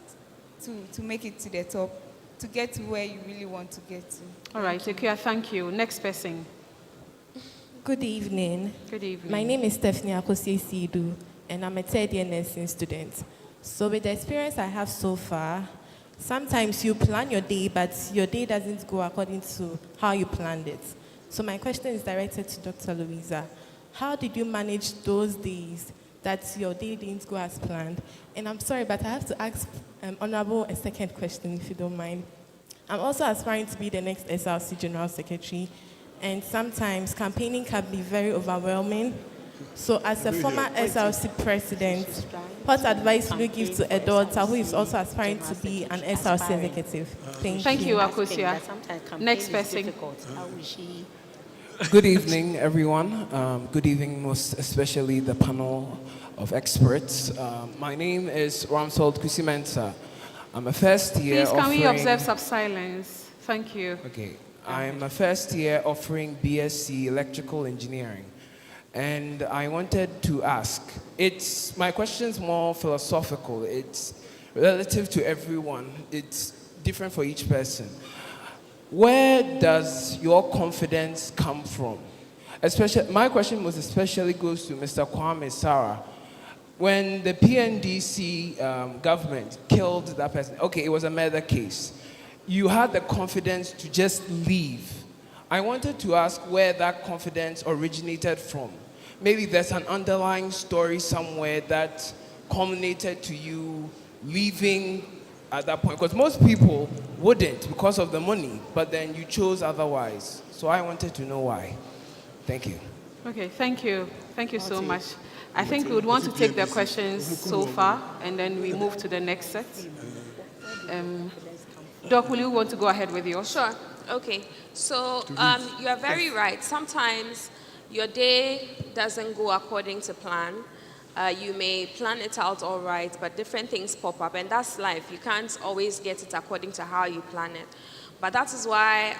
to make it to the top, to get to where you really want to get to? All right, Ekia, thank you. Next person. Good evening. Good evening. My name is Stephanie Akosi Sidu, and I'm a third-year nursing student. So with the experience I have so far, sometimes you plan your day, but your day doesn't go according to how you planned it. So my question is directed to Dr. Louisa. How did you manage those days that your day didn't go as planned? And I'm sorry, but I have to ask Honorable a second question, if you don't mind. I'm also aspiring to be the next SRC General Secretary, and sometimes campaigning can be very overwhelming. So as a former SRC president, what advice would you give to a daughter who is also aspiring to be an SRC executive? Thank you, Akosia. Next person. Good evening, everyone. Good evening, most especially the panel of experts. My name is Ramsold Kusimensa. I'm a first year Please, can we observe some silence? Thank you. Okay. I'm a first year offering BSc Electrical Engineering. And I wanted to ask, my question's more philosophical. It's relative to everyone. It's different for each person. Where does your confidence come from? My question especially goes to Mr. Kwame Sarah. When the PNDC government killed that person, okay, it was a murder case. You had the confidence to just leave. I wanted to ask where that confidence originated from. Maybe there's an underlying story somewhere that culminated to you leaving at that point. Because most people wouldn't because of the money, but then you chose otherwise. So I wanted to know why. Thank you. Okay, thank you. Thank you so much. I think we would want to take the questions so far, and then we move to the next set. Doc, will you want to go ahead with yours? Sure. Okay. So you are very right. Sometimes your day doesn't go according to plan. You may plan it out all right, but different things pop up, and that's life. You can't always get it according to how you plan it. But that is why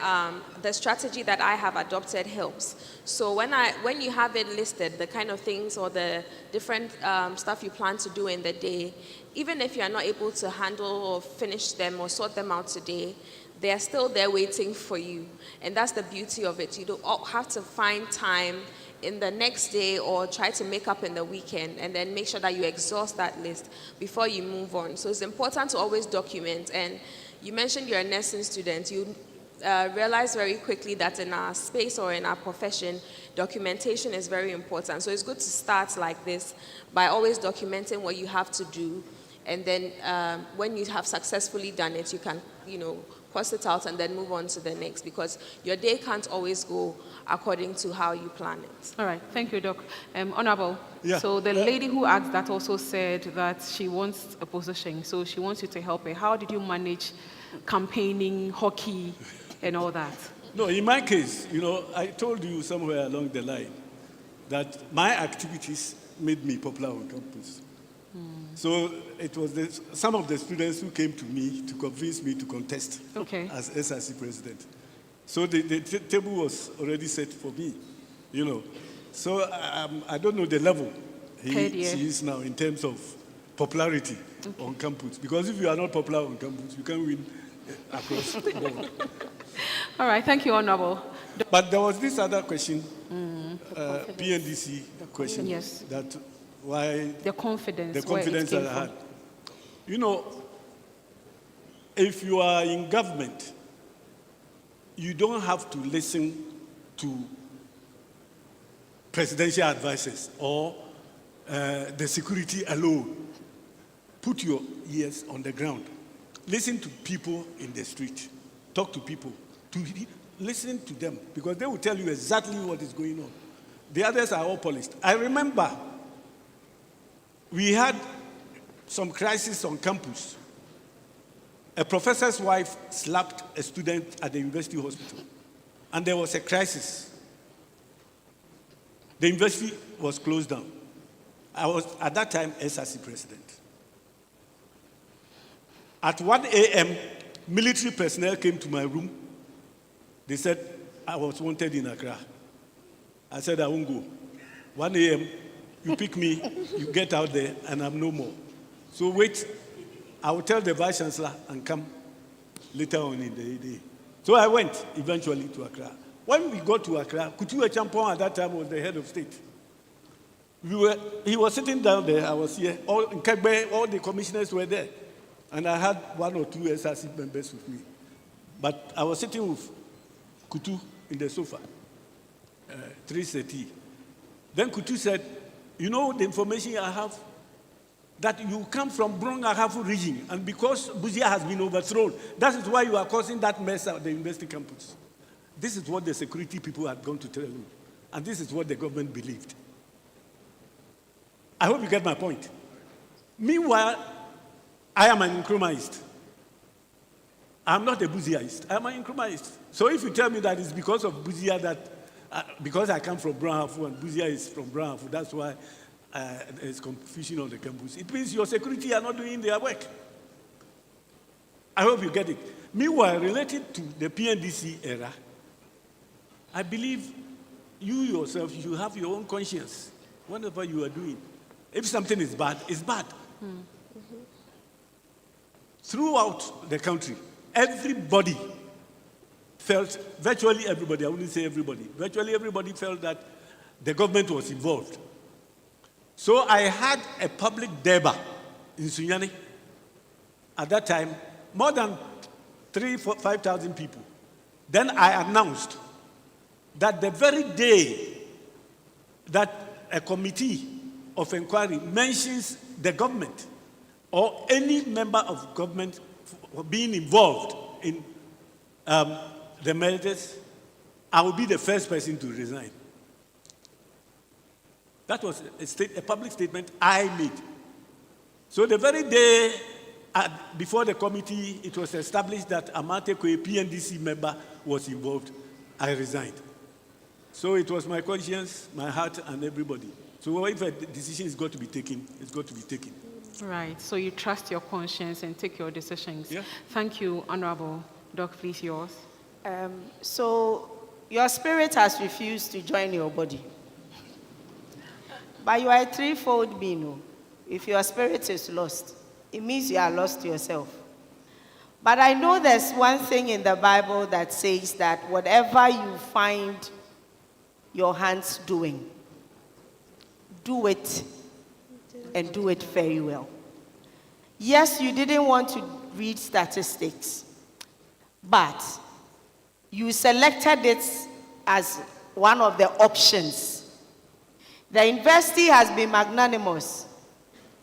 the strategy that I have adopted helps. So when you have it listed, the kind of things or the different stuff you plan to do in the day, even if you are not able to handle or finish them or sort them out today, they are still there waiting for you. And that's the beauty of it. You don't have to find time in the next day or try to make up in the weekend, and then make sure that you exhaust that list before you move on. So it's important to always document. And you mentioned you're a nursing student. You realize very quickly that in our space or in our profession, documentation is very important. So it's good to start like this by always documenting what you have to do. And then when you have successfully done it, you can, cross it out and then move on to the next, because your day can't always go according to how you plan it. All right, thank you, Doc. Honorable, Yeah. so the lady who asked that also said that she wants a position, so she wants you to help her. How did you manage campaigning, hockey, and all that? No, in my case, I told you somewhere along the line that my activities made me popular on campus. So it was some of the students who came to me to convince me to contest as SRC president. So the table was already set for me, So I don't know the level she is now in terms of popularity on campus. Because if you are not popular on campus, you can't win across the board. All right, thank you, Honorable. But there was this other question, PNDC question. Yes. That why the confidence that I had. If you are in government, you don't have to listen to presidential advisors or the security alone. Put your ears on the ground. Listen to people in the street. Talk to people. Listen to them, because they will tell you exactly what is going on. The others are all polished. I remember we had some crisis on campus. A professor's wife slapped a student at the university hospital, and there was a crisis. The university was closed down. I was, at that time, SRC president. At 1 a.m., military personnel came to my room. They said I was wanted in Accra. I said, I won't go. 1 a.m., you pick me, you get out there, and I'm no more. So wait, I will tell the vice chancellor and come later on in the day. So I went eventually to Accra. When we got to Accra, Kutu Echampong at that time was the head of state. He was sitting down there, I was here, all the commissioners were there. And I had 1 or 2 SRC members with me. But I was sitting with Kutu in the sofa, 3:30. Then Kutu said, the information I have, that you come from Brong Ahafo region, and because Buzia has been overthrown, that is why you are causing that mess at the university campus. This is what the security people had gone to tell you, and this is what the government believed. I hope you get my point. Meanwhile, I am an Nkrumahist. I'm not a Buziaist. I'm an Nkrumahist. So if you tell me that it's because of Buzia that, because I come from Brong and Buzia is from Brong, that's why there's confusion on the campus, it means your security are not doing their work. I hope you get it. Meanwhile, related to the PNDC era, I believe you yourself, you have your own conscience. Whatever you are doing, if something is bad, it's bad. Throughout the country, everybody felt, virtually everybody, I wouldn't say everybody, virtually everybody felt that the government was involved. So I had a public deba in Sunyani. At that time, more than 5,000 people. Then I announced that the very day that a committee of inquiry mentions the government or any member of government being involved in the murders, I will be the first person to resign. That was a public statement I made. So the very day before the committee, it was established that Amate Kwe, PNDC member, was involved, I resigned. So it was my conscience, my heart, and everybody. So if a decision is got to be taken, it's got to be taken. Right. So you trust your conscience and take your decisions. Yeah. Thank you, Honorable. Doc, please, yours. So your spirit has refused to join your body. But you are a threefold being. Oh. If your spirit is lost, it means you are lost yourself. But I know there's one thing in the Bible that says that whatever you find your hands doing, do it and do it very well. Yes, you didn't want to read statistics, but you selected it as one of the options. The university has been magnanimous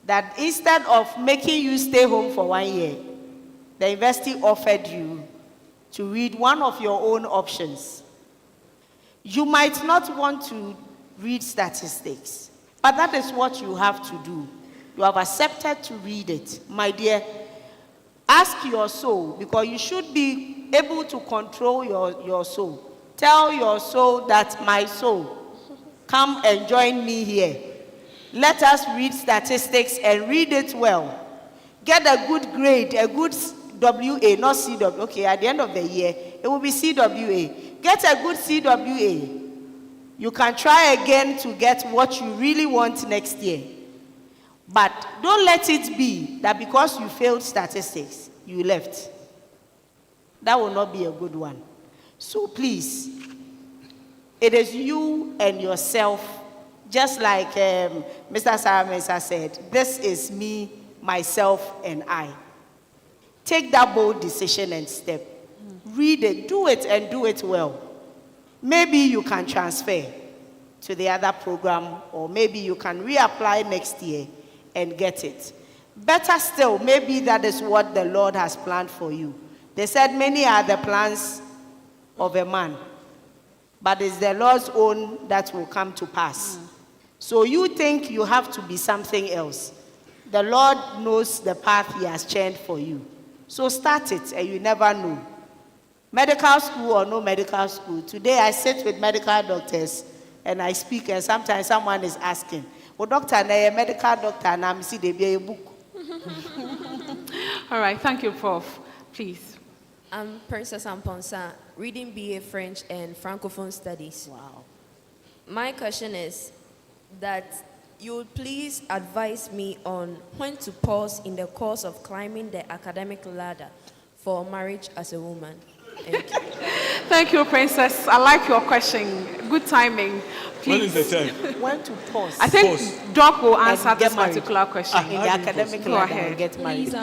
that instead of making you stay home for 1 year, the university offered you to read one of your own options. You might not want to read statistics, but that is what you have to do. You have accepted to read it. My dear, ask your soul, because you should be able to control your soul. Tell your soul that, my soul, come and join me here. Let us read statistics and read it well. Get a good grade, a good WA, not CWA. Okay, at the end of the year, it will be CWA. Get a good CWA. You can try again to get what you really want next year. But don't let it be that because you failed statistics, you left. That will not be a good one. So please, it is you and yourself, just like Mr. Sarah Mensah said, this is me, myself, and I. Take that bold decision and step. Read it, do it, and do it well. Maybe you can transfer to the other program, or maybe you can reapply next year and get it. Better still, maybe that is what the Lord has planned for you. They said many are the plans of a man, but it's the Lord's own that will come to pass. So you think you have to be something else. The Lord knows the path he has churned for you. So start it, and you never know. Medical school or no medical school, today I sit with medical doctors and I speak, and sometimes someone is asking, well, doctor, I'm a medical doctor, and I'm see they a book. All right, thank you, Prof. Please. I'm Princess Amponsa, reading BA French and Francophone Studies. Wow. My question is that you would please advise me on when to pause in the course of climbing the academic ladder for marriage as a woman. Thank you. Thank you, Princess. I like your question. Good timing. Please. When is the time? When to pause? I think Doc will answer this married. particular question. In the academic Go ladder, ahead. get married. Please,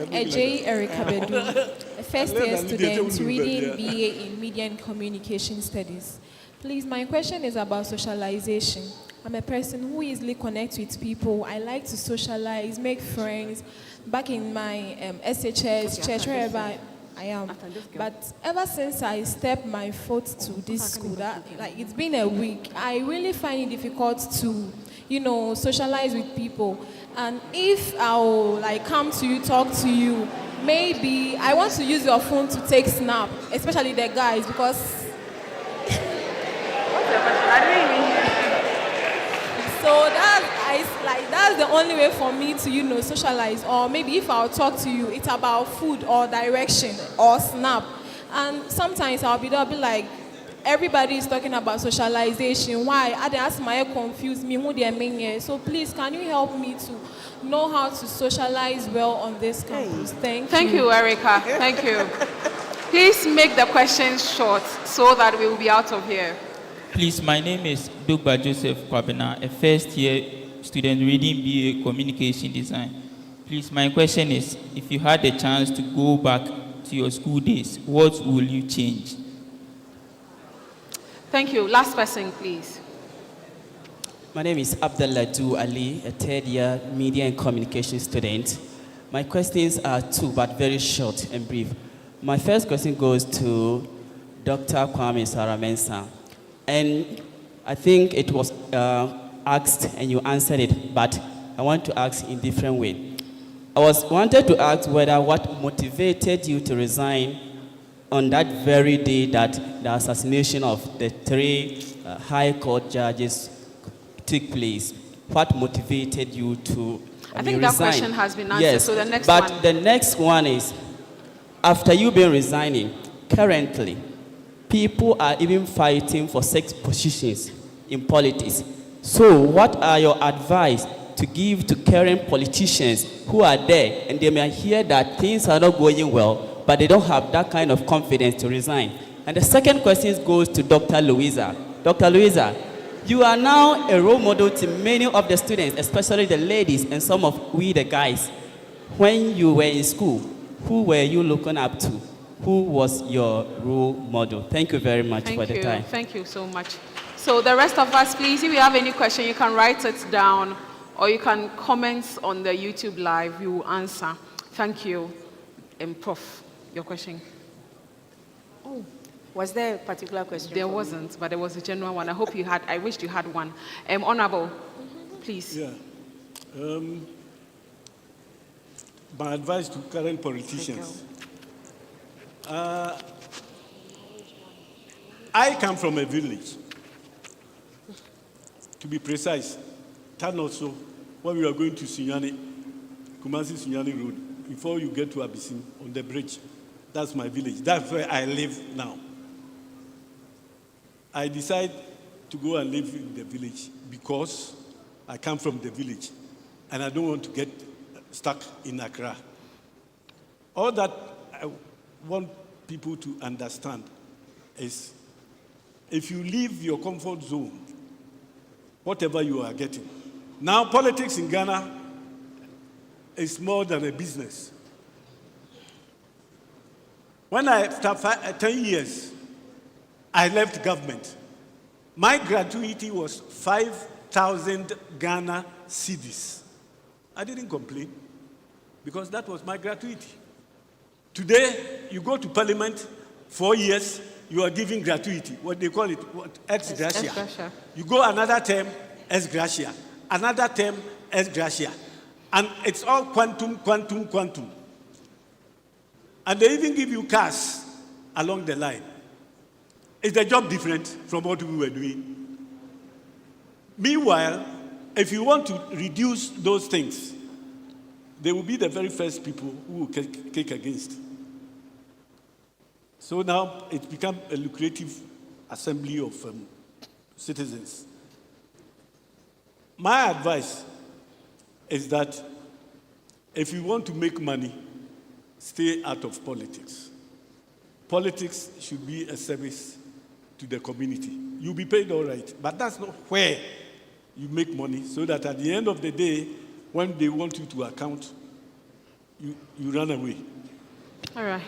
Ejay Erica Bedu, a first-year student reading BA in Media and Communication Studies. Please, my question is about socialization. I'm a person who easily connects with people. I like to socialize, make friends. Back in my SHS, church, wherever I am. But ever since I stepped my foot to this school, it's been a week, I really find it difficult to, socialize with people. And if I'll come to you, talk to you, maybe I want to use your phone to take snap, especially the guys, because What's your question? I didn't even hear. so that's the only way for me to, socialize. Or maybe if I'll talk to you, it's about food or direction or snap. And sometimes I'll be like, everybody is talking about socialization. Why? I ask my confuse me who they mean here. So please, can you help me to know how to socialize well on this campus? Thank you. Thank you, Erica. Thank you. Please make the questions short so that we will be out of here. Please, my name is Dugba Joseph Kwabena, a first-year student reading BA Communication Design. Please, my question is, if you had a chance to go back to your school days, what will you change? Thank you. Last person, please. My name is Abdulladou Ali, a third-year media and communication student. My questions are two, but very short and brief. My first question goes to Dr. Kwame Sarah Mensah. And I think it was asked and you answered it, but I want to ask in a different way. I wanted to ask whether what motivated you to resign on that very day that the assassination of the three High Court judges took place. what motivated you to I think that resign? question has been answered, Yes, so the next but one. the next one is, after you've been resigning, currently, people are even fighting for 6 positions in politics. So what are your advice to give to current politicians who are there and they may hear that things are not going well, but they don't have that kind of confidence to resign? And the second question goes to Dr. Louisa. Dr. Louisa, you are now a role model to many of the students, especially the ladies and some of we the guys. When you were in school, who were you looking up to? Who was your role model? Thank you very much for the time. Thank you so much. So the rest of us, please, if you have any question, you can write it down or you can comment on the YouTube live. We will answer. Thank you. Prof, your question. Oh, was there a particular question? There wasn't, but there was a general one. I hope you had, I wished you had one. Honorable, please. Yeah. My advice to current politicians. I come from a village. To be precise, Tanoso, when we are going to Sunyani, Kumasi Sunyani Road, before you get to Abisin, on the bridge, that's my village. That's where I live now. I decided to go and live in the village because I come from the village and I don't want to get stuck in Accra. All that I want people to understand is if you leave your comfort zone, whatever you are getting. Now, politics in Ghana is more than a business. When I started 10 years, I left government. My gratuity was 5,000 Ghana cedis. I didn't complain because that was my gratuity. Today, you go to parliament, 4 years, you are giving gratuity. What they call it, what? Ex gratia. You go another term, ex gratia. Another term, ex gratia. And it's all quantum. And they even give you cars along the line. Is the job different from what we were doing? Meanwhile, if you want to reduce those things, they will be the very first people who will kick against. So now it's become a lucrative assembly of citizens. My advice is that if you want to make money, stay out of politics. Politics should be a service to the community. You'll be paid all right, but that's not where you make money, so that at the end of the day, when they want you to account, you run away. All right.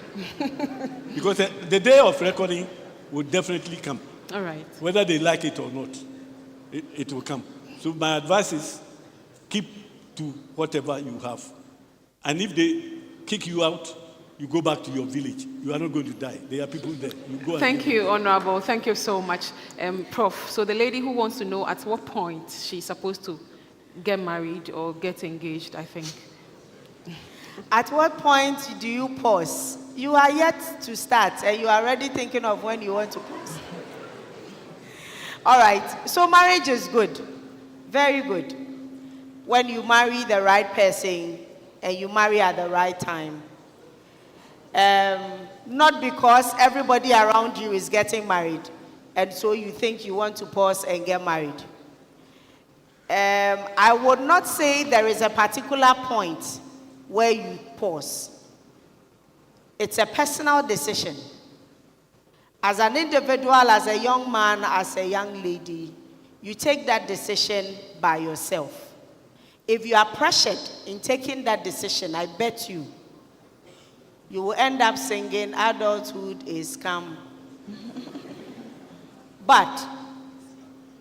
Because the day of reckoning will definitely come. All right. Whether they like it or not, it will come. So my advice is keep to whatever you have. And if they kick you out, you go back to your village. You are not going to die. There are people there. You go. Thank you, Honorable. Thank you so much, Prof. So the lady who wants to know at what point she's supposed to get married or get engaged, I think. At what point do you pause? You are yet to start and you are already thinking of when you want to pause. All right, so marriage is good, very good. When you marry the right person and you marry at the right time. Not because everybody around you is getting married and so you think you want to pause and get married. I would not say there is a particular point where you pause. It's a personal decision. As an individual, as a young man, as a young lady, you take that decision by yourself. If you are pressured in taking that decision, I bet you will end up singing "Adulthood is Come." But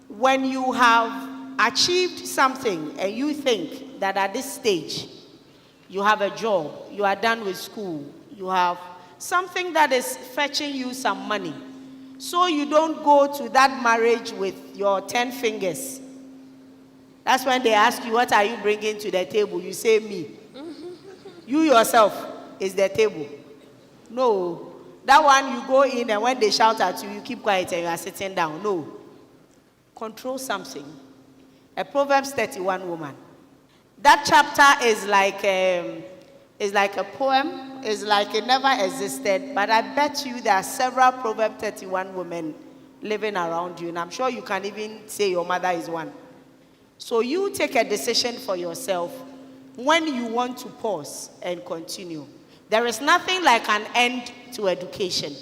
when you have achieved something and you think that at this stage, you have a job, you are done with school, you have something that is fetching you some money. So you don't go to that marriage with your 10 fingers. That's when they ask you, what are you bringing to the table? You say, me. You yourself is the table. No. That one you go in and when they shout at you, you keep quiet and you are sitting down. No. Control something. a Proverbs 31 woman. That chapter is like a poem. It's like it never existed. But I bet you there are several Proverbs 31 women living around you. And I'm sure you can even say your mother is one. So you take a decision for yourself when you want to pause and continue. There is nothing like an end to education.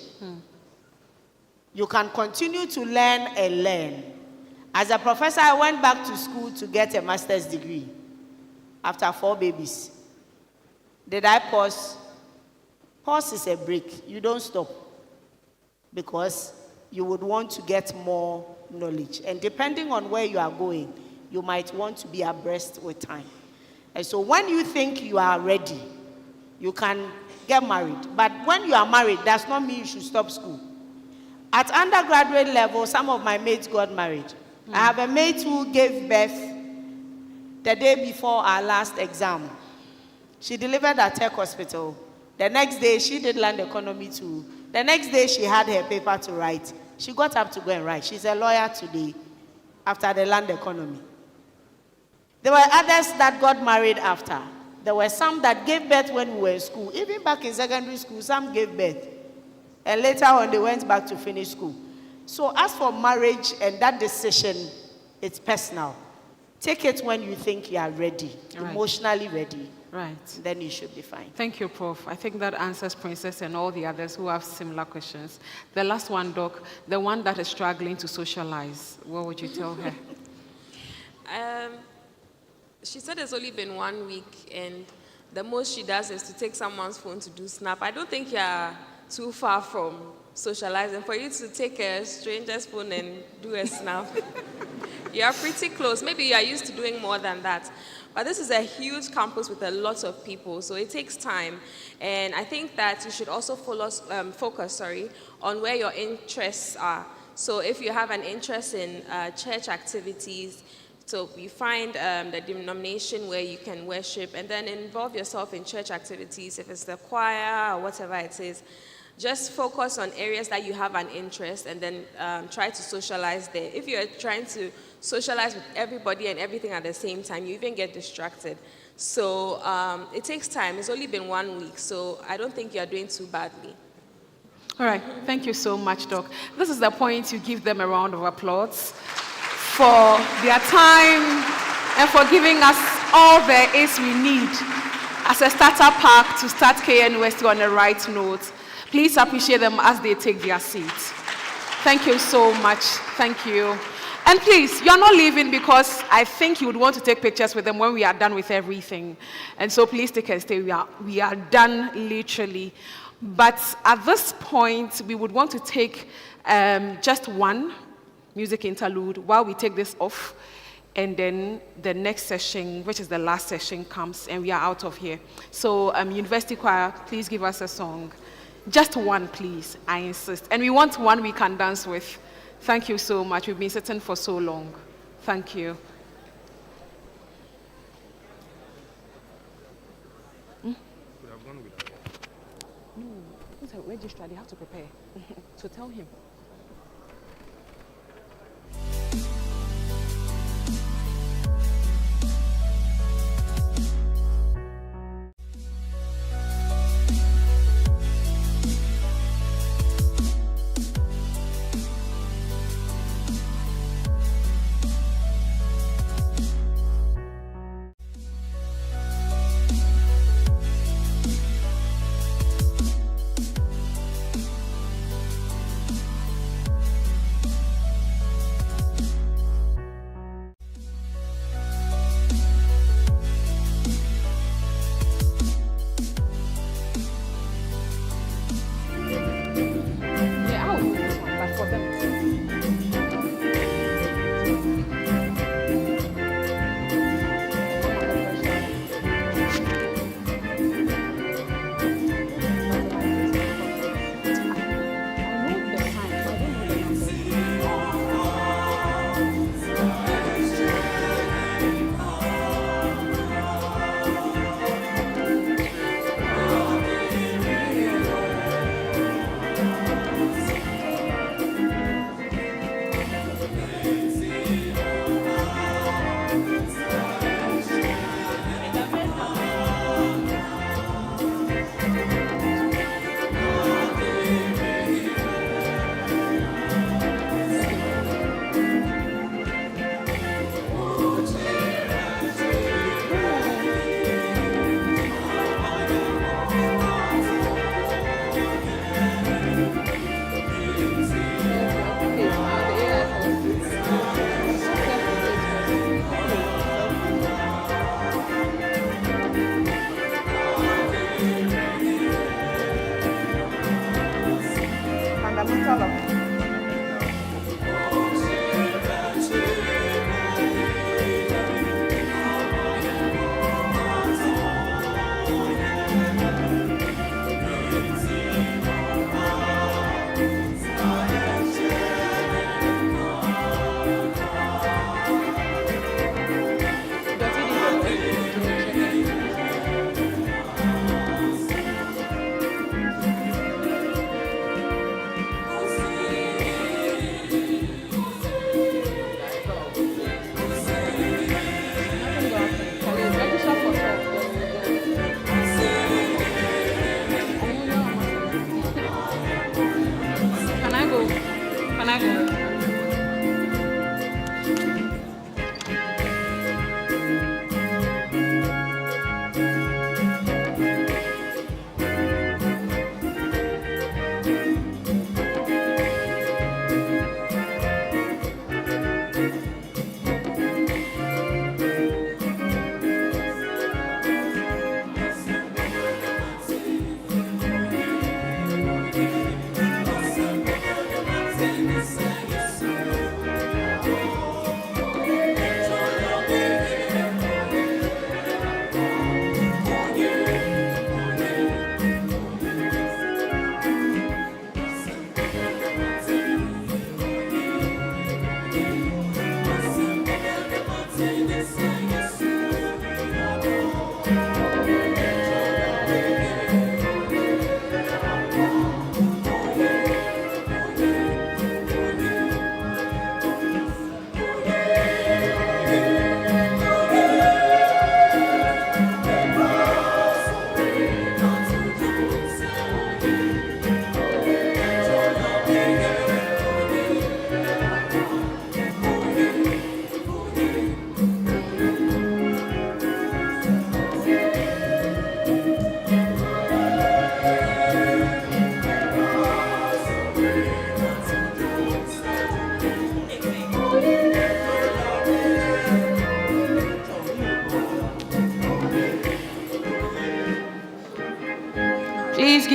You can continue to learn and learn. As a professor, I went back to school to get a master's degree after 4 babies. Did I pause? Pause is a break. You don't stop because you would want to get more knowledge. And depending on where you are going, you might want to be abreast with time. And so when you think you are ready, you can get married. But when you are married, does not mean you should stop school. At undergraduate level, some of my mates got married. I have a mate who gave birth the day before our last exam. She delivered at Tech Hospital. The next day, she did land economy too. The next day, she had her paper to write. She got up to go and write. She's a lawyer today after the land economy. There were others that got married after. There were some that gave birth when we were in school. Even back in secondary school, some gave birth. And later on, they went back to finish school. So as for marriage and that decision, it's personal. Take it when you think you are ready, emotionally ready. Right. Then you should be fine. Thank you, Prof. I think that answers Princess and all the others who have similar questions. The last one, Doc, the one that is struggling to socialize, what would you tell her? She said it's only been 1 week, and the most she does is to take someone's phone to do snap. I don't think you're too far from socializing. For you to take a stranger's phone and do a snap, you are pretty close. Maybe you are used to doing more than that. But this is a huge campus with a lot of people, so it takes time. And I think that you should also focus on where your interests are. So if you have an interest in church activities, so you find the denomination where you can worship and then involve yourself in church activities, if it's the choir or whatever it is. Just focus on areas that you have an interest and then try to socialize there. If you're trying to socialize with everybody and everything at the same time, you even get distracted. So it takes time. It's only been 1 week, so I don't think you're doing too badly. All right. Thank you so much, Doc. This is the point you give them a round of applause for their time and for giving us all there is we need as a starter pack to start KNUST on the right note. Please appreciate them as they take their seats. Thank you so much. Thank you. And please, you're not leaving because I think you would want to take pictures with them when we are done with everything. And so please take a stay. We are done literally. But at this point, we would want to take just one music interlude while we take this off. And then the next session, which is the last session, comes and we are out of here. So University Choir, please give us a song. Just one, please, I insist. And we want one we can dance with. Thank you so much. We've been sitting for so long. Thank you. Could have gone with that. No, it's a registrar. They have to prepare. So tell him.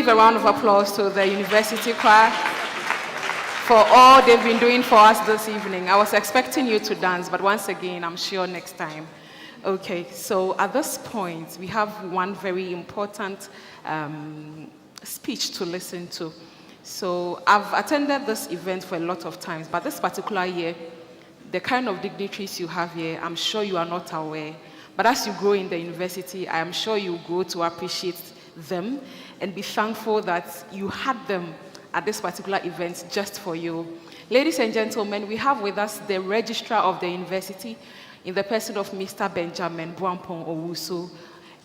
give a round of applause to the university choir for all they've been doing for us this evening. I was expecting you to dance, but once again, I'm sure next time. Okay, so at this point, we have one very important speech to listen to. So I've attended this event for a lot of times, but this particular year, the kind of dignitaries you have here, I'm sure you are not aware. But as you grow in the university, I am sure you grow to appreciate them and be thankful that you had them at this particular event just for you. Ladies and gentlemen, we have with us the registrar of the university in the person of Mr. Benjamin Buampong Owusu,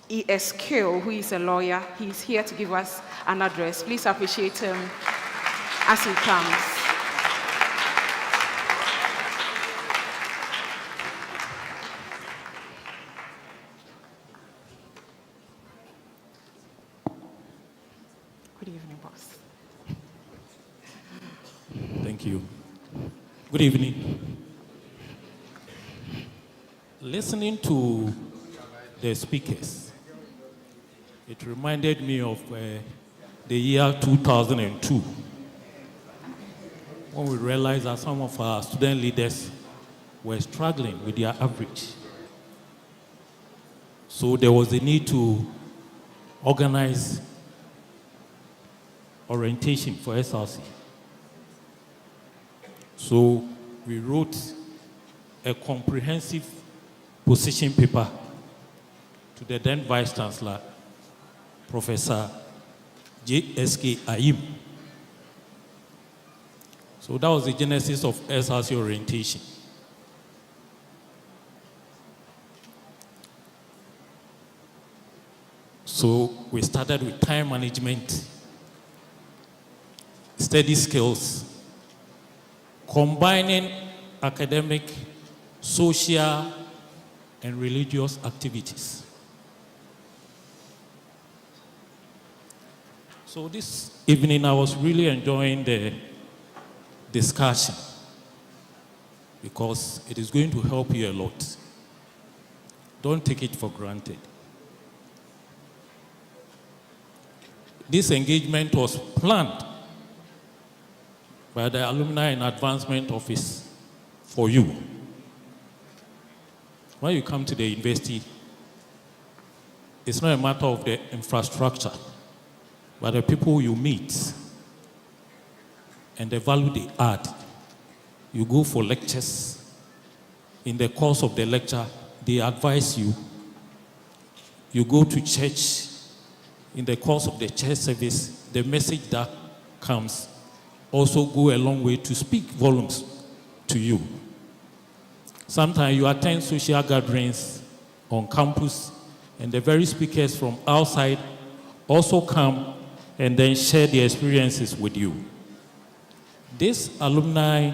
ESQ, who is a lawyer. He's here to give us an address. Please appreciate him as he comes. Good evening, boss. Thank you. Good evening. Listening to the speakers, it reminded me of the year 2002, when we realized that some of our student leaders were struggling with their average. So there was a need to organize orientation for SRC. So we wrote a comprehensive position paper to the then Vice Chancellor, Professor J.S.K. Ayim. So that was the genesis of SRC orientation. So we started with time management, study skills, combining academic, social, and religious activities. So this evening I was really enjoying the discussion because it is going to help you a lot. Don't take it for granted. This engagement was planned by the Alumni and Advancement Office for you. When you come to the university, it's not a matter of the infrastructure, but the people you meet and the value they add. You go for lectures. In the course of the lecture, they advise you. You go to church. In the course of the church service, the message that comes also go a long way to speak volumes to you. Sometimes you attend social gatherings on campus, and the very speakers from outside also come and then share their experiences with you. This alumni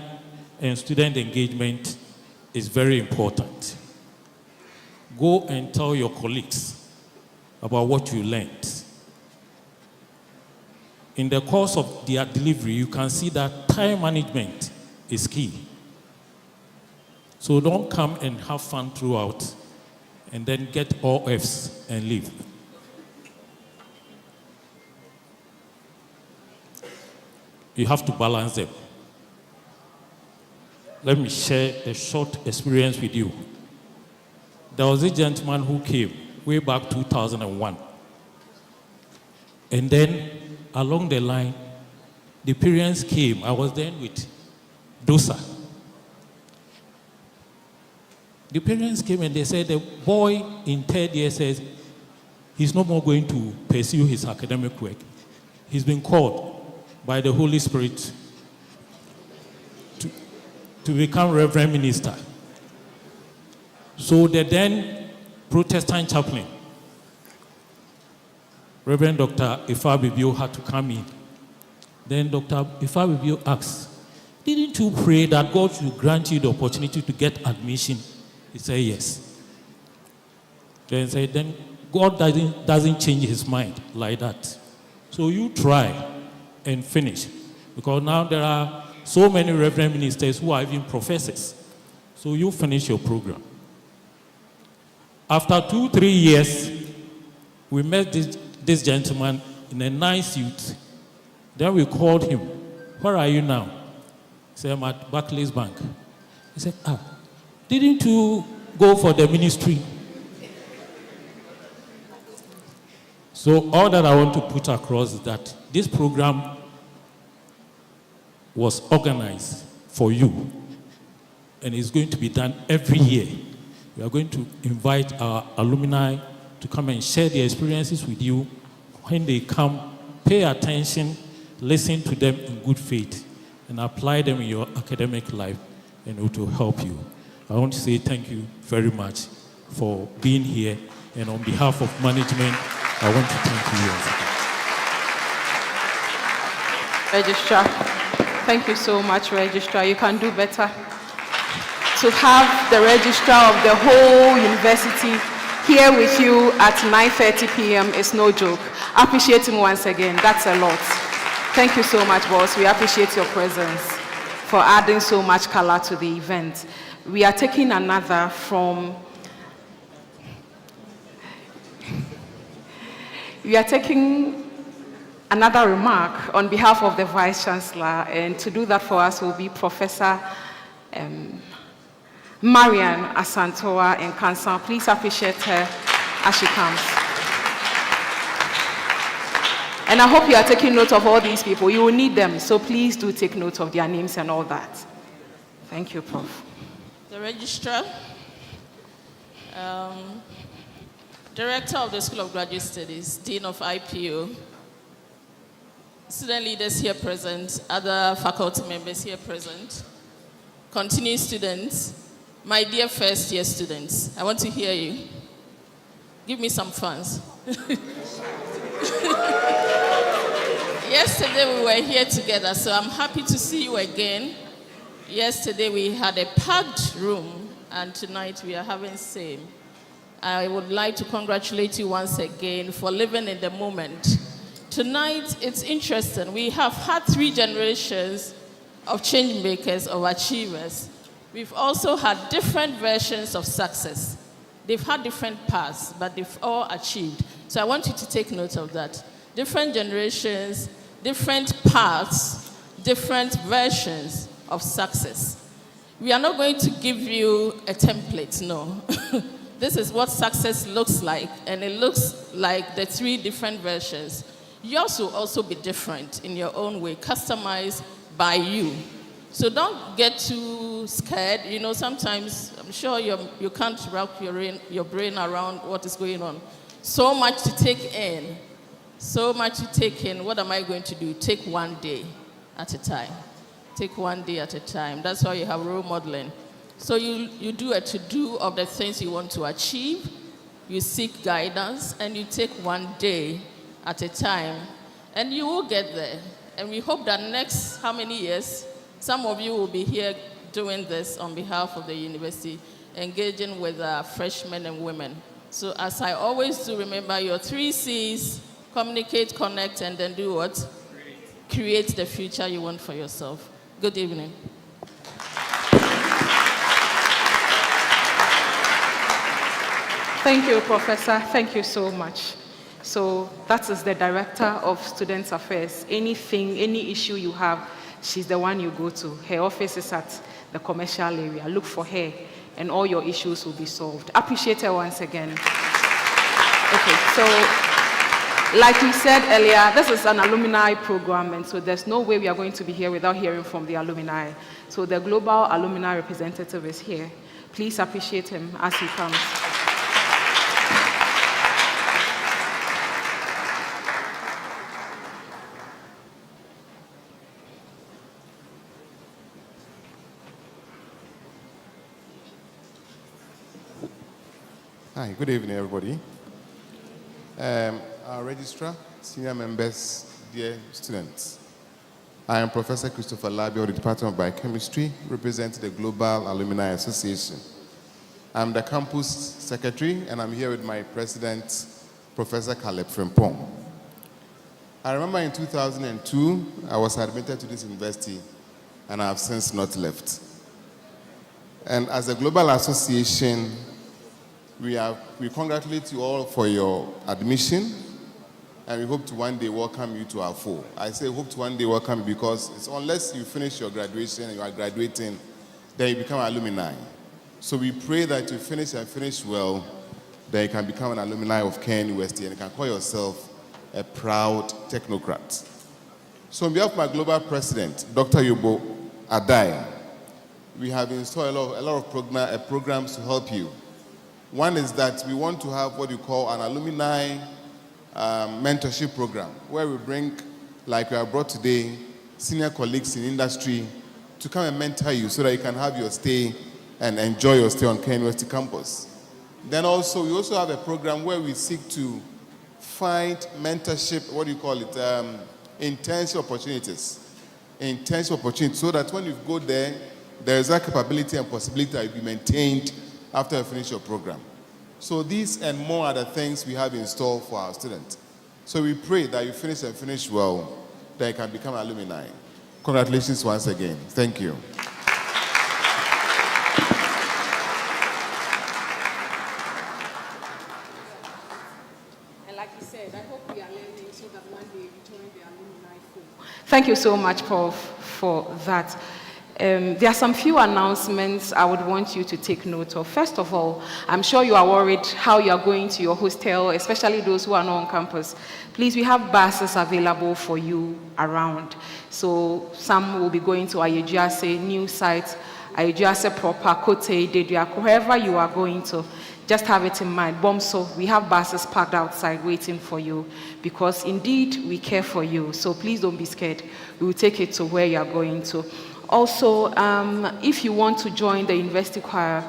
and student engagement is very important. Go and tell your colleagues about what you learned. In the course of their delivery, you can see that time management is key. So don't come and have fun throughout and then get all Fs and leave. You have to balance them. Let me share a short experience with you. There was a gentleman who came way back 2001. And then along the line, the parents came. I was then with Dosa. The parents came and they said the boy in third year says he's no more going to pursue his academic work. He's been called by the Holy Spirit to become Reverend Minister. So the then Protestant chaplain, Reverend Dr. Ifabibio, had to come in. Then Dr. Ifabibio asked, didn't you pray that God should grant you the opportunity to get admission? He said, yes. Then said, then God doesn't change his mind like that. So you try and finish. Because now there are so many reverend ministers who are even professors. So you finish your program. After 2-3 years, we met this gentleman in a nice suit. Then we called him. Where are you now? He said, I'm at Barclays Bank. He said, didn't you go for the ministry? So all that I want to put across is that this program was organized for you, and it's going to be done every year. We are going to invite our alumni to come and share their experiences with you. When they come, pay attention, listen to them in good faith, and apply them in your academic life, and it will help you. I want to say thank you very much for being here, and on behalf of management, I want to thank you once again. Registrar, thank you so much, Registrar. You can do better. To have the Registrar of the whole university here with you at 9:30 p.m. is no joke. Appreciate him once again. That's a lot. Thank you so much, boss. We appreciate your presence for adding so much color to the event. We are taking another from... We are taking another remark on behalf of the Vice Chancellor, and to do that for us will be Professor Marian Asantoa in Kansan. Please appreciate her as she comes. And I hope you are taking note of all these people. You will need them, so please do take note of their names and all that. Thank you, Prof. The Registrar, Director of the School of Graduate Studies, Dean of IPO, student leaders here present, other faculty members here present, continuing students, my dear first-year students, I want to hear you. Give me some fans. Yesterday we were here together, so I'm happy to see you again. Yesterday we had a packed room, and tonight we are having same. I would like to congratulate you once again for living in the moment. Tonight, it's interesting. We have had 3 generations of change makers, of achievers. We've also had different versions of success. They've had different paths, but they've all achieved. So I want you to take note of that. Different generations, different paths, different versions of success. We are not going to give you a template, no. This is what success looks like, and it looks like the 3 different versions. Yours will also be different in your own way, customized by you. So don't get too scared. You know, sometimes I'm sure you can't wrap your brain around what is going on. So much to take in. So much to take in. What am I going to do? Take one day at a time. Take one day at a time. That's why you have role modeling. So you do a to-do of the things you want to achieve. You seek guidance, and you take one day at a time, and you will get there. And we hope that next how many years, some of you will be here doing this on behalf of the university, engaging with freshmen and women. So as I always do, remember your 3 C's: communicate, connect, and then do what? Create the future you want for yourself. Good evening. Thank you, Professor. Thank you so much. So that is the Director of Student Affairs. Anything, any issue you have, she's the one you go to. Her office is at the commercial area. Look for her, and all your issues will be solved. Appreciate her once again. Okay, so like we said earlier, this is an alumni program, and so there's no way we are going to be here without hearing from the alumni. So the global alumni representative is here. Please appreciate him as he comes. Hi, good evening, everybody. Our registrar, senior members, dear students. I am Professor Christopher Labio of the Department of Biochemistry, representing the Global Alumni Association. I'm the campus secretary, and I'm here with my president, Professor Caleb Frimpong. I remember in 2002, I was admitted to this university, and I have since not left. And as a global association, we congratulate you all for your admission, and we hope to one day welcome you to our fold. I say hope to one day welcome you because it's unless you finish your graduation and you are graduating, then you become alumni. So we pray that you finish and finish well, then you can become an alumni of KNUST and you can call yourself a proud technocrat. So on behalf of my global president, Dr. Yobo Adai, we have installed a lot of programs to help you. One is that we want to have what you call an alumni mentorship program, where we bring, like we have brought today, senior colleagues in industry to come and mentor you so that you can have your stay and enjoy your stay on KNUST campus. Then also, we also have a program where we seek to find mentorship, what do you call it, internship opportunities. Internship opportunities, so that when you go there, there is that capability and possibility that you'll be maintained after you finish your program. So these and more are the things we have in store for our students. So we pray that you finish and finish well, that you can become alumni. Congratulations once again. Thank you. And like you said, I hope we are learning so that one day we join the alumni fold. Thank you so much, Prof, for that. There are some few announcements I would want you to take note of. First of all, I'm sure you are worried how you are going to your hostel, especially those who are not on campus. Please, we have buses available for you around. So some will be going to Ayeduase, new site, Ayeduase proper, Kote, Dedua, wherever you are going to. Just have it in mind. Bomso, we have buses parked outside waiting for you because indeed we care for you. So please don't be scared. We will take it to where you are going to. Also, if you want to join the university choir,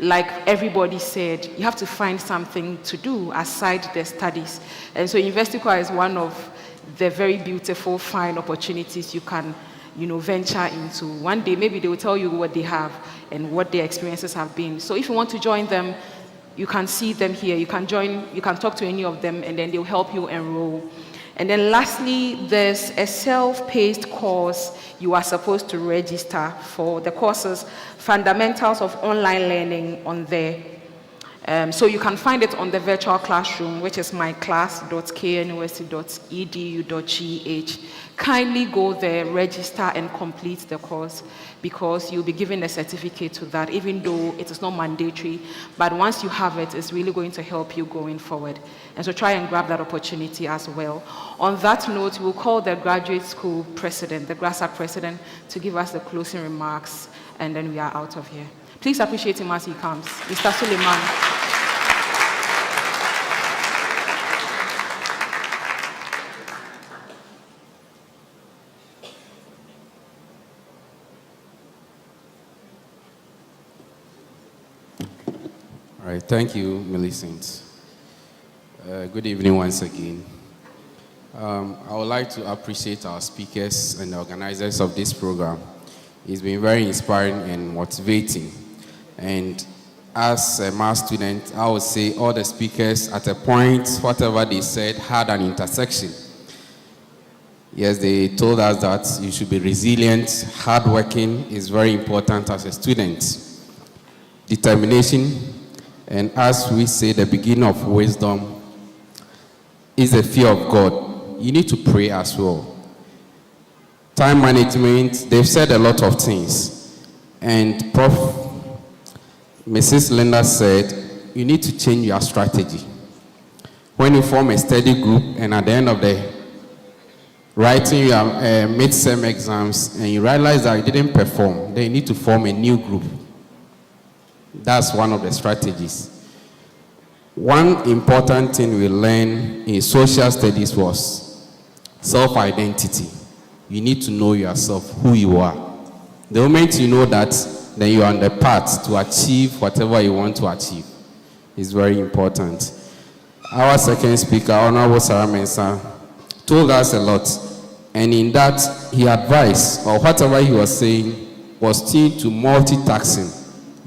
like everybody said, you have to find something to do aside the studies. And so university choir is one of the very beautiful, fine opportunities you can, venture into. One day, maybe they will tell you what they have and what their experiences have been. So if you want to join them, you can see them here. You can join, you can talk to any of them, and then they'll help you enroll. And then lastly, there's a self-paced course you are supposed to register for. The courses, Fundamentals of Online Learning, on there. So you can find it on the virtual classroom, which is myclass.knust.edu.gh. Kindly go there, register, and complete the course because you'll be given a certificate to that, even though it is not mandatory. But once you have it, it's really going to help you going forward. And so try and grab that opportunity as well. On that note, we'll call the graduate school president, the GRASAC president, to give us the closing remarks, and then we are out of here. Please appreciate him as he comes. Mr. Suleiman. All right, thank you, Millicent. Good evening once again. I would like to appreciate our speakers and the organizers of this program. It's been very inspiring and motivating. And as a math student, I would say all the speakers at a point, whatever they said, had an intersection. Yes, they told us that you should be resilient, hardworking is very important as a student. Determination, and as we say, the beginning of wisdom is the fear of God. You need to pray as well. Time management, they've said a lot of things. And Mrs. Linda said, you need to change your strategy. When you form a study group and at the end of the writing your mid-sem exams and you realize that you didn't perform, then you need to form a new group. That's one of the strategies. One important thing we learned in social studies was self-identity. You need to know yourself, who you are. The moment you know that, then you are on the path to achieve whatever you want to achieve. It's very important. Our second speaker, Honorable Sarah Mensah, told us a lot. And in that, he advised, or whatever he was saying, was key to multitasking,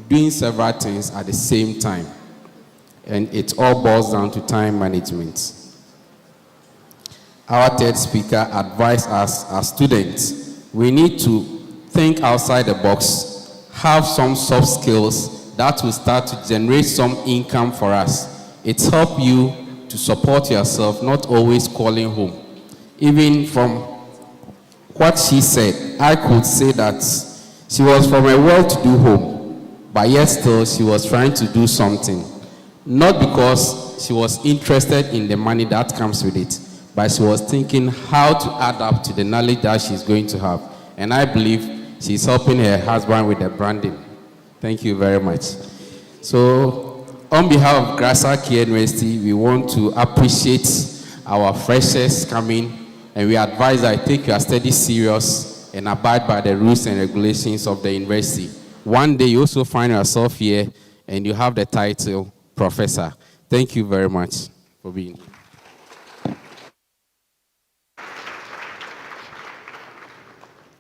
doing several things at the same time. And it all boils down to time management. Our third speaker advised us as students, we need to think outside the box, have some soft skills that will start to generate some income for us. It helps you to to support yourself, not always calling home. Even from what she said, I could say that she was from a well-to-do home, but yet still she was trying to do something. Not because she was interested in the money that comes with it, but she was thinking how to add up to the knowledge that she's going to have. And I believe she's helping her husband with the branding. Thank you very much. So, on behalf of Grasa KNUST, we want to appreciate our freshers coming, and we advise that you take your studies serious and abide by the rules and regulations of the university. One day you also find yourself here and you have the title Professor. Thank you very much for being here.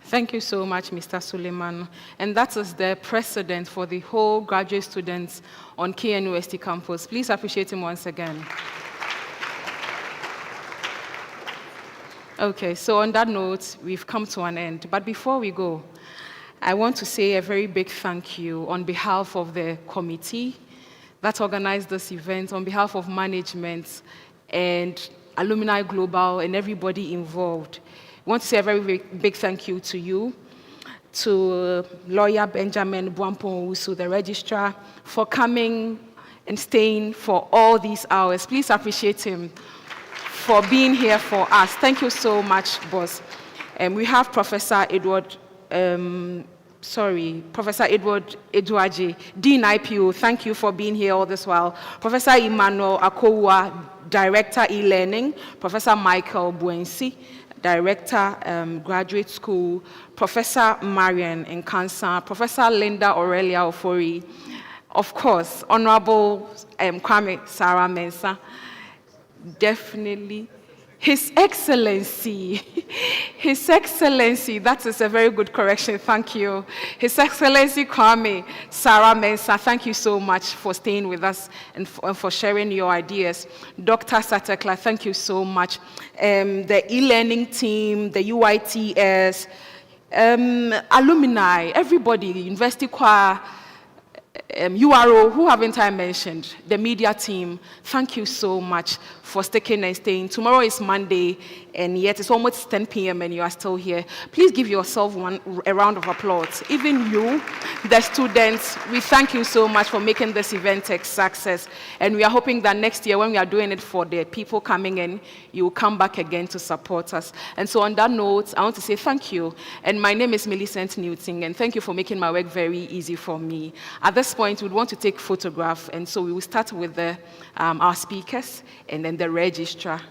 Thank you so much, Mr. Suleiman. And that is the precedent for the whole graduate students on KNUST campus. Please appreciate him once again. Okay, so on that note, we've come to an end. But before we go, I want to say a very big thank you on behalf of the committee that organized this event, on behalf of management and Alumni Global and everybody involved. I want to say a very big thank you to you, to lawyer Benjamin Buampong-Wusu, the registrar, for coming and staying for all these hours. Please appreciate him for being here for us. Thank you so much, boss. We have Professor Edward Eduaje, Dean IPO. Thank you for being here all this while. Professor Emmanuel Akowa, Director E-Learning. Professor Michael Buensi, Director Graduate School. Professor Marian Nkansa. Professor Linda Aurelia Ofori. Of course, Honorable Kwame Sarah Mensah. Definitely. His Excellency, that is a very good correction, thank you. His Excellency Kwame Sarah Mensah, thank you so much for staying with us and for sharing your ideas. Dr. Satekla, thank you so much. The e-learning team, the UITS, alumni, everybody, University Choir, URO, who haven't I mentioned, the media team, thank you so much for sticking and staying. Tomorrow is Monday, and yet it's almost 10 p.m. and you are still here. Please give yourself a round of applause. Even you, the students, we thank you so much for making this event a success. And we are hoping that next year, when we are doing it for the people coming in, you will come back again to support us. And so on that note, I want to say thank you. And my name is Millicent Newton, and thank you for making my work very easy for me. At this point, we want to take photograph, and so we will start with our speakers and then the registrar.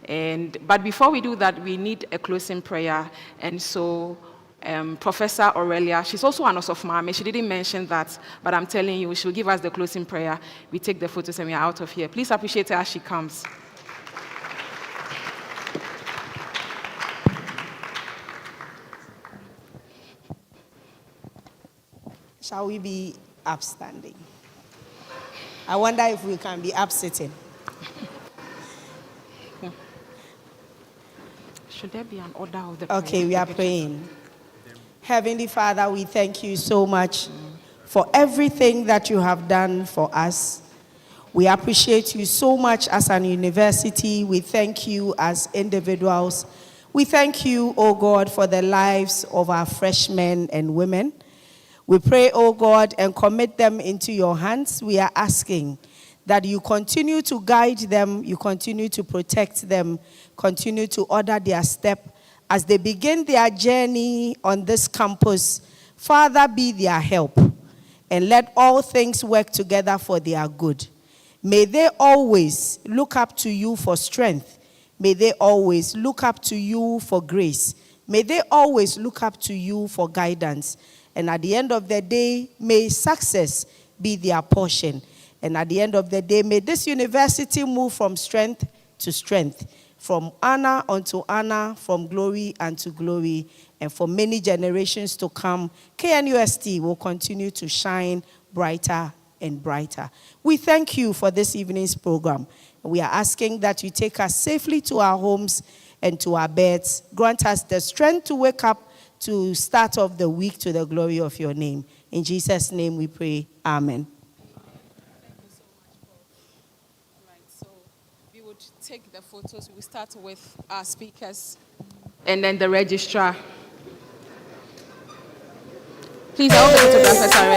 But before we do that, we need a closing prayer. And so Professor Aurelia, she's also an Osofmame. She didn't mention that, but I'm telling you, she'll give us the closing prayer. We take the photos and we are out of here. Please appreciate her as she comes. Shall we be upstanding? I wonder if we can be upsitting. Should there be an order of the prayer? Okay, we are praying. Heavenly Father, we thank you so much for everything that you have done for us. We appreciate you so much as an university. We thank you as individuals. We thank you, oh God, for the lives of our freshmen and women. We pray, oh God, and commit them into your hands. We are asking that you continue to guide them, you continue to protect them, continue to order their step as they begin their journey on this campus. Father, be their help, and let all things work together for their good. May they always look up to you for strength. May they always look up to you for grace. May they always look up to you for guidance. And at the end of the day, may success be their portion. And at the end of the day, may this university move from strength to strength, from honor unto honor, from glory unto glory. And for many generations to come, KNUST will continue to shine brighter and brighter. We thank you for this evening's program. We are asking that you take us safely to our homes and to our beds. Grant us the strength to wake up to start off the week to the glory of your name. In Jesus' name we pray. Amen. Thank you so much, Paul. Right, so we will photos. We will start with our speakers and then the registrar. Please, all the photographers are ready.